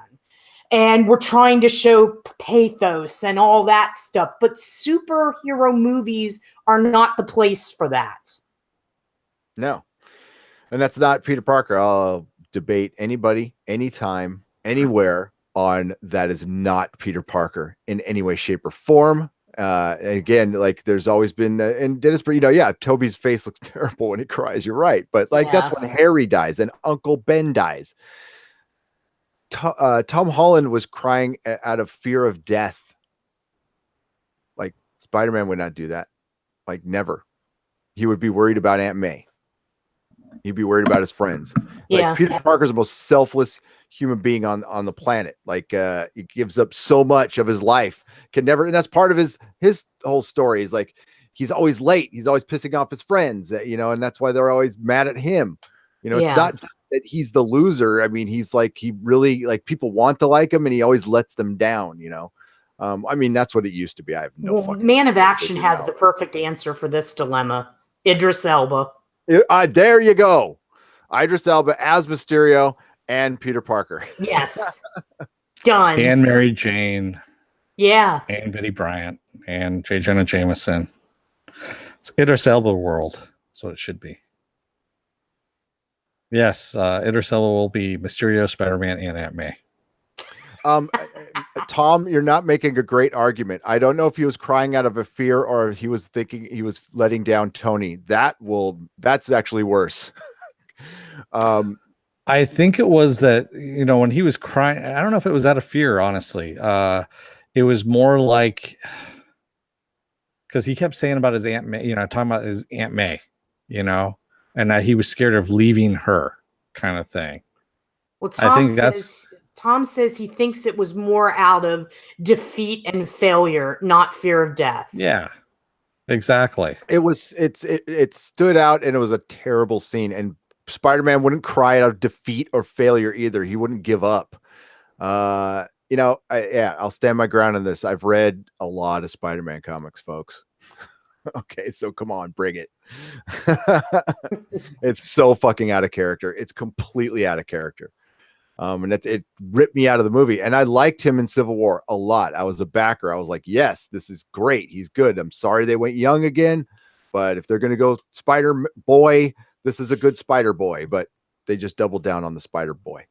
And we're trying to show pathos and all that stuff. But superhero movies are not the place for that. No. And that's not Peter Parker. I'll debate anybody, anytime, anywhere on that is not Peter Parker in any way, shape, or form. Again, like there's always been, and Dennis, Toby's face looks terrible when he cries. You're right, but like that's when Harry dies and Uncle Ben dies. Tom Holland was crying out of fear of death. Like Spider-Man would not do that. Like never. He would be worried about Aunt May. He'd be worried about his friends. Like Peter Parker's the most selfless human being on the planet. Like he gives up so much of his life, and that's part of his whole story. Is like he's always late. He's always pissing off his friends, and that's why they're always mad at him. It's not just that he's the loser. I mean, he's like, he really, like, people want to like him and he always lets them down, I mean, that's what it used to be. I have no fucking Man of Action has the perfect answer for this dilemma. Idris Elba. There you go. Idris Elba as Mysterio and Peter Parker. Yes. Done. And Mary Jane. Yeah. And Betty Bryant and J. Jonah Jameson. It's Idris Elba world. That's what it should be. Yes, Idris Elba will be Mysterio, Spider-Man, and Aunt May. Tom, you're not making a great argument. I don't know if he was crying out of a fear or if he was thinking he was letting down Tony. That's actually worse. I think it was that, when he was crying, I don't know if it was out of fear, honestly. It was more like, because he kept saying about his Aunt May, talking about his Aunt May, and that he was scared of leaving her, kind of thing. Well, Tom says he thinks it was more out of defeat and failure, not fear of death. Yeah, exactly. It stood out, and it was a terrible scene. And Spider-Man wouldn't cry out of defeat or failure either. He wouldn't give up. I'll stand my ground on this. I've read a lot of Spider-Man comics, folks. Okay, so come on, bring it. It's so fucking out of character. It's completely out of character. And it ripped me out of the movie. And I liked him in Civil War a lot. I was a backer. I was like, yes, this is great. He's good. I'm sorry they went young again, but if they're going to go Spider Boy, this is a good Spider Boy. But they just doubled down on the Spider Boy.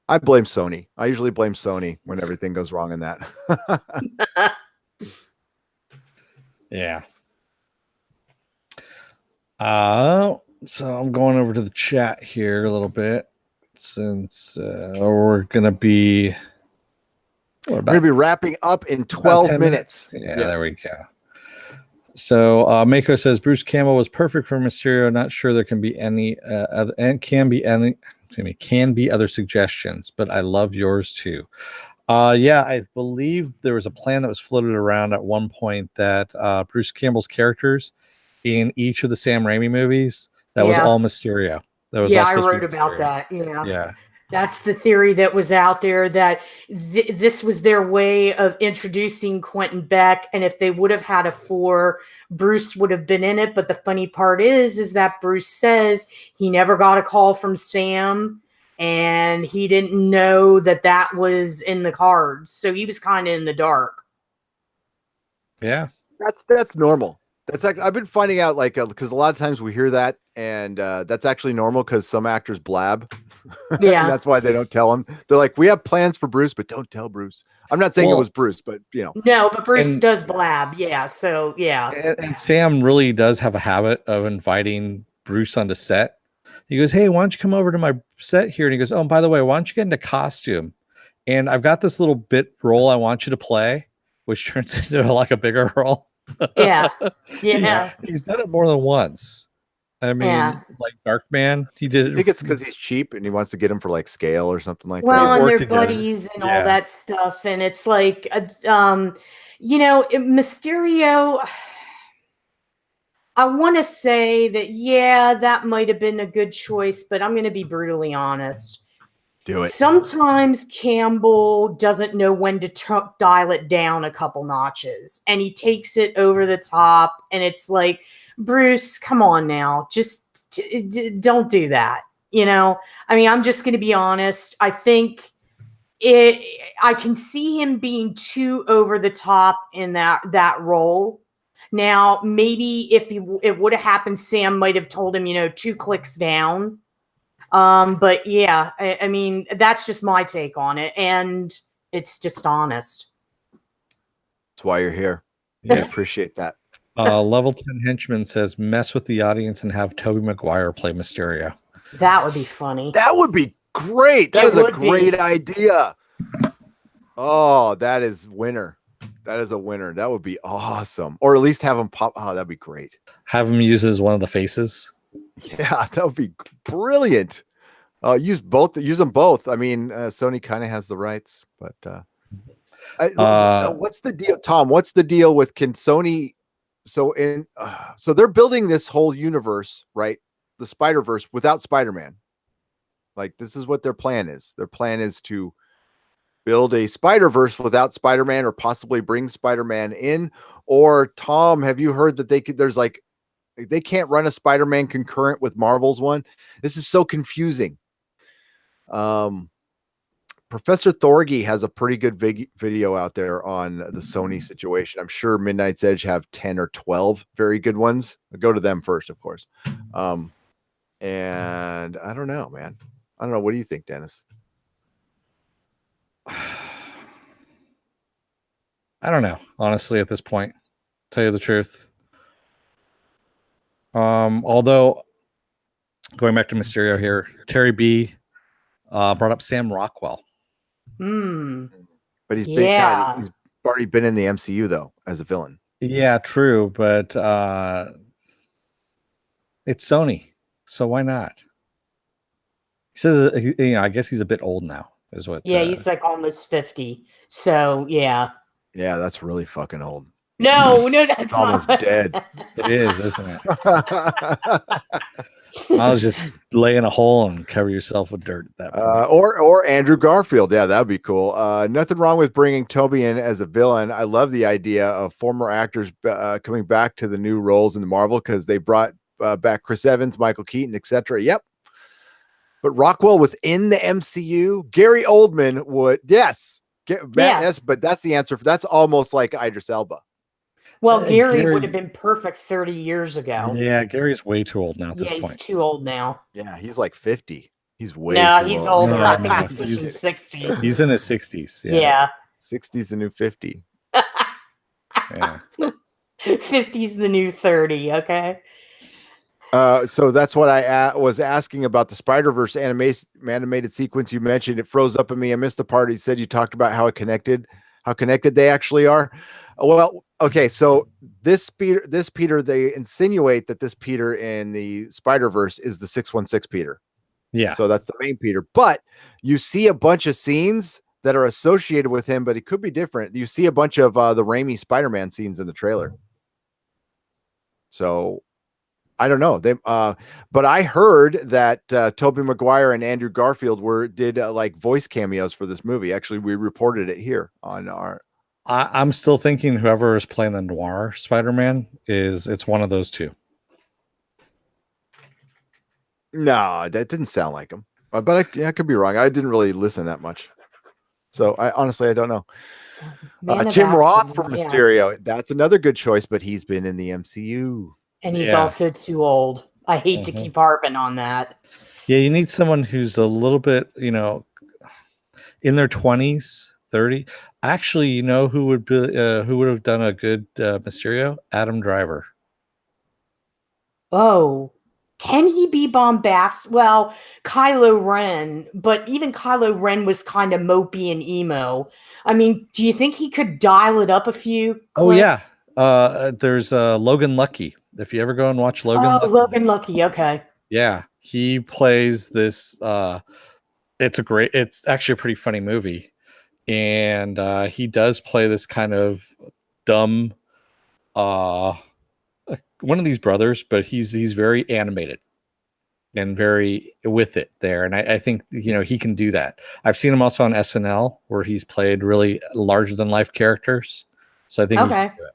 I blame Sony. I usually blame Sony when everything goes wrong in that. Yeah. So I'm going over to the chat here a little bit since we're gonna be wrapping up in 12 minutes. Yeah, yes. There we go. So Mako says Bruce Campbell was perfect for Mysterio. Not sure there can be any can be other suggestions, but I love yours too. Yeah, I believe there was a plan that was floated around at one point that Bruce Campbell's characters in each of the Sam Raimi movies, that was all Mysterio. That was I wrote about that. Yeah. That's the theory that was out there, that this was their way of introducing Quentin Beck. And if they would have had a 4, Bruce would have been in it. But the funny part is that Bruce says he never got a call from Sam and he didn't know that was in the cards. So he was kind of in the dark. Yeah. That's normal. That's actually, I've been finding out, like, because a lot of times we hear that, and that's actually normal because some actors blab. Yeah. And that's why they don't tell him. They're like, we have plans for Bruce, but don't tell Bruce. I'm not saying it was Bruce, but No, but Bruce does blab. Yeah. So yeah. And Sam really does have a habit of inviting Bruce onto set. He goes, hey, why don't you come over to my set here? And he goes, oh, and by the way, why don't you get into costume? And I've got this little bit role I want you to play, which turns into like a bigger role. Yeah. He's done it more than once. I mean, like Darkman, he did it. I think it's because he's cheap and he wants to get him for like scale or something like that. Well, and they're buddies and all that stuff. And it's like, Mysterio, I want to say that, that might have been a good choice, but I'm going to be brutally honest. Do it. Sometimes Campbell doesn't know when to dial it down a couple notches, and he takes it over the top, and it's like, Bruce, come on now, just don't do that. I mean, I'm just going to be honest. I think I can see him being too over the top in that role. Now, maybe if it would have happened, Sam might have told him, 2 clicks down. But yeah, I mean, that's just my take on it, and it's just honest. That's why you're here. Yeah. We appreciate that. Level 10 Henchman says, mess with the audience and have Tobey Maguire play Mysterio. That would be funny. That would be great. That is a great idea. Oh, that is winner. That is a winner. That would be awesome. Or at least have him pop. Oh, that'd be great. Have him use as one of the faces. Yeah, that would be brilliant. Use them both. I mean, Sony kind of has the rights, but what's the deal, Tom? What's the deal with Sony? So they're building this whole universe, right? The Spider-Verse without Spider-Man. Like, this is what their plan is. Their plan is to build a Spider-Verse without Spider-Man, or possibly bring Spider-Man in. Or Tom, have you heard that they can't run a Spider-Man concurrent with Marvel's one? This is so confusing. Professor Thorgy has a pretty good video out there on the Sony situation. I'm sure Midnight's Edge have 10 or 12 very good ones. I'll go to them first, of course. And I don't know, man. I don't know. What do you think, Dennis? I don't know, honestly, at this point, tell you the truth. Although, going back to Mysterio here, Terry B brought up Sam Rockwell. But he's already been in the MCU though as a villain. Yeah, true, but it's Sony, so why not? He says, I guess he's a bit old now, is what. Yeah, he's like almost 50. So yeah. Yeah, that's really fucking old. No, that's almost dead. It is, isn't it? I was just laying a hole and cover yourself with dirt at that point. Or Andrew Garfield. Yeah, that'd be cool. Nothing wrong with bringing Tobey in as a villain. I love the idea of former actors coming back to the new roles in the Marvel, because they brought back Chris Evans, Michael Keaton, etc. Yep. But Rockwell within the MCU, Gary Oldman would, yes. But that's the answer. That's almost like Idris Elba. Well, Gary would have been perfect 30 years ago. Yeah, Gary's way too old now at this point. He's too old now. Yeah, he's like 50. He's way too old. He's older. I think he's pushing 60. He's in his 60s. Yeah. 60's the new 50. Yeah. 50's the new 30, okay? So that's what I was asking about the Spider-Verse animated sequence you mentioned. It froze up in me. I missed the part. You said you talked about how connected they actually are. Well, okay, so this Peter, they insinuate that this Peter in the Spider-Verse is the 616 Peter. Yeah. So that's the main Peter. But you see a bunch of scenes that are associated with him, but it could be different. You see a bunch of the Raimi Spider-Man scenes in the trailer. So I don't know. But I heard that Tobey Maguire and Andrew Garfield did like voice cameos for this movie. Actually, we reported it here on our. I'm still thinking whoever is playing the noir Spider-Man it's one of those two. No, that didn't sound like him. But I could be wrong. I didn't really listen that much. So I don't know. Tim Roth for Mysterio. That's another good choice, but he's been in the MCU. And he's also too old. I hate to keep harping on that. Yeah, you need someone who's a little bit, in their 20s, 30. Actually, who would have done a good Mysterio? Adam Driver. Oh, can he be bombastic? Well, Kylo Ren, but even Kylo Ren was kind of mopey and emo. I mean, do you think he could dial it up a few clips? Oh, yeah. There's Logan Lucky. If you ever go and watch Logan Logan Lucky, okay. Yeah, he plays this. It's actually a pretty funny movie. And he does play this kind of dumb one of these brothers, but he's very animated and very with it there. And I think he can do that. I've seen him also on SNL where he's played really larger than life characters. So I think he can do it.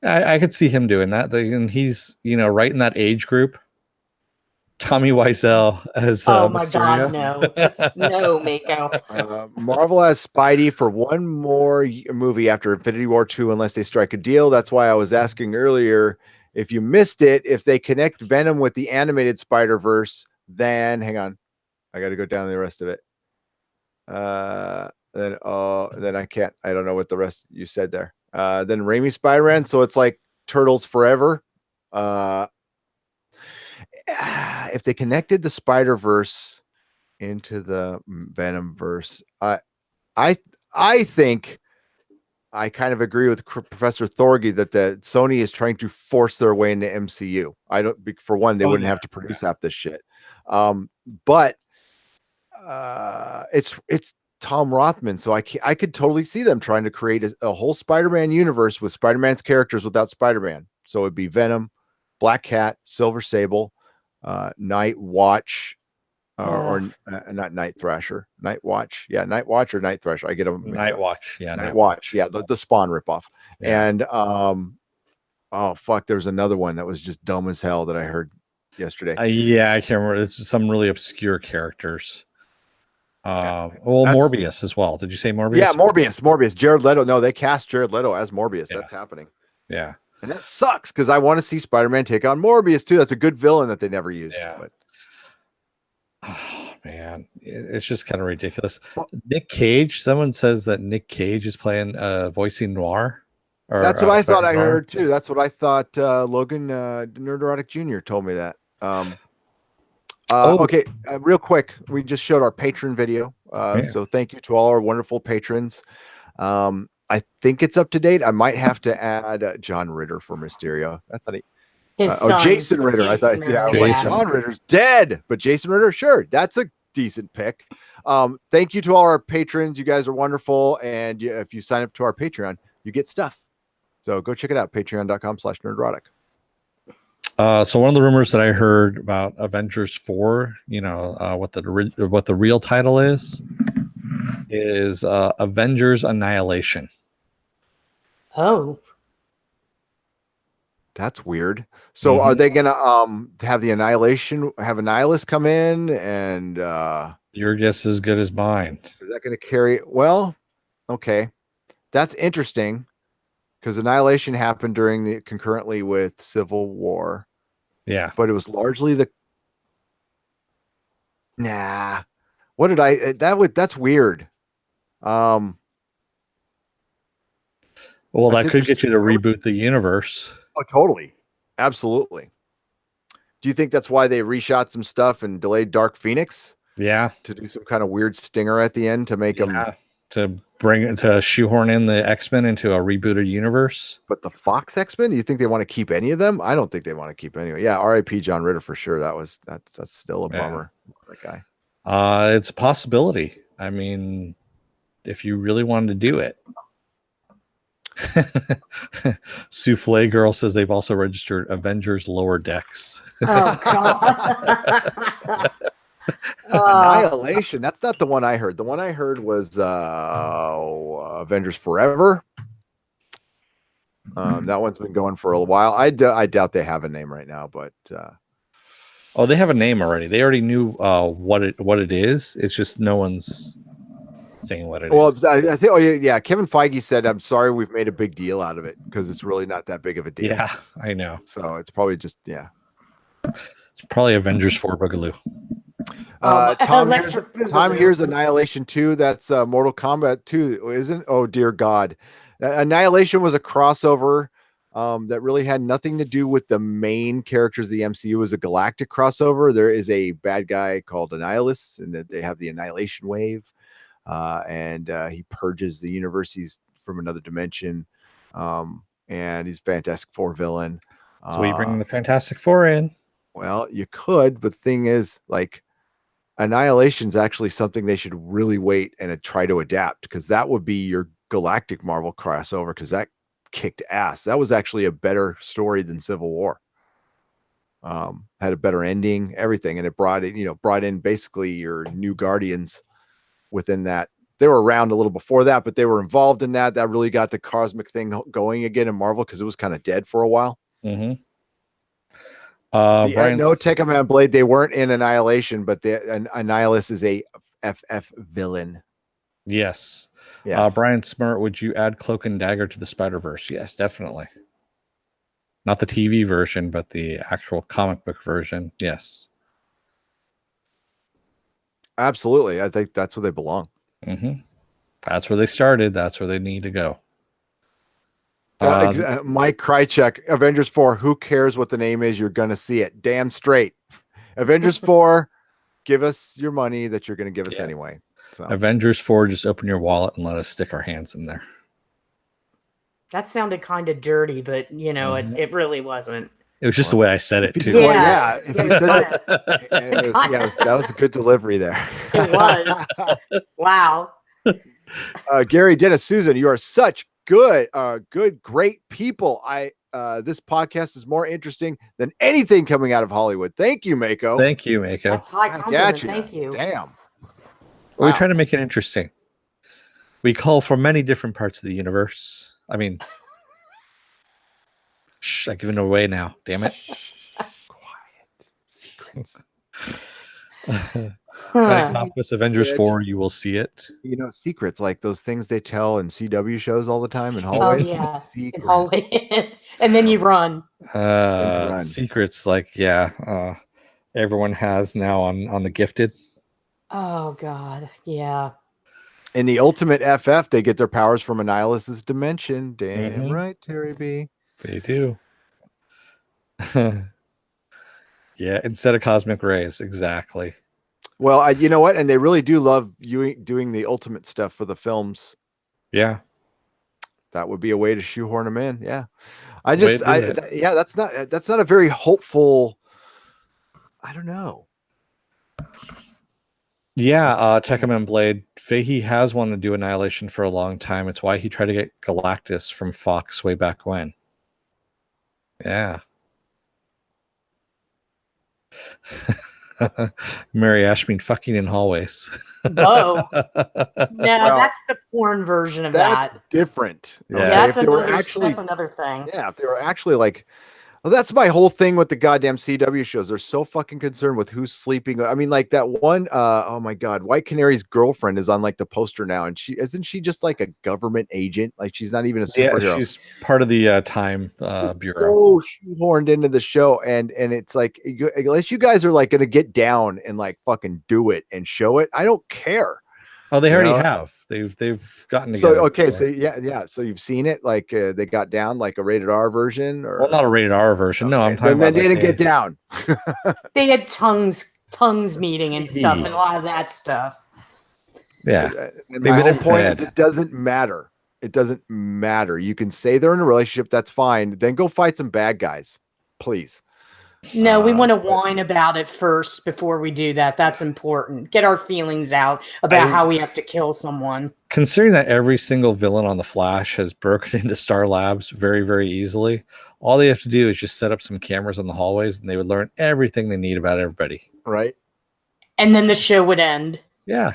I could see him doing that. And he's right in that age group. Tommy Wiseau as oh my Mysterio. God, no. Just no, Mako. Marvel has Spidey for one more movie after Infinity War 2 unless they strike a deal. That's why I was asking earlier, if you missed it, if they connect Venom with the animated Spider-Verse, then hang on. I got to go down the rest of it. then I don't know what the rest you said there. Then Raimi Spider-Man, so it's like Turtles Forever. If they connected the Spider-Verse into the Venom verse, I think I kind of agree with Professor Thorgy that Sony is trying to force their way into MCU. I don't, for one, they wouldn't have to produce half this shit. But it's Tom Rothman, so I could totally see them trying to create a whole Spider-Man universe with Spider-Man's characters without Spider-Man. So it'd be Venom, Black Cat, Silver Sable, Night Watch, or not Night Thrasher, Night Watch. Yeah, Night Watch or Night Thrasher. I get them mixed Night up. Watch. Yeah, Night Watch. Yeah, the Spawn ripoff. Yeah. And oh fuck, there was another one that was just dumb as hell that I heard yesterday. Yeah, I can't remember. It's some really obscure characters. Morbius as well. Did you say Morbius? Yeah, Morbius. Jared Leto. No, they cast Jared Leto as Morbius. Yeah. That's happening. Yeah. And that sucks because I want to see Spider-Man take on Morbius too. That's a good villain that they never used. Yeah. But oh man, it's just kind of ridiculous. Nick Cage. Someone says that Nick Cage is playing voicing Noir. That's what I thought I heard too. That's what I thought. Logan Nerderotic Jr. told me that. Okay, real quick, we just showed our patron video. So thank you to all our wonderful patrons. I think it's up to date. I might have to add John Ritter for Mysterio. That's not Jason Ritter. I thought, I was like, John Ritter's dead, but Jason Ritter, sure, that's a decent pick. Thank you to all our patrons. You guys are wonderful, and if you sign up to our Patreon, you get stuff. So go check it out, patreon.com/nerdrotic. So one of the rumors that I heard about Avengers 4, what the real title is Avengers Annihilation. Oh, that's weird. So are they gonna have the Annihilus come in, and your guess is as good as mine. Is that gonna carry? Well, okay, that's interesting because Annihilation happened concurrently with Civil War. Yeah, but it was largely what did I that's weird. Well, that could get you to reboot the universe. Oh, totally. Absolutely. Do you think that's why they reshot some stuff and delayed Dark Phoenix? Yeah. To do some kind of weird stinger at the end to make them to shoehorn in the X-Men into a rebooted universe. But the Fox X-Men, do you think they want to keep any of them? I don't think they want to keep any. Yeah, R.I.P. John Ritter for sure. That's still a bummer. That guy. It's a possibility. I mean, if you really wanted to do it. Souffle Girl says they've also registered Avengers Lower Decks. Oh god. Annihilation. That's not the one I heard. The one I heard was Avengers Forever. That one's been going for a while. I doubt they have a name right now, but they have a name already. They already knew what it is. It's just no one's saying what it is. Well, I think Kevin Feige said, "I'm sorry, we've made a big deal out of it because it's really not that big of a deal." Yeah, I know. So it's probably just It's probably Avengers 4 Boogaloo. Tom here's Annihilation 2. That's Mortal Kombat 2, isn't? Oh dear God, Annihilation was a crossover that really had nothing to do with the main characters of the MCU. It was a galactic crossover. There is a bad guy called Annihilus, and that they have the Annihilation Wave, and he purges the universe. He's from another dimension, and he's a Fantastic Four villain. So we bring the Fantastic Four in. Well, you could, but the thing is, Annihilation is actually something they should really wait and try to adapt, because that would be your galactic Marvel crossover, because that kicked ass. That was actually a better story than Civil War. Had a better ending, everything, and it brought in basically your new Guardians within that. They were around a little before that, but they were involved in that. That really got the cosmic thing going again in Marvel, because it was kind of dead for a while. Mm-hmm. No, Tekkaman Blade, they weren't in Annihilation, but Annihilus is a FF villain. Yes. Yes. Brian Smart, would you add Cloak and Dagger to the Spider-Verse? Yes, definitely. Not the TV version, but the actual comic book version. Yes. Absolutely. I think that's where they belong. Mm-hmm. That's where they started. That's where they need to go. Mike Krychek, Avengers 4. Who cares what the name is? You're gonna see it. Damn straight. Avengers 4. Give us your money that you're gonna give us anyway. So Avengers 4. Just open your wallet and let us stick our hands in there. That sounded kind of dirty, but it really wasn't. It was just the way I said it too. If he says it, that was a good delivery there. It was. Wow. Gary, Dennis, Susan, you are such great people. This podcast is more interesting than anything coming out of Hollywood. Thank you, Mako. Thank you, Mako. That's high compliment. Thank you. Damn. Wow. We try to make it interesting. We call for many different parts of the universe. I mean, I'm giving it away now. Damn it. Quiet. Secrets. Avengers 4, you will see it. Secrets like those things they tell in CW shows all the time in hallways. Oh, yeah. Secrets. In hallways. And then you run. Secrets like, everyone has now on The Gifted. Oh, God. Yeah. In the Ultimate FF, they get their powers from Annihilus's dimension. Damn right, Terry B. They do. Yeah, instead of cosmic rays, exactly. Well, you know what? And they really do love doing the ultimate stuff for the films. Yeah. That would be a way to shoehorn them in. Yeah. That's not a very hopeful. I don't know. Yeah, Tekkaman Blade. Fahey has wanted to do Annihilation for a long time. It's why he tried to get Galactus from Fox way back when. Yeah. Mary Ashmead fucking in hallways. Whoa. No, that's the porn version of that. That's different. Yeah. That's another thing. Yeah, if they were actually like, well, that's my whole thing with the goddamn CW shows. They're so fucking concerned with who's sleeping. I mean, like that one, oh my God, White Canary's girlfriend is on like the poster now. And isn't she just like a government agent? Like she's not even a superhero. Yeah, she's part of the Time Bureau. So shoehorned into the show. And it's like, unless you guys are like going to get down and like fucking do it and show it, I don't care. Oh, they already have. They've gotten together. So you've seen it, like they got down like a rated R version, or not a rated R version. Okay. No, I'm talking about. They didn't get down. They had tongues meeting and stuff, and a lot of that stuff. Yeah. And my whole point is, it doesn't matter. It doesn't matter. You can say they're in a relationship. That's fine. Then go fight some bad guys, please. No, we want to whine about it first before we do that. That's important. Get our feelings out about how we have to kill someone. Considering that every single villain on The Flash has broken into Star Labs very, very easily, all they have to do is just set up some cameras in the hallways and they would learn everything they need about everybody. Right. And then the show would end. Yeah.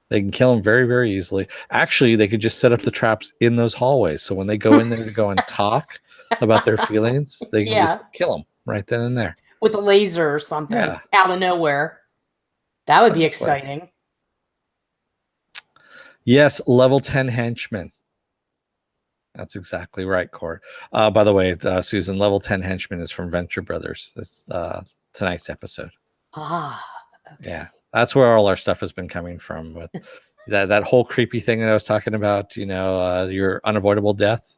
They can kill them very, very easily. Actually, they could just set up the traps in those hallways. So when they go in there to go and talk about their feelings, they can just kill them right then and there. With a laser or something out of nowhere. That would be exciting. Yes, level 10 henchmen. That's exactly right, Court. By the way, Susan, level 10 henchmen is from Venture Brothers. That's tonight's episode. Okay. Yeah, that's where all our stuff has been coming from. With that whole creepy thing that I was talking about, your unavoidable death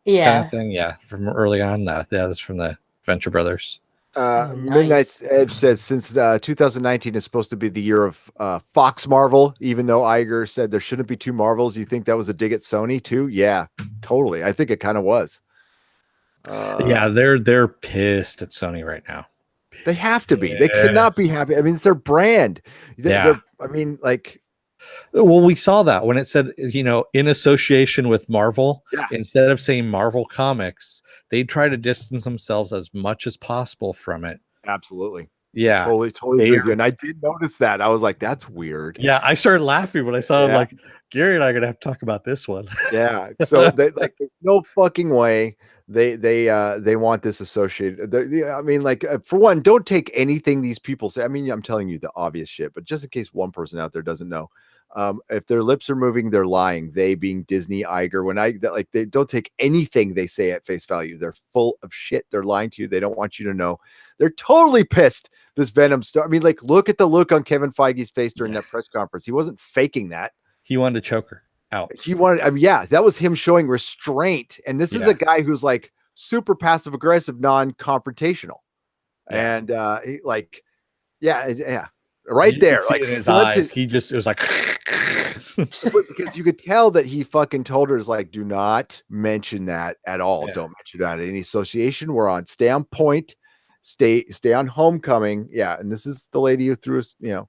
kind of thing. Yeah, from early on. That's from the Venture Brothers. Nice. Midnight's Edge says, since 2019 is supposed to be the year of Fox Marvel, even though Iger said there shouldn't be two Marvels, you think that was a dig at Sony too? Yeah, totally. I think it kind of was. Yeah, they're pissed at Sony right now. They have to be. They cannot be happy. I mean, it's their brand. Well, we saw that when it said, in association with Marvel, instead of saying Marvel Comics, they try to distance themselves as much as possible from it. Absolutely. Yeah. Totally with you. And I did notice that. I was like, that's weird. Yeah. I started laughing when I saw it. I'm like, Gary and I are going to have to talk about this one. Yeah. So there's no fucking way they want this associated. For one, don't take anything these people say. I mean, I'm telling you the obvious shit, but just in case one person out there doesn't know, if their lips are moving, they're lying. They being Disney, Iger, they don't take anything they say at face value. They're full of shit. They're lying to you. They don't want you to know. They're totally pissed. This Venom stuff. I mean, look at the look on Kevin Feige's face during that press conference. He wasn't faking that. He wanted to choke her. out. He wanted, I mean, yeah, that was him showing restraint. And this is Yeah. a guy who's like super passive aggressive, non-confrontational. Yeah. And like, yeah, right You there, could see like it in his front eyes. It was like because you could tell that he fucking told her, is like, do not mention that at all. Yeah. Don't mention that any association. We're on, stay on point, stay on homecoming. Yeah. And this is the lady who threw us, yeah.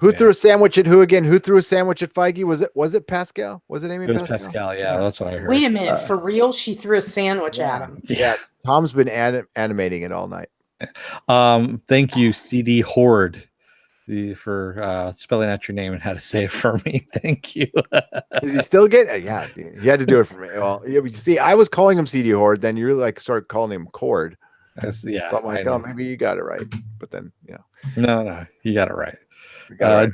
Who threw a sandwich at who again? Who threw a sandwich at Feige? Was it Pascal? Was it Amy it was Pascal? Pascal. Yeah, that's what I heard. Wait a minute, for real? She threw a sandwich at him. Yeah. Tom's been animating it all night. Thank you, CD Horde, for spelling out your name and how to say it for me. Thank you. Is he still getting? Yeah, dude, he had to do it for me. Well, yeah, but you see, I was calling him CD Horde, then you like start calling him Cord. Yeah, so I'm like, oh, maybe you got it right. But then, no, you got it right. We got it right.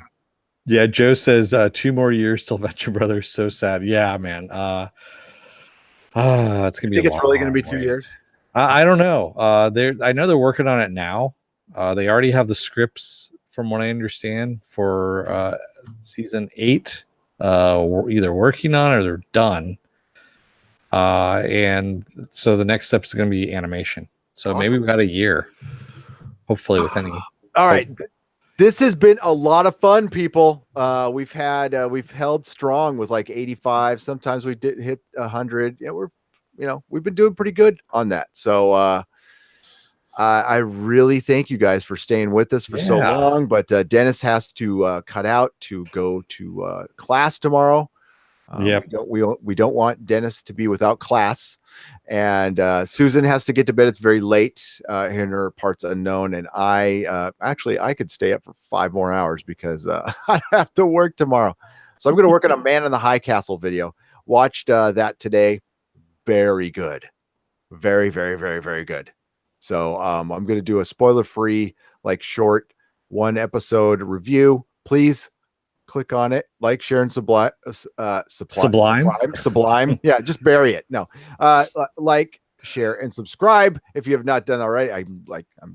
Yeah, Joe says 2 more years till Venture Brothers. So sad. Yeah, man. It's gonna be. I think it's really gonna be 2 years. I don't know. I know they're working on it now. They already have the scripts, from what I understand, for season 8. We're either working on it or they're done. And so the next step is going to be animation. So awesome. Maybe we got a year, hopefully, with any. All right. This has been a lot of fun, people. We've held strong with like 85. Sometimes we did hit 100. Yeah, we've been doing pretty good on that. So I really thank you guys for staying with us for so long. But Dennis has to cut out to go to class tomorrow. We don't want Dennis to be without class. And Susan has to get to bed. It's very late in her parts unknown. And I could stay up for 5 more hours because I have to work tomorrow. So I'm going to work on a Man in the High Castle video. Watched that today. Very good. Very, very, very, very good. So I'm going to do a spoiler-free, like short 1 episode review. Please click on it, like, share, and sublime. Yeah, just bury it. No, like, share, and subscribe if you have not done already. I'm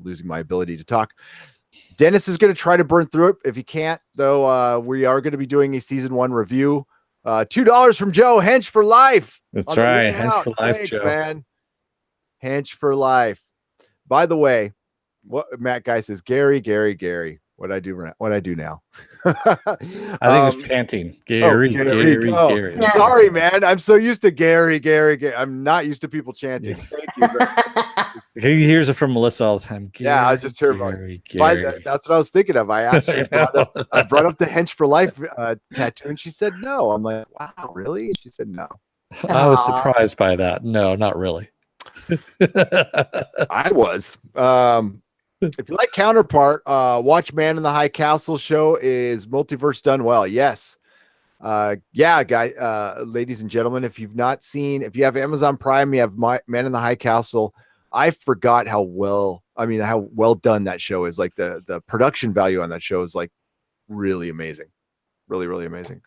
losing my ability to talk. Dennis is going to try to burn through it. If he can't, though, we are going to be doing a season 1 review. $2 from Joe. Hench for life. That's right. Hench for life, Hench, Joe. Man. Hench for life. By the way, what Matt Guy says, Gary. What I do now? I think it's chanting. Gary. Yeah. Sorry, man. I'm so used to Gary. I'm not used to people chanting. Yeah. Thank you. He hears it from Melissa all the time. Gary, I was just hearing that's what I was thinking of. I asked her. I brought up the Hench for Life tattoo, and she said no. I'm like, wow, really? She said no. I was surprised by that. No, not really. I was. If you like Counterpart, watch Man in the High Castle. Show is multiverse done well. Yes. Ladies and gentlemen, if you have Amazon Prime, you have Man in the High Castle. I forgot how well done that show is. Like the production value on that show is like really amazing. Really, really amazing.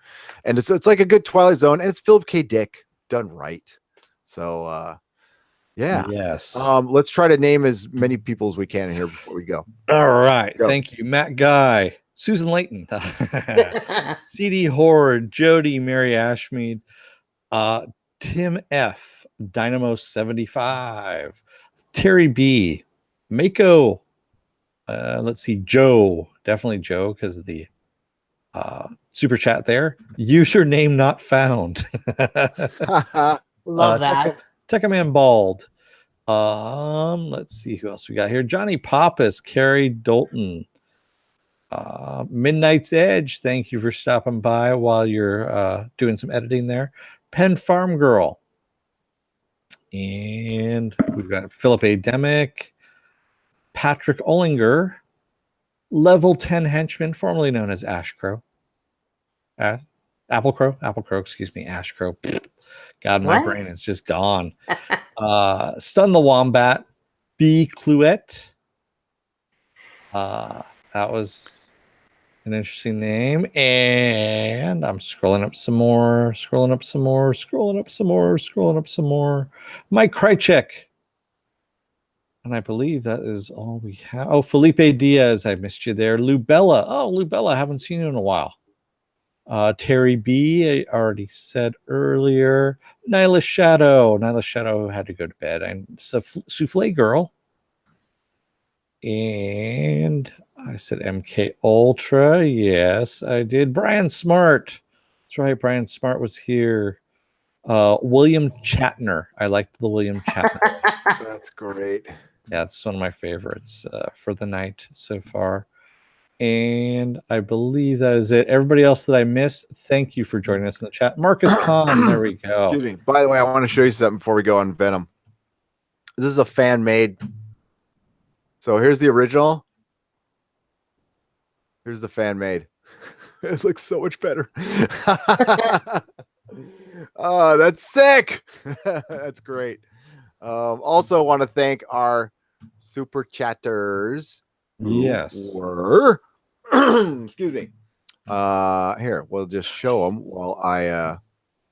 And it's like a good Twilight Zone, and it's Philip K. Dick done right. So yeah. Yes. Let's try to name as many people as we can in here before we go. All right. Go. Thank you, Matt Guy, Susan Layton, CD Horde, Jody, Mary Ashmead, Tim F, Dynamo 75, Terry B, Mako. Let's see, Joe. Definitely Joe because of the super chat there. Username not found. Love that. Tekkaman Bald. Let's see who else we got here. Johnny Pappas, Carrie Dalton, Midnight's Edge. Thank you for stopping by while you're doing some editing there. Penn Farm Girl. And we've got Philip A. Demick, Patrick Ollinger, Level 10 Henchman, formerly known as Ash Crow. Apple Crow, excuse me, Ash Crow. God, my brain is just gone. Stun the Wombat, B. Cluette. That was an interesting name. And I'm scrolling up some more. Mike Krychek. And I believe that is all we have. Oh, Felipe Diaz, I missed you there. Lubella. Oh, Lubella, I haven't seen you in a while. Terry B, I already said earlier. Nyla Shadow had to go to bed. And Souffle Girl. And I said MK Ultra. Yes, I did. Brian Smart. That's right. Brian Smart was here. William Shatner. I liked the William Shatner. That's great. Yeah, it's one of my favorites for the night so far. And I believe that is it. Everybody else that I missed, thank you for joining us in the chat. Marcus Kahn, there we go. Excuse me. By the way, I want to show you something before we go on Venom. This is a fan made. So here's the original. Here's the fan made. It looks so much better. Oh, that's sick. That's great. Also want to thank our super chatters. Yes. Excuse me. Here, we'll just show them while I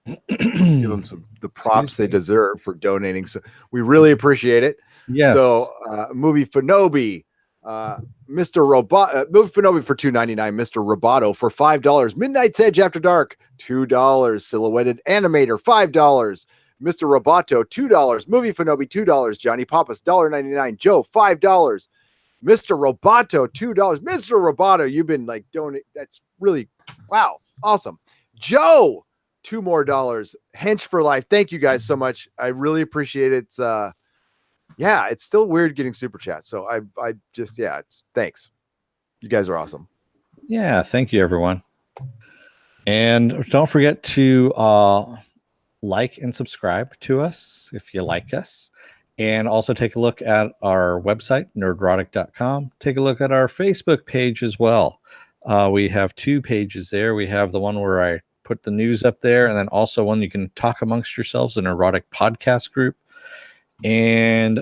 give them the props they deserve for donating. So we really appreciate it. Yes. So Movie Fanobi, Mr. Robot, Movie Fanobi for $2.99, Mr. Roboto for $5, Midnight's Edge After Dark $2, Silhouetted Animator $5, Mr. Roboto $2, Movie Fanobi $2, Johnny Pappas $1.99, Joe $5, Mr. Roboto $2, Mr. Roboto, you've been like donating. That's really wow, awesome. Joe $2 more, Hench for Life. Thank you guys so much. I really appreciate it. Yeah, it's still weird getting super chats. So I just, it's thanks. You guys are awesome. Yeah, thank you, everyone. And don't forget to like and subscribe to us if you like us. And also take a look at our website, nerdrotic.com. Take a look at our Facebook page as well. We have 2 pages there. We have the one where I put the news up there, and then also one you can talk amongst yourselves, an erotic podcast group. And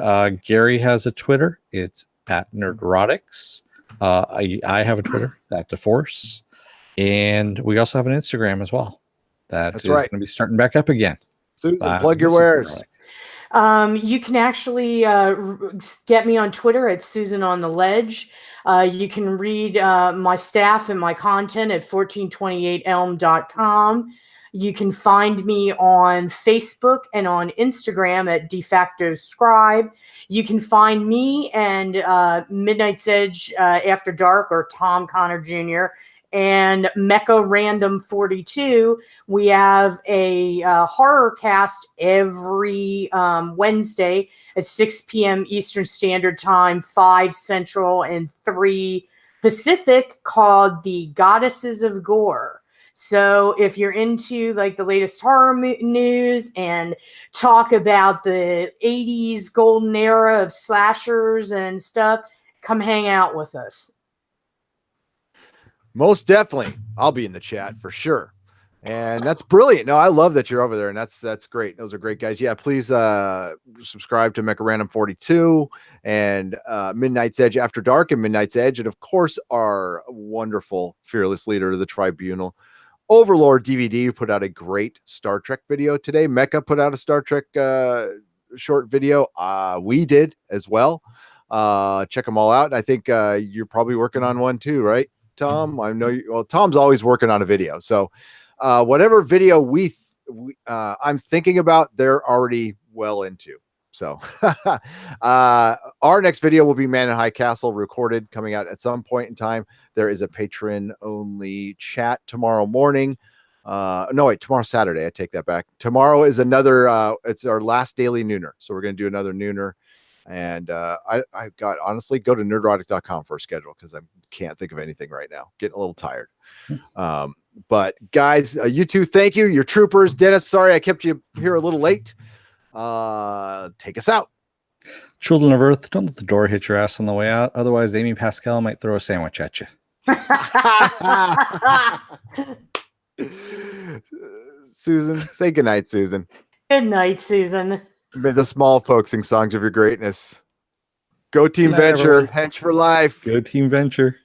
Gary has a Twitter. It's at Nerdrotics. I have a Twitter, at DeForce. And we also have an Instagram as well. That's right. Going to be starting back up again. So plug your wares. You can actually get me on Twitter at Susan on the Ledge. You can read my staff and my content at 1428elm.com. You can find me on Facebook and on Instagram at De Facto Scribe. You can find me and Midnight's Edge After Dark, or Tom Connor Jr., and Mecha Random 42. We have a horror cast every Wednesday at 6 p.m. Eastern Standard Time, 5 Central and 3 Pacific, called The Goddesses of Gore. So if you're into like the latest horror news and talk about the 80s golden era of slashers and stuff, come hang out with us. Most definitely. I'll be in the chat for sure. And that's brilliant. No, I love that you're over there, and that's great. Those are great guys. Yeah, please subscribe to Mecha Random 42 and Midnight's Edge After Dark and Midnight's Edge, and of course our wonderful fearless leader of the Tribunal, Overlord DVD, who put out a great Star Trek video today. Mecha put out a Star Trek short video. We did as well. Check them all out. I think you're probably working on one too, right, Tom? I know you. Well, Tom's always working on a video. So whatever video I'm thinking about, they're already well into. So our next video will be Man in High Castle, recorded, coming out at some point in time. There is a patron only chat tomorrow morning. No, wait, tomorrow's Saturday. I take that back. Tomorrow is another, it's our last daily nooner. So we're going to do another nooner. And I got, honestly, go to nerdrotic.com for a schedule, because I can't think of anything right now. Getting a little tired. But guys, you two, thank you. You're troopers. Dennis, sorry I kept you here a little late. Take us out. Children of Earth, don't let the door hit your ass on the way out. Otherwise, Amy Pascal might throw a sandwich at you. Susan, say goodnight, Susan. Good night, Susan. May the small folks sing songs of your greatness. Go Team Good night, Venture. everyone. Hench for life. Go Team Venture.